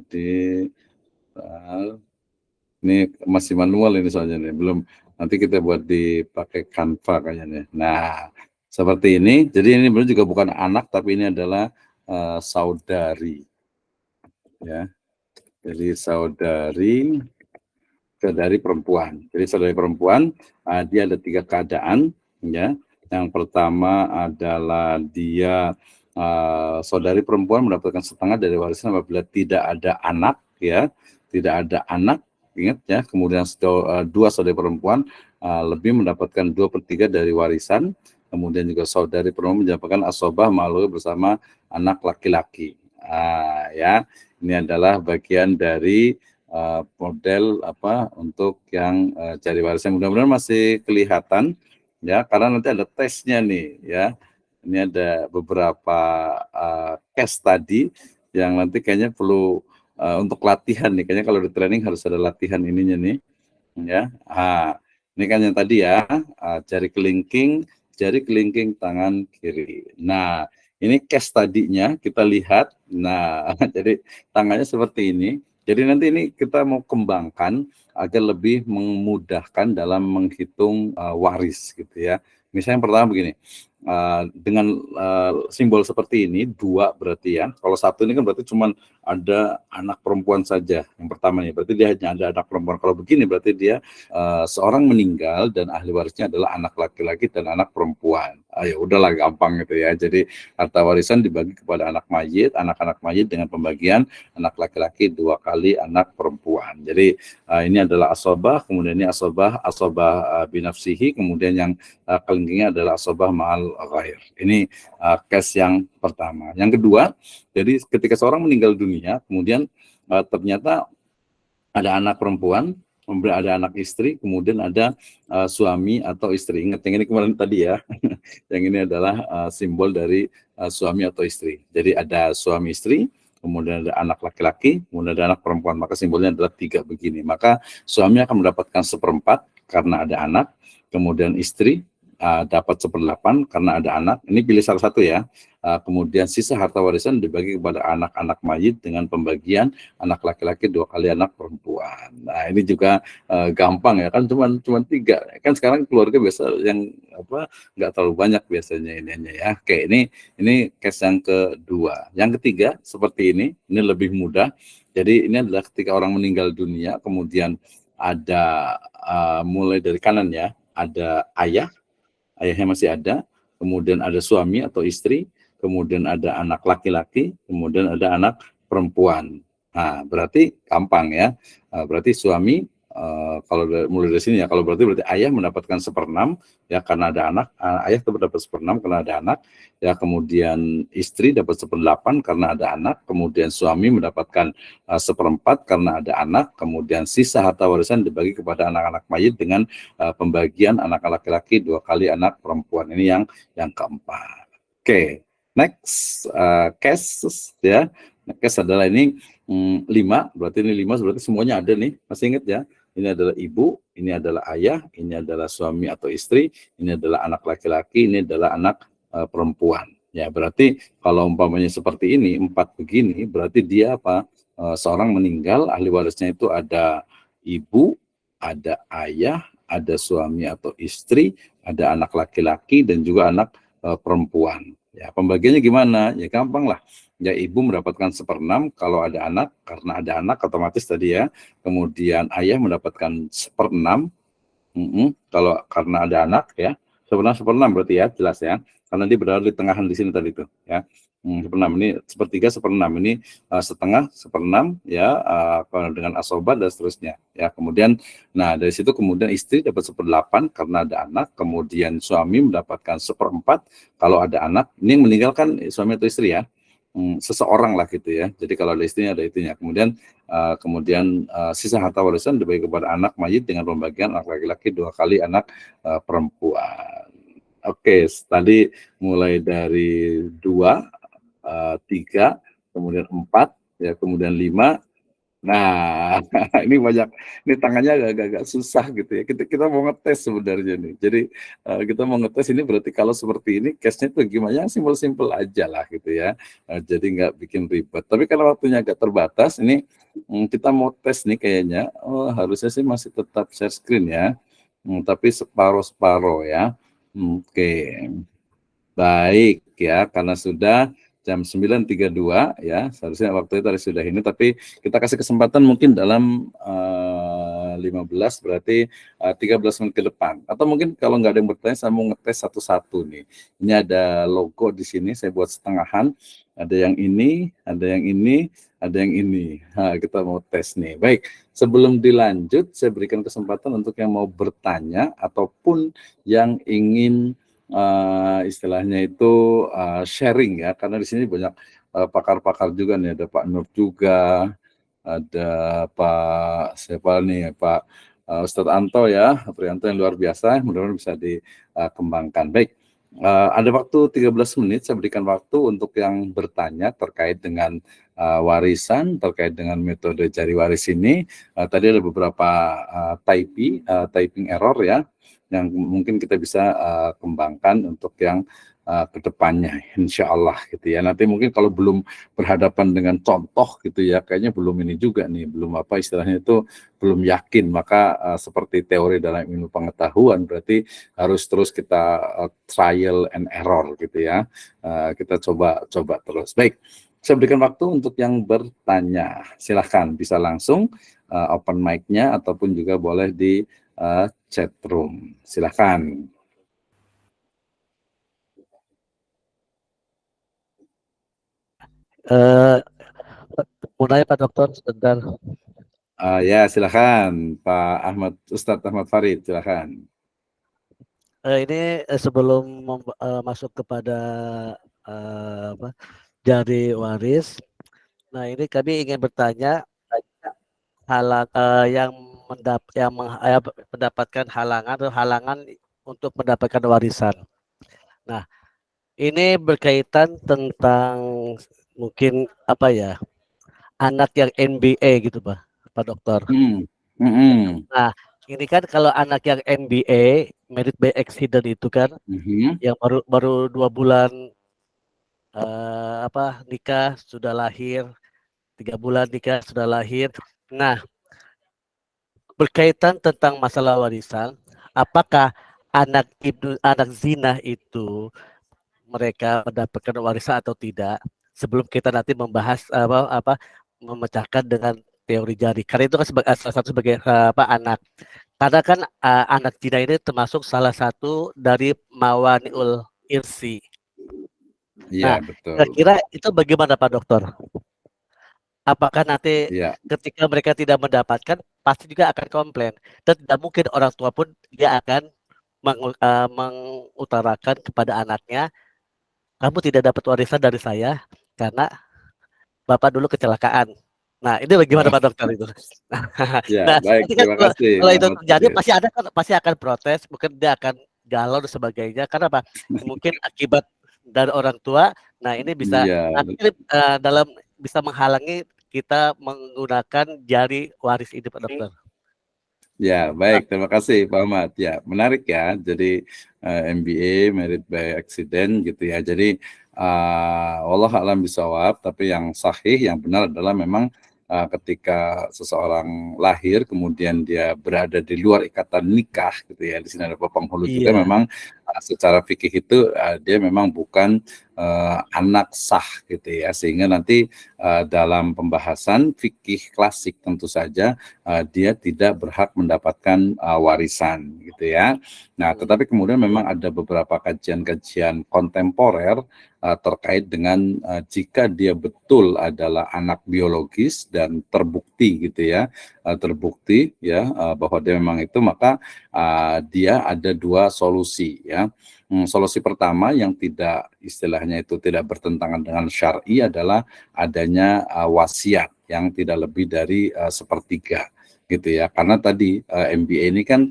ini masih manual ini soalnya nih, belum, nanti kita buat dipakai Canva kayaknya. Nah, seperti ini. Jadi ini benar juga bukan anak, tapi ini adalah saudari, ya. Jadi saudari perempuan. Jadi saudari perempuan dia ada 3 keadaan, ya. Yang pertama adalah dia saudari perempuan mendapatkan setengah dari warisan apabila tidak ada anak, ya, tidak ada anak, ingat ya. Kemudian 2 saudari perempuan lebih mendapatkan 2/3 dari warisan. Kemudian juga saudari perempuan mendapatkan asobah malu bersama anak laki-laki. Ya, ini adalah bagian dari model untuk yang cari warisan. Mudah-mudahan masih kelihatan ya, karena nanti ada tesnya nih ya. Ini ada beberapa case tadi yang nanti kayaknya perlu untuk latihan nih. Kayaknya kalau di training harus ada latihan ininya nih ya. Ini kan yang tadi ya, jari kelingking tangan kiri. Nah, ini case tadinya kita lihat. Nah, jadi tangannya seperti ini. Jadi nanti ini kita mau kembangkan agar lebih memudahkan dalam menghitung waris gitu ya. Misalnya yang pertama begini, dengan simbol seperti ini, 2 berarti ya. Kalau 1 ini kan berarti cuma ada anak perempuan saja. Yang pertama nih, berarti dia hanya ada anak perempuan. Kalau begini berarti dia seorang meninggal dan ahli warisnya adalah anak laki-laki dan anak perempuan. Ya udahlah gampang gitu ya. Jadi harta warisan dibagi kepada anak anak-anak mayit dengan pembagian anak laki-laki 2 kali anak perempuan. Jadi ini adalah asobah, kemudian ini asobah binafsihi, kemudian yang kelingkingnya adalah asobah ma'al ghair. Ini case yang pertama. Yang kedua, jadi ketika seorang meninggal dunia, kemudian ternyata ada anak perempuan, kemudian ada anak istri, kemudian ada suami atau istri. Ingat yang ini kemarin tadi ya, yang ini adalah simbol dari suami atau istri. Jadi ada suami istri, kemudian ada anak laki-laki, kemudian ada anak perempuan. Maka simbolnya adalah 3 begini. Maka suami akan mendapatkan 1/4 karena ada anak, kemudian istri dapat 1/8 karena ada anak. Ini pilih salah satu ya. Kemudian sisa harta warisan dibagi kepada anak-anak mayit dengan pembagian anak laki-laki 2 kali anak perempuan. Nah ini juga gampang ya kan, cuman 3 kan. Sekarang keluarga biasa yang nggak terlalu banyak biasanya ininya ya. Oke, ini case yang kedua. Yang ketiga seperti ini lebih mudah. Jadi ini adalah ketika orang meninggal dunia, kemudian ada mulai dari kanan ya, ada ayahnya masih ada, kemudian ada suami atau istri, kemudian ada anak laki-laki, kemudian ada anak perempuan. Nah, berarti gampang ya. Berarti suami kalau mulai dari sini ya, kalau berarti ayah mendapatkan 1/6 ya karena ada anak, ayah tetap dapat 1/6 karena ada anak, ya kemudian istri dapat 1/8 karena ada anak, kemudian suami mendapatkan 1/4 karena ada anak, kemudian sisa harta warisan dibagi kepada anak-anak mayit dengan pembagian anak laki-laki 2 kali anak perempuan. Ini yang keempat. Oke, next case ya. Case adalah ini 5, berarti ini 5 berarti semuanya ada nih, masih ingat ya? Ini adalah ibu, ini adalah ayah, ini adalah suami atau istri, ini adalah anak laki-laki, ini adalah anak perempuan. Ya, berarti kalau umpamanya seperti ini, 4 begini, berarti dia seorang meninggal, ahli warisnya itu ada ibu, ada ayah, ada suami atau istri, ada anak laki-laki dan juga anak perempuan. Ya, pembagiannya gimana? Ya gampang lah. Ya, ibu mendapatkan 1/6 kalau ada anak, karena ada anak otomatis tadi ya. Kemudian ayah mendapatkan 1/6 kalau karena ada anak ya. 1/6 berarti ya, jelas ya. Karena dia berada di tengahan di sini tadi tuh ya. 1/6 ini 1/3, 1/6 ini setengah 1/6 ya, dengan asobat dan seterusnya ya. Kemudian dari situ kemudian istri dapat 1/8 karena ada anak, kemudian suami mendapatkan 1/4 kalau ada anak. Ini yang meninggalkan suami atau istri ya, seseorang lah gitu ya. Jadi kalau ada istrinya ada itunya. Kemudian sisa harta warisan dibagi kepada anak mayit dengan pembagian anak laki-laki 2 kali anak perempuan. Oke, tadi mulai dari 2, 3, kemudian 4, ya kemudian 5. Nah, ini banyak, ini tangannya agak-agak susah gitu ya. Kita mau ngetes sebenarnya nih. Jadi kita mau ngetes ini berarti kalau seperti ini case-nya tuh gimana? Simpel-simpel aja lah gitu ya. Jadi nggak bikin ribet. Tapi kalau waktunya agak terbatas, ini kita mau tes nih kayaknya. Harusnya sih masih tetap share screen ya. Tapi separuh-separuh ya. Oke. Baik ya, karena sudah jam 9.32 ya, seharusnya waktu itu harus sudah ini, tapi kita kasih kesempatan mungkin dalam 15 berarti 13 menit ke depan. Atau mungkin kalau nggak ada yang bertanya, saya mau ngetes satu-satu nih. Ini ada logo di sini, saya buat setengahan. Ada yang ini, ada yang ini, ada yang ini. Nah, kita mau tes nih. Baik, sebelum dilanjut, saya berikan kesempatan untuk yang mau bertanya ataupun yang ingin istilahnya itu sharing ya, karena di sini banyak pakar-pakar juga nih, ada Pak Nur juga, ada Pak siapa nih, Pak Ustadz Anto ya, Prianto yang luar biasa, mudah-mudahan bisa dikembangkan. Baik, ada waktu 13 menit, saya berikan waktu untuk yang bertanya terkait dengan warisan, terkait dengan metode cari waris ini. Tadi ada beberapa typing error ya, yang mungkin kita bisa kembangkan untuk yang ke depannya, insya Allah gitu ya. Nanti mungkin kalau belum berhadapan dengan contoh gitu ya, kayaknya belum ini juga nih, belum apa istilahnya itu belum yakin, maka seperti teori dalam ilmu pengetahuan berarti harus terus kita trial and error gitu ya. Kita coba terus. Baik, saya berikan waktu untuk yang bertanya. Silahkan bisa langsung open mic-nya ataupun juga boleh di chat room. Silahkan. Mau nanya Pak Dokter sebentar. Ya, silakan Pak Ahmad, Ustadz Ahmad Farid, silakan. Ini sebelum masuk kepada jari waris. Nah, ini kami ingin bertanya yang mendapatkan halangan untuk mendapatkan warisan. Nah, ini berkaitan tentang mungkin anak yang MBA gitu Pak Dokter. Nah, ini kan kalau anak yang MBA, merit by accident itu kan, yang baru 2 bulan nikah sudah lahir, 3 bulan nikah sudah lahir. Nah, berkaitan tentang masalah warisan, apakah anak zina itu mereka mendapatkan warisan atau tidak? Sebelum kita nanti membahas memecahkan dengan teori jari. Karena itu kan salah satu sebagai anak. Karena kan anak zina ini termasuk salah satu dari mawani'ul irsi. Iya, nah, betul. Kira-kira itu bagaimana Pak Dokter? Apakah nanti ketika mereka tidak mendapatkan, pasti juga akan komplain. Dan tidak mungkin orang tua pun dia akan mengutarakan kepada anaknya, kamu tidak dapat warisan dari saya karena Bapak dulu kecelakaan. Nah, ini bagaimana Pak Dokter itu? Ya, baik, terima kasih. Kalau itu terjadi pasti akan protes, mungkin dia akan galau dan sebagainya. Karena apa? Mungkin akibat dari orang tua. Nah, ini bisa bisa menghalangi kita menggunakan jari waris ini Pak Dokter. Ya, baik, terima kasih Pak Ahmad. Ya, menarik ya. Jadi MBA, merit by accident gitu ya. Jadi wallahu a'lam bishawab, tapi yang sahih, yang benar adalah memang ketika seseorang lahir kemudian dia berada di luar ikatan nikah gitu ya, di sini ada penghulu juga, memang secara fikih itu dia memang bukan anak sah gitu ya, sehingga nanti dalam pembahasan fikih klasik tentu saja dia tidak berhak mendapatkan warisan gitu ya. Nah, tetapi kemudian memang ada beberapa kajian-kajian kontemporer terkait dengan jika dia betul adalah anak biologis dan terbukti gitu ya, bahwa dia memang itu, maka dia ada 2 solusi ya. Solusi pertama yang tidak istilahnya itu tidak bertentangan dengan syar'i adalah adanya wasiat yang tidak lebih dari 1/3 gitu ya, karena tadi MBA ini kan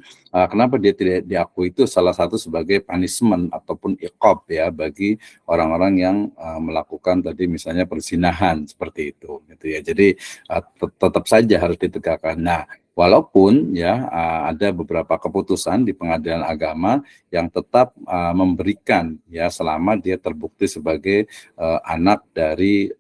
kenapa dia tidak diakui, itu salah satu sebagai punishment ataupun iqab ya bagi orang-orang yang melakukan tadi misalnya perzinahan seperti itu gitu ya. Jadi tetap saja harus ditegakkan. Nah, walaupun ya ada beberapa keputusan di pengadilan agama yang tetap memberikan ya selama dia terbukti sebagai anak dari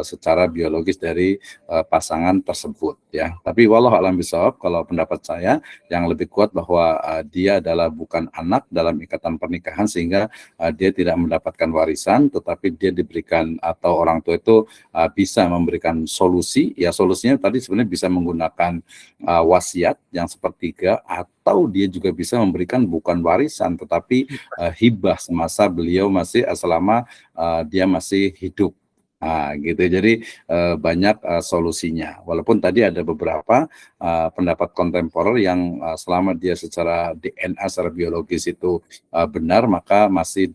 secara biologis dari pasangan tersebut ya. Tapi wallahu a'lam bishawab, kalau pendapat saya yang lebih kuat bahwa dia adalah bukan anak dalam ikatan pernikahan, sehingga dia tidak mendapatkan warisan, tetapi dia diberikan atau orang tua itu bisa memberikan solusi. Ya, solusinya tadi sebenarnya bisa menggunakan wasiat yang 1/3, atau dia juga bisa memberikan bukan warisan tetapi hibah semasa beliau masih selama dia masih hidup. Gitu. Jadi banyak solusinya. Walaupun tadi ada beberapa pendapat kontemporer yang selama dia secara DNA, secara biologis itu benar, maka masih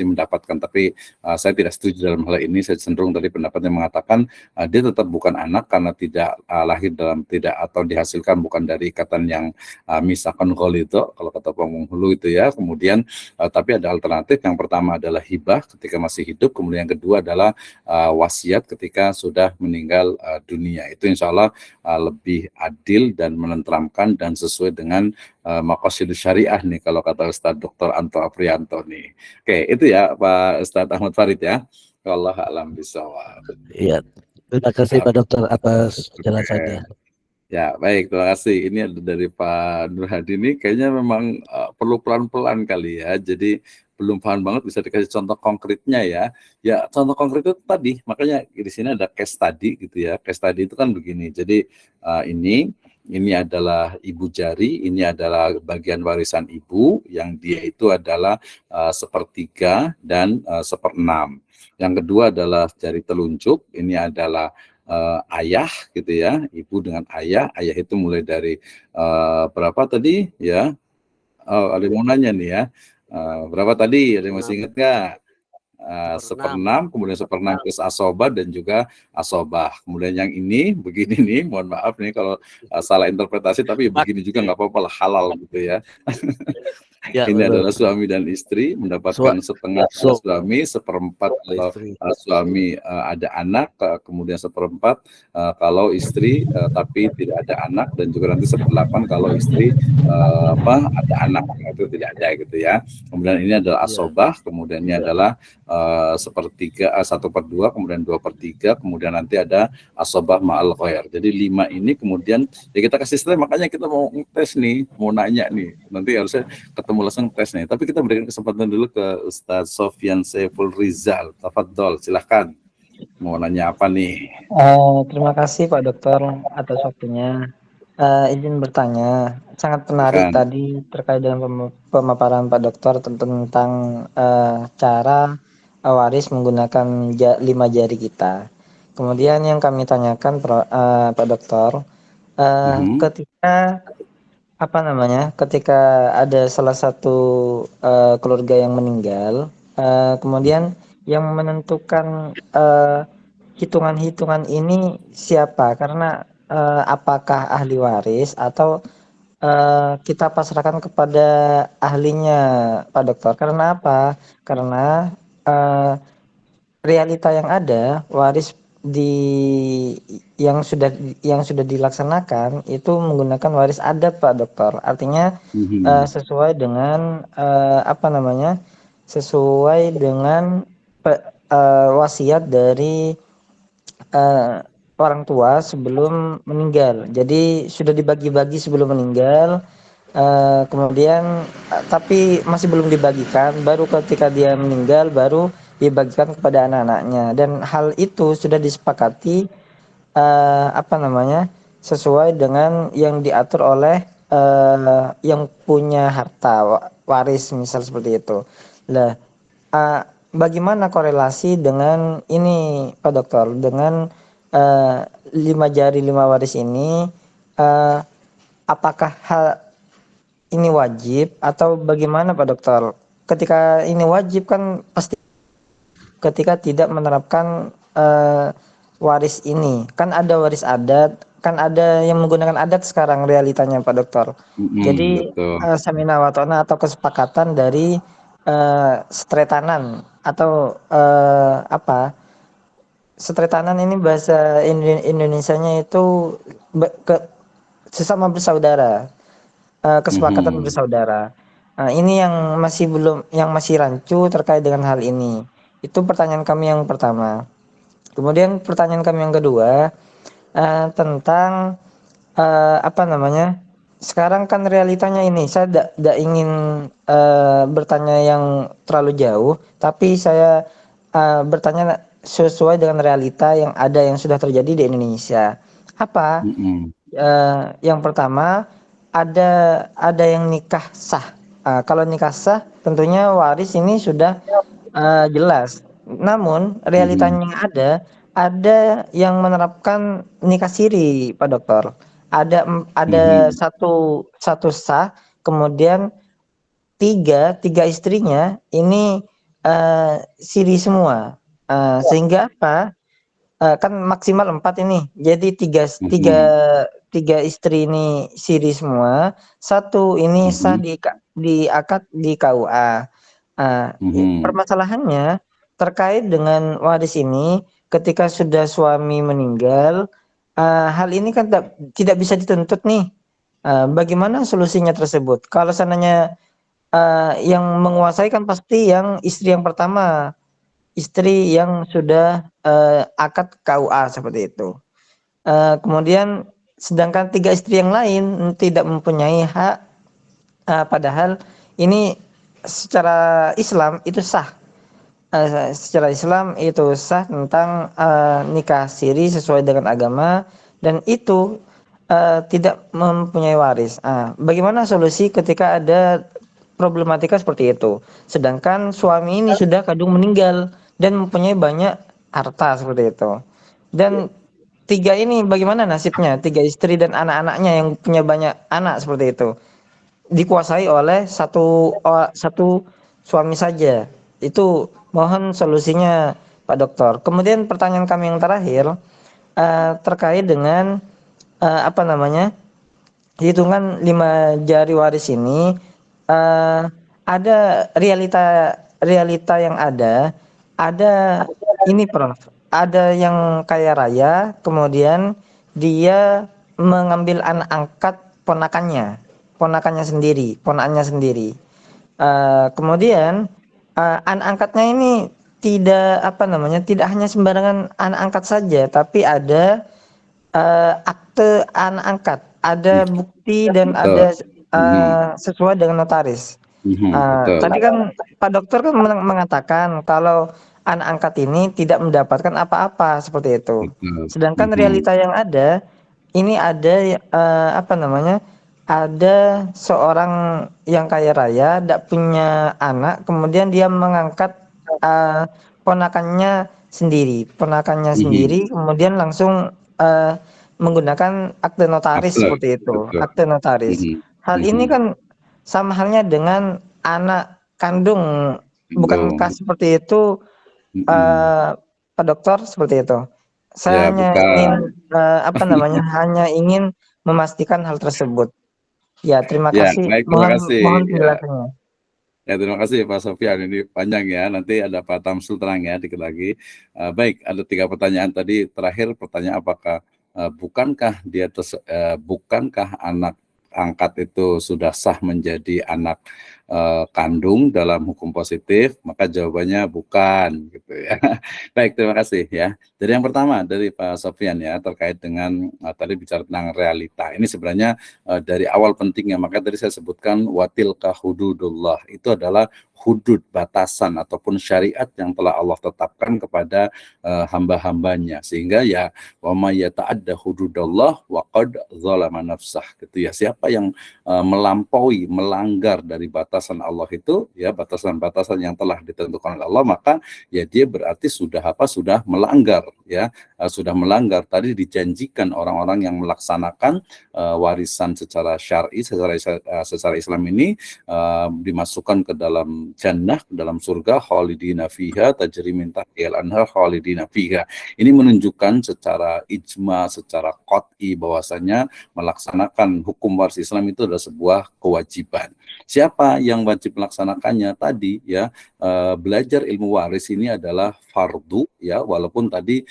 mendapatkan. Tapi saya tidak setuju dalam hal ini. Saya cenderung tadi pendapat yang mengatakan dia tetap bukan anak karena tidak lahir dalam atau dihasilkan bukan dari ikatan yang misalkan ghalidha kalau kata penghulu itu ya. Kemudian tapi ada alternatif. Yang pertama adalah hibah ketika masih hidup. Kemudian yang kedua adalah wasiat ketika sudah meninggal dunia. Itu insya Allah lebih adil dan menenteramkan dan sesuai dengan maqasid syariah nih kalau kata Ustadz Dr. Anto Aprianto nih. Oke, itu ya Pak Ustadz Ahmad Farid ya. Allah alam bisawab. Iya. Terima kasih Pak Dokter atas penjelasannya. Ya, baik, terima kasih. Ini ada dari Pak Nur Hadi ini kayaknya memang perlu pelan-pelan kali ya. Jadi belum paham banget, bisa dikasih contoh konkretnya ya. Ya, contoh konkret itu tadi, makanya di sini ada case study gitu ya. Case study itu kan begini. Jadi ini adalah ibu jari, ini adalah bagian warisan ibu yang dia itu adalah sepertiga dan seperenam. Yang kedua adalah jari telunjuk, ini adalah ayah gitu ya, ibu dengan ayah itu mulai dari berapa tadi ya? Ada yang mau nanya nih ya, berapa tadi? Ada yang masih ingat nggak? Seperenam, kemudian seperenam plus asobah dan juga asobah. Kemudian yang ini begini nih, mohon maaf nih kalau salah interpretasi, tapi begini juga nggak apa-apa lah, halal gitu ya. Ya, Ini betul. adalah suami dan istri mendapatkan setengah kalau suami, seperempat kalau suami ada anak, kemudian seperempat kalau istri tapi tidak ada anak, dan juga nanti 1/8 kalau istri ada anak itu tidak ada gitu ya. Kemudian ini adalah asobah, kemudian ini adalah sepertiga, 1/2, kemudian 2/3, kemudian nanti ada asobah ma'al ghair. Jadi 5 ini kemudian ya kita kasih setelah, makanya kita mau tes nih, mau nanya nih, nanti harusnya ketemu langsung tes nih. Tapi kita berikan kesempatan dulu ke Ustadz Sofyan Saiful Rizal. Tafadhol, silahkan. Mau nanya apa nih? Terima kasih Pak Dokter atas waktunya. Izin bertanya, sangat menarik tadi terkait dengan pemaparan Pak Dokter tentang cara waris menggunakan 5 jari kita. Kemudian yang kami tanyakan Pak Dokter, ketika ketika ada salah satu keluarga yang meninggal, kemudian yang menentukan hitungan-hitungan ini siapa? Karena apakah ahli waris atau kita pasrahkan kepada ahlinya Pak Dokter? Karena apa? Karena realita yang ada, waris yang sudah dilaksanakan itu menggunakan waris adat Pak Dokter. Artinya sesuai dengan sesuai dengan wasiat dari orang tua sebelum meninggal. Jadi sudah dibagi-bagi sebelum meninggal. Kemudian tapi masih belum dibagikan, baru ketika dia meninggal baru dibagikan kepada anak-anaknya, dan hal itu sudah disepakati sesuai dengan yang diatur oleh yang punya harta waris, misal seperti itu. Nah, bagaimana korelasi dengan ini Pak Dokter, dengan 5 jari 5 waris ini, apakah hal ini wajib atau bagaimana Pak Dokter? Ketika ini wajib kan pasti ketika tidak menerapkan waris ini, kan ada waris adat, kan ada yang menggunakan adat sekarang realitanya Pak Dokter. Jadi samina wa ta'na atau kesepakatan dari setretanan atau setretanan ini bahasa Indonesianya itu sesama bersaudara, kesepakatan bersaudara. Nah, ini yang masih rancu terkait dengan hal ini. Itu pertanyaan kami yang pertama. Kemudian pertanyaan kami yang kedua tentang sekarang kan realitanya ini, saya tidak ingin bertanya yang terlalu jauh, tapi saya bertanya sesuai dengan realita yang ada, yang sudah terjadi di Indonesia. Yang pertama, ada yang nikah sah. Kalau nikah sah tentunya waris ini sudah jelas. Namun realitanya ada yang menerapkan nikah siri Pak Dokter. Ada satu sah, kemudian tiga istrinya ini siri semua. Sehingga kan maksimal 4 ini. Jadi tiga istri ini siri semua, satu ini sah di akad di KUA. Permasalahannya terkait dengan waris ini, ketika sudah suami meninggal, hal ini kan tidak bisa dituntut nih. Bagaimana solusinya tersebut? Kalau seandainya yang menguasai kan pasti yang istri yang pertama, istri yang sudah akad KUA seperti itu. Kemudian sedangkan 3 istri yang lain tidak mempunyai hak, padahal ini secara Islam itu sah. Secara Islam itu sah tentang nikah siri sesuai dengan agama, dan itu tidak mempunyai waris. Bagaimana solusi ketika ada problematika seperti itu? Sedangkan suami ini sudah kadung meninggal dan mempunyai banyak harta seperti itu. Dan 3 ini bagaimana nasibnya? 3 istri dan anak-anaknya yang punya banyak anak seperti itu, dikuasai oleh satu suami saja. Itu mohon solusinya Pak Dokter. Kemudian pertanyaan kami yang terakhir terkait dengan hitungan 5 jari waris ini. Ada realita yang ada ini Prof. Ada yang kaya raya, kemudian dia mengambil anak angkat ponakannya sendiri. Kemudian anak angkatnya ini tidak hanya sembarangan anak angkat saja, tapi ada akte anak angkat, ada bukti dan ada sesuai dengan notaris. Tadi kan Pak Dokter kan mengatakan kalau anak angkat ini tidak mendapatkan apa-apa seperti itu. Sedangkan realita yang ada ini ada ada seorang yang kaya raya, tidak punya anak, kemudian dia mengangkat ponakannya sendiri, kemudian langsung menggunakan akte notaris seperti itu, akte notaris. Hal ini kan sama halnya dengan anak kandung, bukankah seperti itu, Pak Dokter, seperti itu? Saya hanya ingin hanya ingin memastikan hal tersebut. Ya, terima kasih. Baik, terima kasih. Mohon penjelasannya. Ya, terima kasih Pak Sofyan. Ini panjang ya. Nanti ada Pak Tamsul terang ya dikit lagi. Baik, ada 3 pertanyaan tadi. Terakhir pertanyaan, apakah bukankah anak angkat itu sudah sah menjadi anak kandung dalam hukum positif? Maka jawabannya bukan, gitu ya. Baik, terima kasih ya. Jadi yang pertama dari Pak Sofyan ya, terkait dengan tadi bicara tentang realita. Ini sebenarnya dari awal pentingnya, maka tadi saya sebutkan watilka hududullah, itu adalah hudud, batasan ataupun syariat yang telah Allah tetapkan kepada hamba-hambanya, sehingga ya wa may yata'adda hududallah wa qad zalama nafsah, gitu ya. Siapa yang melampaui, melanggar dari batasan Allah itu, ya batasan-batasan yang telah ditentukan oleh Allah, maka ya dia berarti sudah melanggar, ya sudah melanggar. Tadi dijanjikan orang-orang yang melaksanakan warisan secara syar'i, secara Islam ini dimasukkan ke dalam jannah, ke dalam surga, khalidina fiha tajri min tahtihal anhar khalidina fiha. Ini menunjukkan secara ijma, secara qat'i bahwasanya melaksanakan hukum waris Islam itu adalah sebuah kewajiban. Siapa yang wajib melaksanakannya? Tadi ya, belajar ilmu waris ini adalah fardu ya, walaupun tadi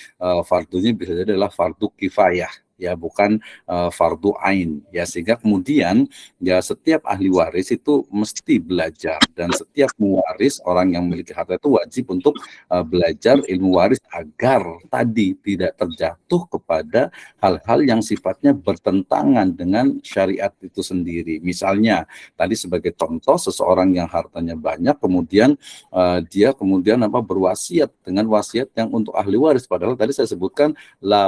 fardunya bisa jadi adalah fardu kifayah ya, bukan fardu ain ya, sehingga kemudian ya setiap ahli waris itu mesti belajar, dan setiap muwaris, orang yang memiliki harta itu wajib untuk belajar ilmu waris agar tadi tidak terjatuh kepada hal-hal yang sifatnya bertentangan dengan syariat itu sendiri. Misalnya tadi sebagai contoh, seseorang yang hartanya banyak kemudian dia kemudian berwasiat dengan wasiat yang untuk ahli waris, padahal tadi saya sebutkan la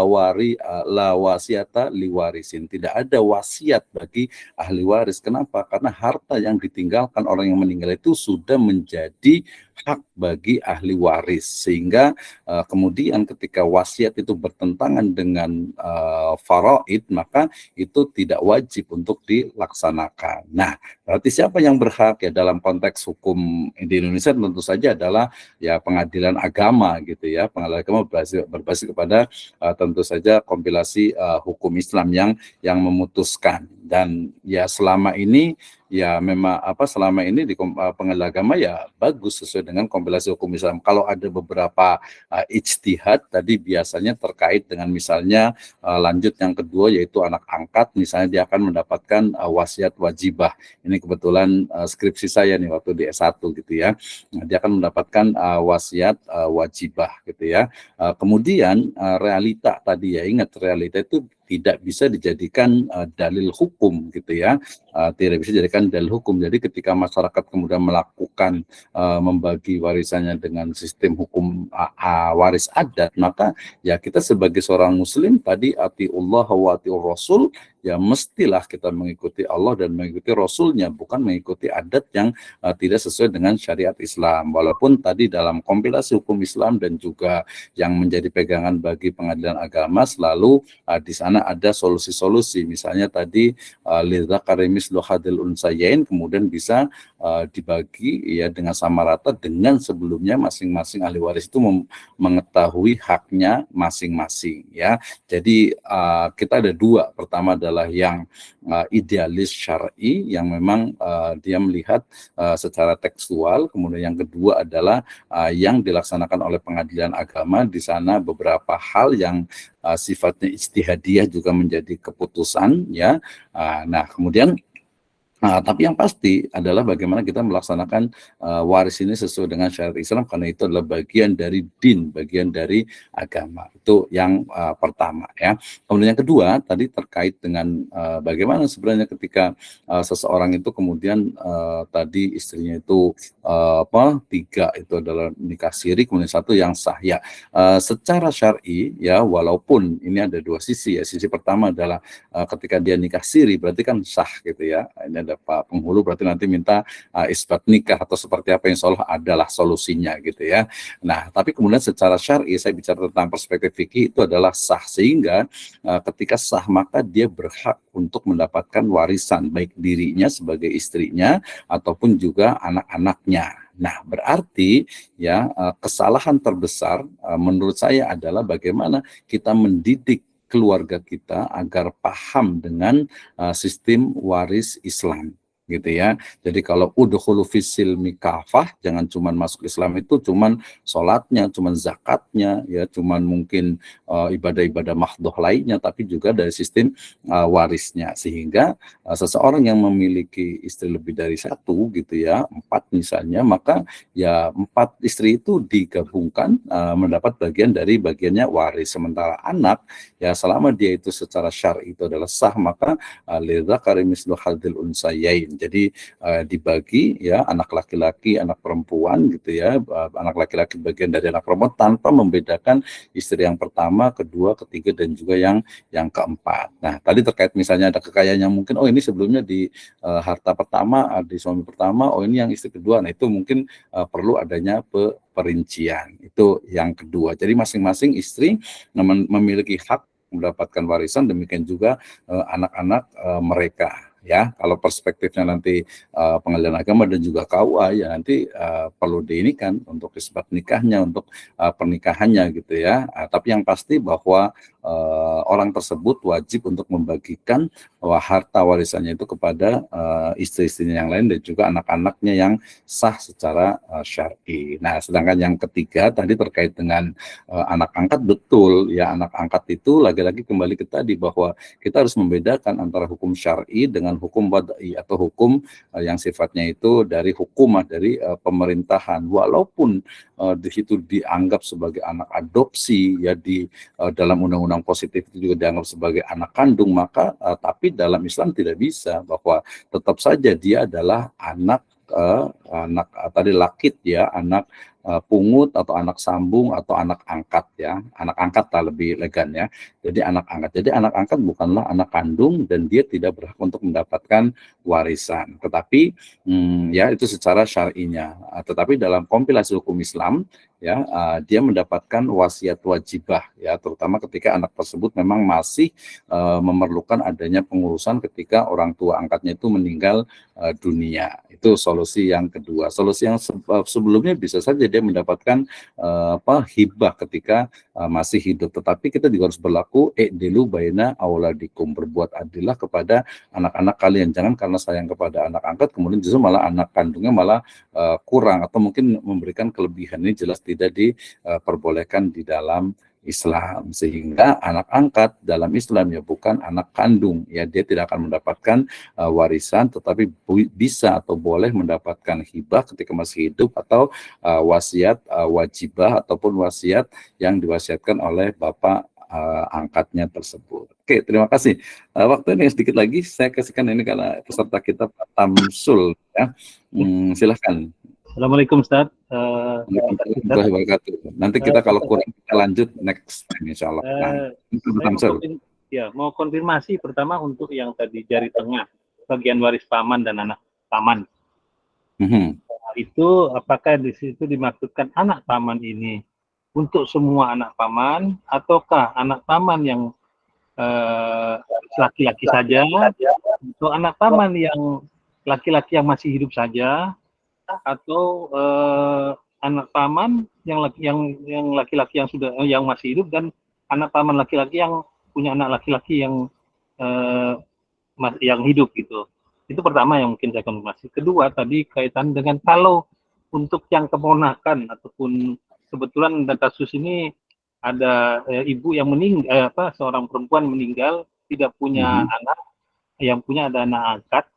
wasiata liwarisin, tidak ada wasiat bagi ahli waris. Kenapa? Karena harta yang ditinggalkan orang yang meninggal itu sudah menjadi hak bagi ahli waris, sehingga kemudian ketika wasiat itu bertentangan dengan faraid, maka itu tidak wajib untuk dilaksanakan. Nah, berarti siapa yang berhak ya dalam konteks hukum di Indonesia? Tentu saja adalah ya pengadilan agama, gitu ya. Pengadilan agama berbasis kepada tentu saja kompilasi hukum Islam yang memutuskan. Dan ya selama ini ya memang selama ini di pengadilan agama ya bagus sesuai dengan kompilasi hukum Islam. Kalau ada beberapa ijtihad tadi biasanya terkait dengan misalnya lanjut yang kedua yaitu anak angkat, misalnya dia akan mendapatkan wasiat wajibah. Ini kebetulan skripsi saya nih waktu di S1 gitu ya. Nah, dia akan mendapatkan wasiat wajibah gitu ya. Kemudian realita tadi ya, ingat realita itu tidak bisa dijadikan dalil hukum gitu ya, tidak bisa dijadikan dalil hukum. Jadi ketika masyarakat kemudian melakukan membagi warisannya dengan sistem hukum waris adat, maka ya kita sebagai seorang muslim tadi atiullah wa atiur rasul, ya mestilah kita mengikuti Allah dan mengikuti Rasulnya, bukan mengikuti adat yang tidak sesuai dengan syariat Islam. Walaupun tadi dalam kompilasi hukum Islam dan juga yang menjadi pegangan bagi pengadilan agama selalu di sana ada solusi-solusi, misalnya tadi lidzakari mislu hadil unsayain, kemudian bisa dibagi ya dengan sama rata dengan sebelumnya masing-masing ahli waris itu mengetahui haknya masing-masing ya. Jadi kita ada dua, pertama adalah yang idealis syar'i yang memang dia melihat secara tekstual, kemudian yang kedua adalah yang dilaksanakan oleh pengadilan agama. Di sana beberapa hal yang sifatnya ijtihadiyah juga menjadi keputusan ya. Nah, kemudian tapi yang pasti adalah bagaimana kita melaksanakan waris ini sesuai dengan syariat Islam, karena itu adalah bagian dari din, bagian dari agama. Itu yang pertama ya. Kemudian yang kedua tadi terkait dengan bagaimana sebenarnya ketika seseorang itu kemudian tadi istrinya itu tiga itu adalah nikah siri, kemudian satu yang sah ya. Secara syar'i ya, walaupun ini ada dua sisi ya. Sisi pertama adalah ketika dia nikah siri berarti kan sah gitu ya. Ini ada Pak Penghulu berarti nanti minta isbat nikah atau seperti apa, insya Allah adalah solusinya gitu ya. Nah, tapi kemudian secara syar'i saya bicara tentang perspektif fikih itu adalah sah, sehingga ketika sah maka dia berhak untuk mendapatkan warisan baik dirinya sebagai istrinya ataupun juga anak-anaknya. Nah, berarti ya kesalahan terbesar menurut saya adalah bagaimana kita mendidik keluarga kita agar paham dengan sistem waris Islam gitu ya. Jadi kalau udkhulu fis-silmi kafah, jangan cuman masuk Islam itu cuman sholatnya, cuman zakatnya ya, cuman mungkin ibadah-ibadah mahdoh lainnya, tapi juga dari sistem warisnya, sehingga seseorang yang memiliki istri lebih dari satu gitu ya, 4 misalnya, maka ya 4 istri itu digabungkan mendapat bagian dari bagiannya waris. Sementara anak ya selama dia itu secara syar'i itu adalah sah, maka lidzakari mislu hadzil unsayain. Jadi dibagi ya, anak laki-laki, anak perempuan gitu ya, anak laki-laki bagian dari anak perempuan tanpa membedakan istri yang pertama, kedua, ketiga dan juga yang keempat. Nah, tadi terkait misalnya ada kekayaan yang mungkin ini sebelumnya di harta pertama, di suami pertama, ini yang istri kedua. Nah, itu mungkin perlu adanya perincian. Itu yang kedua. Jadi masing-masing istri memiliki hak mendapatkan warisan, demikian juga anak-anak mereka. Ya, kalau perspektifnya nanti pengadilan agama dan juga KUA ya nanti perlu diinikan untuk isbat nikahnya, untuk pernikahannya gitu ya. Tapi yang pasti bahwa orang tersebut wajib untuk membagikan harta warisannya itu kepada istri-istrinya yang lain dan juga anak-anaknya yang sah secara syar'i. Nah, sedangkan yang ketiga tadi terkait dengan anak angkat, betul ya, anak angkat itu lagi-lagi kembali ke tadi bahwa kita harus membedakan antara hukum syar'i dengan hukum wad'i atau hukum yang sifatnya itu dari hukumah, dari pemerintahan. Walaupun di situ dianggap sebagai anak adopsi ya, di dalam undang-undang positif itu juga dianggap sebagai anak kandung, maka tapi dalam Islam tidak bisa, bahwa tetap saja dia adalah anak tadi lakit ya, anak pungut atau anak sambung atau anak angkat ya, anak angkat lebih elegan ya. Jadi anak angkat. Jadi anak angkat bukanlah anak kandung dan dia tidak berhak untuk mendapatkan warisan. Tetapi ya itu secara syar'inya. Tetapi dalam kompilasi hukum Islam ya dia mendapatkan wasiat wajibah, ya terutama ketika anak tersebut memang masih memerlukan adanya pengurusan ketika orang tua angkatnya itu meninggal dunia. Itu solusi yang kedua. Solusi yang sebelumnya bisa saja dia mendapatkan hibah ketika masih hidup, tetapi kita juga harus berlaku dulu baina auladikum, berbuat adillah kepada anak-anak kalian. Jangan karena sayang kepada anak angkat kemudian justru malah anak kandungnya malah kurang atau mungkin memberikan kelebihan. Ini jelas tidak diperbolehkan di dalam Islam, sehingga anak angkat dalam Islam ya bukan anak kandung, ya dia tidak akan mendapatkan warisan, tetapi bisa atau boleh mendapatkan hibah ketika masih hidup atau wasiat wajibah ataupun wasiat yang diwasiatkan oleh bapak angkatnya tersebut. Oke, terima kasih. Waktu ini sedikit lagi saya kasihkan ini karena peserta kita Pak Tamsul, ya. Silahkan. Assalamualaikum Ustaz. Warahmatullahi wabarakatuh. Nanti kita kalau kurang kita lanjut next time insya Allah. Mau konfirmasi pertama untuk yang tadi jari tengah, bagian waris paman dan anak paman. Itu apakah di situ dimaksudkan anak paman ini untuk semua anak paman, ataukah anak paman yang laki-laki saja, atau anak paman yang laki-laki yang masih hidup saja, atau anak paman yang laki-laki yang masih hidup dan anak paman laki-laki yang punya anak laki-laki yang hidup gitu. Itu pertama yang mungkin saya konfirmasi. Kedua tadi kaitan dengan kalau untuk yang keponakan ataupun kebetulan dalam kasus ini ada ibu yang meninggal, seorang perempuan meninggal tidak punya anak, yang punya ada anak angkat.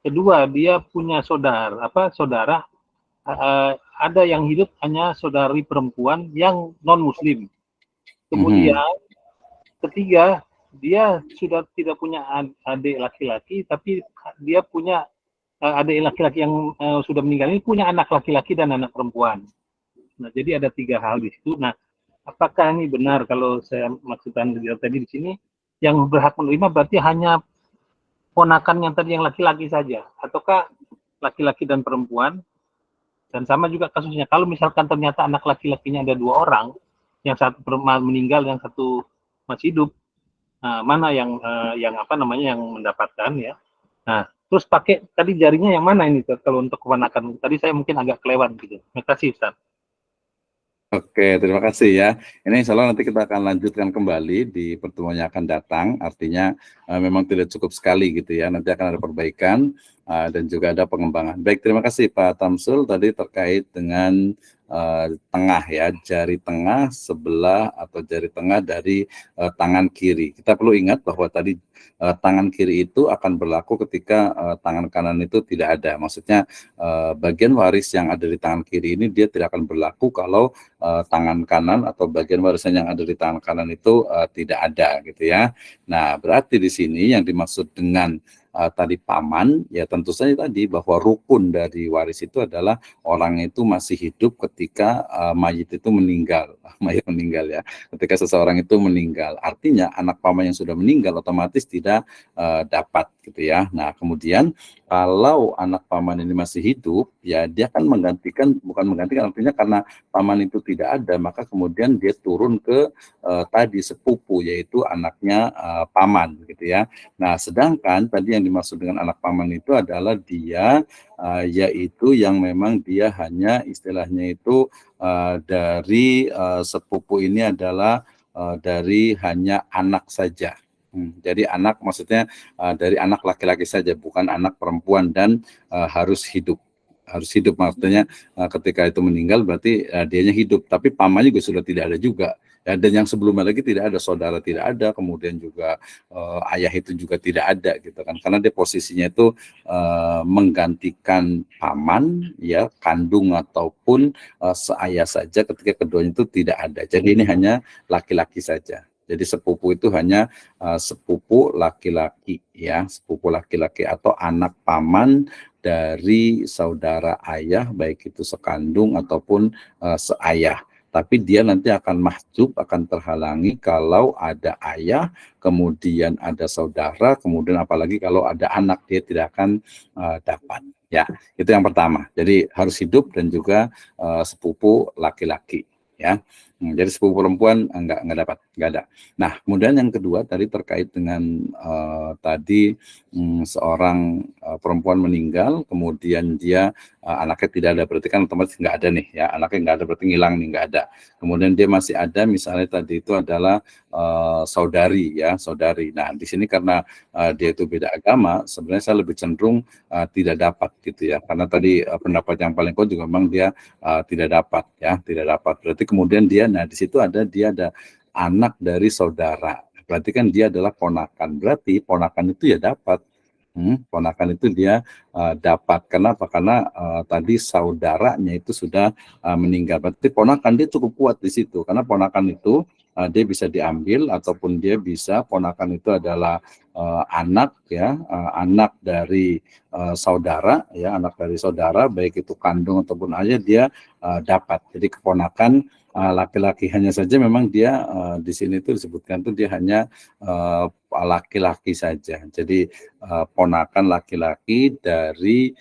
Kedua, dia punya saudara, ada yang hidup hanya saudari perempuan yang non-muslim. Kemudian, ketiga, dia sudah tidak punya adik laki-laki, tapi dia punya adik laki-laki yang sudah meninggal ini punya anak laki-laki dan anak perempuan. Nah, jadi ada 3 hal di situ. Nah, apakah ini benar kalau saya maksudkan tadi di sini yang berhak menerima berarti hanya ponakan yang tadi yang laki-laki saja, ataukah laki-laki dan perempuan? Dan sama juga kasusnya kalau misalkan ternyata anak laki-lakinya ada 2 orang, yang satu meninggal, yang satu masih hidup, mana yang mendapatkan ya? Nah, terus pakai tadi jarinya yang mana ini kalau untuk keponakan? Tadi saya mungkin agak kelewat gitu. Terima kasih Ustaz. Oke, terima kasih ya. Ini insya Allah nanti kita akan lanjutkan kembali di pertemuan yang akan datang. Artinya memang tidak cukup sekali gitu ya. Nanti akan ada perbaikan dan juga ada pengembangan. Baik, terima kasih Pak Tamsul tadi terkait dengan tengah ya, jari tengah sebelah atau jari tengah dari tangan kiri. Kita perlu ingat bahwa tadi tangan kiri itu akan berlaku ketika tangan kanan itu tidak ada. Maksudnya bagian waris yang ada di tangan kiri ini dia tidak akan berlaku kalau tangan kanan atau bagian warisan yang ada di tangan kanan itu tidak ada gitu ya. Nah, berarti di sini yang dimaksud dengan tadi paman, ya tentu saja tadi bahwa rukun dari waris itu adalah orang itu masih hidup ketika mayit itu meninggal, mayit meninggal ya, ketika seseorang itu meninggal. Artinya anak paman yang sudah meninggal otomatis tidak dapat gitu ya. Nah kemudian kalau anak paman ini masih hidup, ya dia akan menggantikan, bukan menggantikan, artinya karena paman itu tidak ada, maka kemudian dia turun ke tadi sepupu, yaitu anaknya paman gitu ya. Nah sedangkan tadi yang dimaksud dengan anak paman itu adalah dia yaitu yang memang dia hanya istilahnya itu dari sepupu ini adalah dari hanya anak saja. Jadi anak maksudnya dari anak laki-laki saja, bukan anak perempuan dan harus hidup. Harus hidup maksudnya ketika itu meninggal berarti dianya hidup, tapi pamannya juga sudah tidak ada juga. Ya, dan yang sebelumnya lagi tidak ada, saudara tidak ada, kemudian juga ayah itu juga tidak ada gitu kan, karena dia posisinya itu menggantikan paman ya, kandung ataupun seayah saja ketika keduanya itu tidak ada. Jadi ini hanya laki-laki saja. Jadi sepupu itu hanya sepupu laki-laki ya, sepupu laki-laki atau anak paman dari saudara ayah, baik itu sekandung ataupun seayah. Tapi dia nanti akan mahjub, akan terhalangi kalau ada ayah, kemudian ada saudara, kemudian apalagi kalau ada anak, dia tidak akan dapat. Ya, itu yang pertama. Jadi harus hidup dan juga sepupu laki-laki. ya. Jadi sepupu perempuan nggak dapat, nggak ada. Nah, kemudian yang kedua tadi terkait dengan tadi seorang perempuan meninggal, kemudian dia anaknya tidak ada, berarti kan otomatis nggak ada nih ya, anaknya nggak ada berarti ngilang nih, nggak ada. Kemudian dia masih ada, misalnya tadi itu adalah saudari ya, saudari. Nah, di sini karena dia itu beda agama, sebenarnya saya lebih cenderung tidak dapat gitu ya, karena tadi pendapat yang paling kuat juga memang dia tidak dapat ya, tidak dapat. Berarti kemudian dia, nah di situ dia ada anak dari saudara, berarti kan dia adalah ponakan, berarti ponakan itu ya dapat. Ponakan itu dia dapat. Kenapa? Karena tadi saudaranya itu sudah meninggal. Berarti ponakan dia cukup kuat di situ. Karena ponakan itu dia bisa diambil, ataupun dia bisa, ponakan itu adalah anak ya, anak dari saudara ya, anak dari saudara baik itu kandung ataupun ayah, dia dapat. Jadi keponakan laki-laki hanya saja, memang dia di sini itu disebutkan tuh dia hanya laki-laki saja. Jadi ponakan laki-laki dari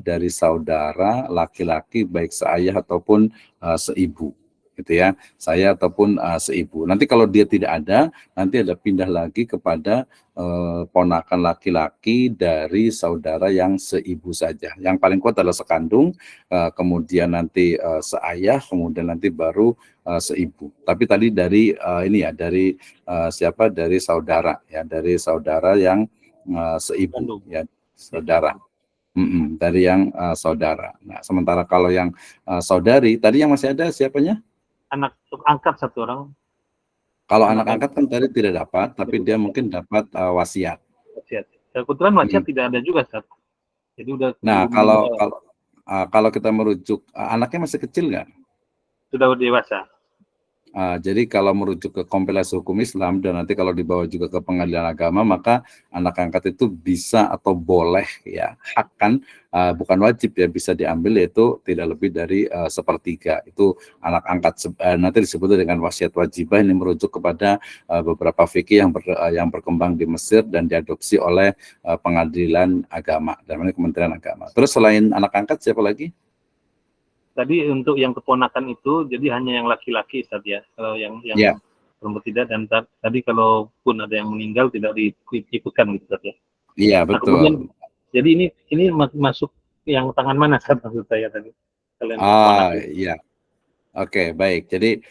dari saudara laki-laki baik seayah ataupun seibu, gitu ya, saya ataupun seibu. Nanti kalau dia tidak ada, nanti ada pindah lagi kepada ponakan laki-laki dari saudara yang seibu saja. Yang paling kuat adalah sekandung, kemudian nanti seayah, kemudian nanti baru seibu. Tapi tadi dari ini ya, dari siapa? Dari saudara ya, dari saudara yang seibu ya, saudara. Dari yang saudara. Nah, sementara kalau yang saudari, tadi yang masih ada siapanya? Anak angkat satu orang. Kalau anak angkat kan tadi tidak dapat, tapi dia mungkin dapat wasiat. Wasiat. Kebetulan wasiat tidak ada juga, Ustaz. Jadi udah. Nah, kalau kita merujuk, anaknya masih kecil nggak? Sudah dewasa. Jadi kalau merujuk ke kompilasi hukum Islam dan nanti kalau dibawa juga ke pengadilan agama, maka anak angkat itu bisa atau boleh ya, hak kan, bukan wajib ya, bisa diambil, yaitu tidak lebih dari sepertiga. Itu anak angkat nanti disebut dengan wasiat wajibah. Ini merujuk kepada beberapa fikih yang berkembang di Mesir dan diadopsi oleh pengadilan agama, dan ini Kementerian Agama. Terus selain anak angkat siapa lagi? Tadi untuk yang keponakan itu, jadi hanya yang laki-laki, Ustaz ya. Kalau yang perempuan tidak, dan tadi kalaupun ada yang meninggal tidak diikutkan gitu, Ustaz ya. Iya, betul. Kemudian, jadi ini masuk yang tangan mana, Ustaz, maksud saya tadi? Iya. Oke, baik. Jadi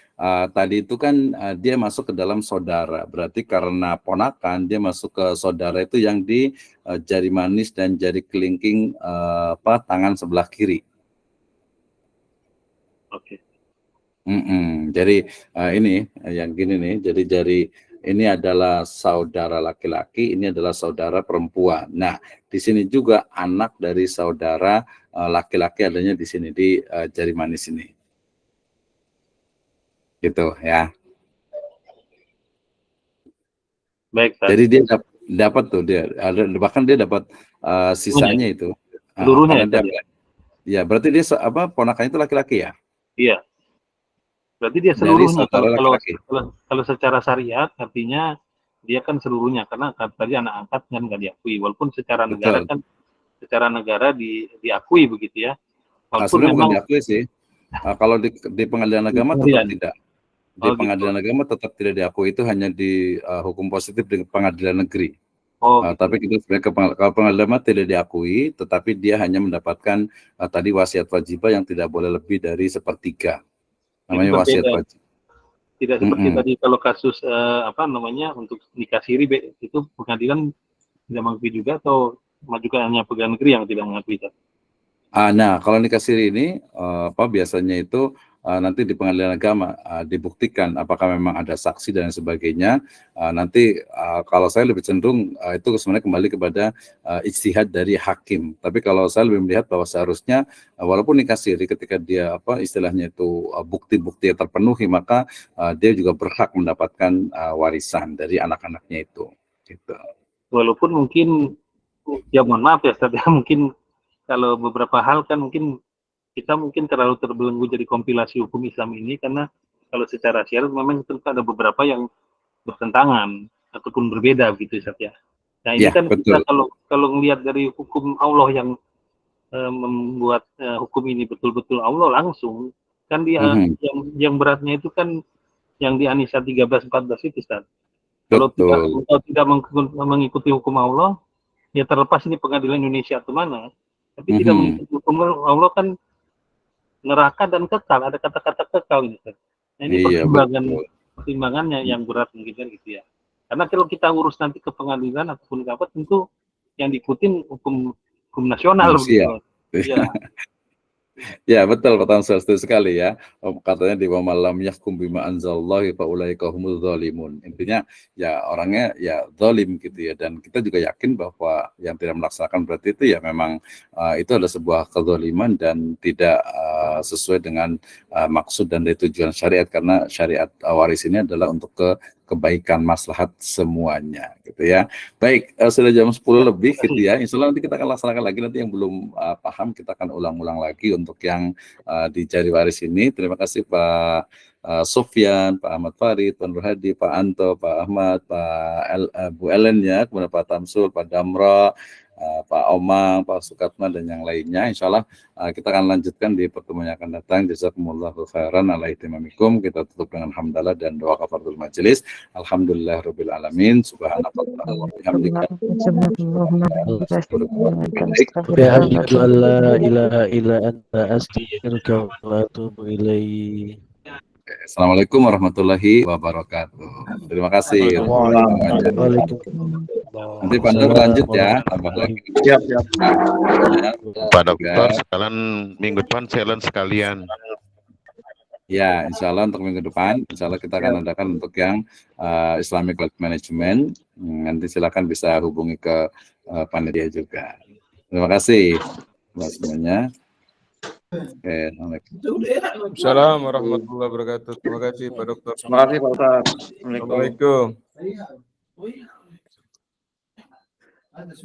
tadi itu kan dia masuk ke dalam saudara. Berarti karena ponakan, dia masuk ke saudara itu yang di jari manis dan jari kelingking tangan sebelah kiri. Oke. Jadi ini yang gini nih, jadi jari ini adalah saudara laki-laki, ini adalah saudara perempuan. Nah, di sini juga anak dari saudara laki-laki adanya di sini di jari manis ini. Gitu ya. Baik, Pak. Jadi dia dapat tuh, dia ada, bahkan dia dapat sisanya itu. Seluruhnya ya, berarti dia ponakannya itu laki-laki ya? Iya. Berarti dia seluruhnya. Kalau secara syariat artinya dia kan seluruhnya, karena tadi anak angkat kan nggak diakui, walaupun secara negara kan, secara negara diakui begitu ya. Sebenarnya bukan diakui sih. Kalau di pengadilan agama tetap tidak. Di pengadilan agama tetap tidak diakui, itu hanya di hukum positif di pengadilan negeri. Tapi kita sebenarnya kalau pengadilan agama tidak diakui, tetapi dia hanya mendapatkan tadi wasiat wajibah yang tidak boleh lebih dari sepertiga. Namanya wasiat wajib. Tidak seperti tadi kalau kasus untuk nikah siri itu pengadilan tidak mengakui juga, atau juga hanya pegawai negeri yang tidak mengakui? Nah, kalau nikah siri ini biasanya itu nanti di pengadilan agama dibuktikan apakah memang ada saksi dan sebagainya. Nanti kalau saya lebih cenderung itu sebenarnya kembali kepada ijtihad dari hakim. Tapi kalau saya lebih melihat bahwa seharusnya walaupun nikah siri, ketika dia istilahnya itu bukti-bukti yang terpenuhi, maka dia juga berhak mendapatkan warisan dari anak-anaknya itu. Gitu. Walaupun mungkin ya mohon maaf ya, Ustaz, mungkin kalau beberapa hal kan mungkin kita terlalu terbelenggu jadi kompilasi hukum Islam ini, karena kalau secara syariat memang tentu ada beberapa yang bertentangan ataupun berbeda gitu, Ustaz ya. Nah ini kan betul. Kita kalau melihat dari hukum Allah yang membuat hukum ini betul-betul Allah langsung, Kan dia yang beratnya itu kan yang di An-Nisa 13-14 itu, Ustaz. Kalau tidak mengikuti hukum Allah, ya terlepas ini pengadilan Indonesia atau mana, tapi tidak mengikuti hukum Allah kan neraka dan kekal, ada kata-kata kekal gitu. Nah, ini pertimbangannya yang berat mungkin kan gitu ya. Karena kalau kita urus nanti ke pengadilan ataupun ke apa, tentu yang diikutin hukum nasional begitu. Iya. Ya betul Pak Tamsul, setuju sekali ya. Katanya di malam yahkum bima anzallahi fa ulaika humuz zalimun. Intinya ya orangnya ya zalim gitu ya, dan kita juga yakin bahwa yang tidak melaksanakan berarti itu ya memang itu adalah sebuah kezaliman dan tidak sesuai dengan maksud dan dari tujuan syariat, karena syariat waris ini adalah untuk kebaikan maslahat semuanya gitu ya. Baik, sudah jam 10 lebih gitu ya. Insya Allah nanti kita akan laksanakan lagi, nanti yang belum paham kita akan ulang-ulang lagi untuk yang di Jari Waris ini. Terima kasih Pak Sofyan, Pak Ahmad Farid, Pak Nur Hadi, Pak Anto, Pak Ahmad, Bu Ellen ya, kemudian Pak Tamsul, Pak Damra, Pak Omang, Pak Sukatma, dan yang lainnya. Insya Allah kita akan lanjutkan di pertemuan yang akan datang. Jazakumullahu khairan ala ihtimamikum. Kita tutup dengan hamdalah dan doa kafaratul majelis. Alhamdulillah rabbil alamin. Subhanallah wa bihamdika. Bihamdika alla ilaha illa anta astaghfiruka wa atubu ilaik. Assalamualaikum warahmatullahi wabarakatuh. Terima kasih. Nanti Pak Dokter lanjut ya, tambah lagi. Siap. Pak Dokter, sekalian minggu depan challenge sekalian. Ya, insya Allah untuk minggu depan, insya Allah kita akan adakan untuk yang Islamic Wealth Management. Nanti silakan bisa hubungi ke panitia juga. Terima kasih buat semuanya. Oke, Assalamualaikum warahmatullahi wabarakatuh. Terima kasih Pak Dokter. Terima kasih Pak Ustaz. Assalamualaikum. Ada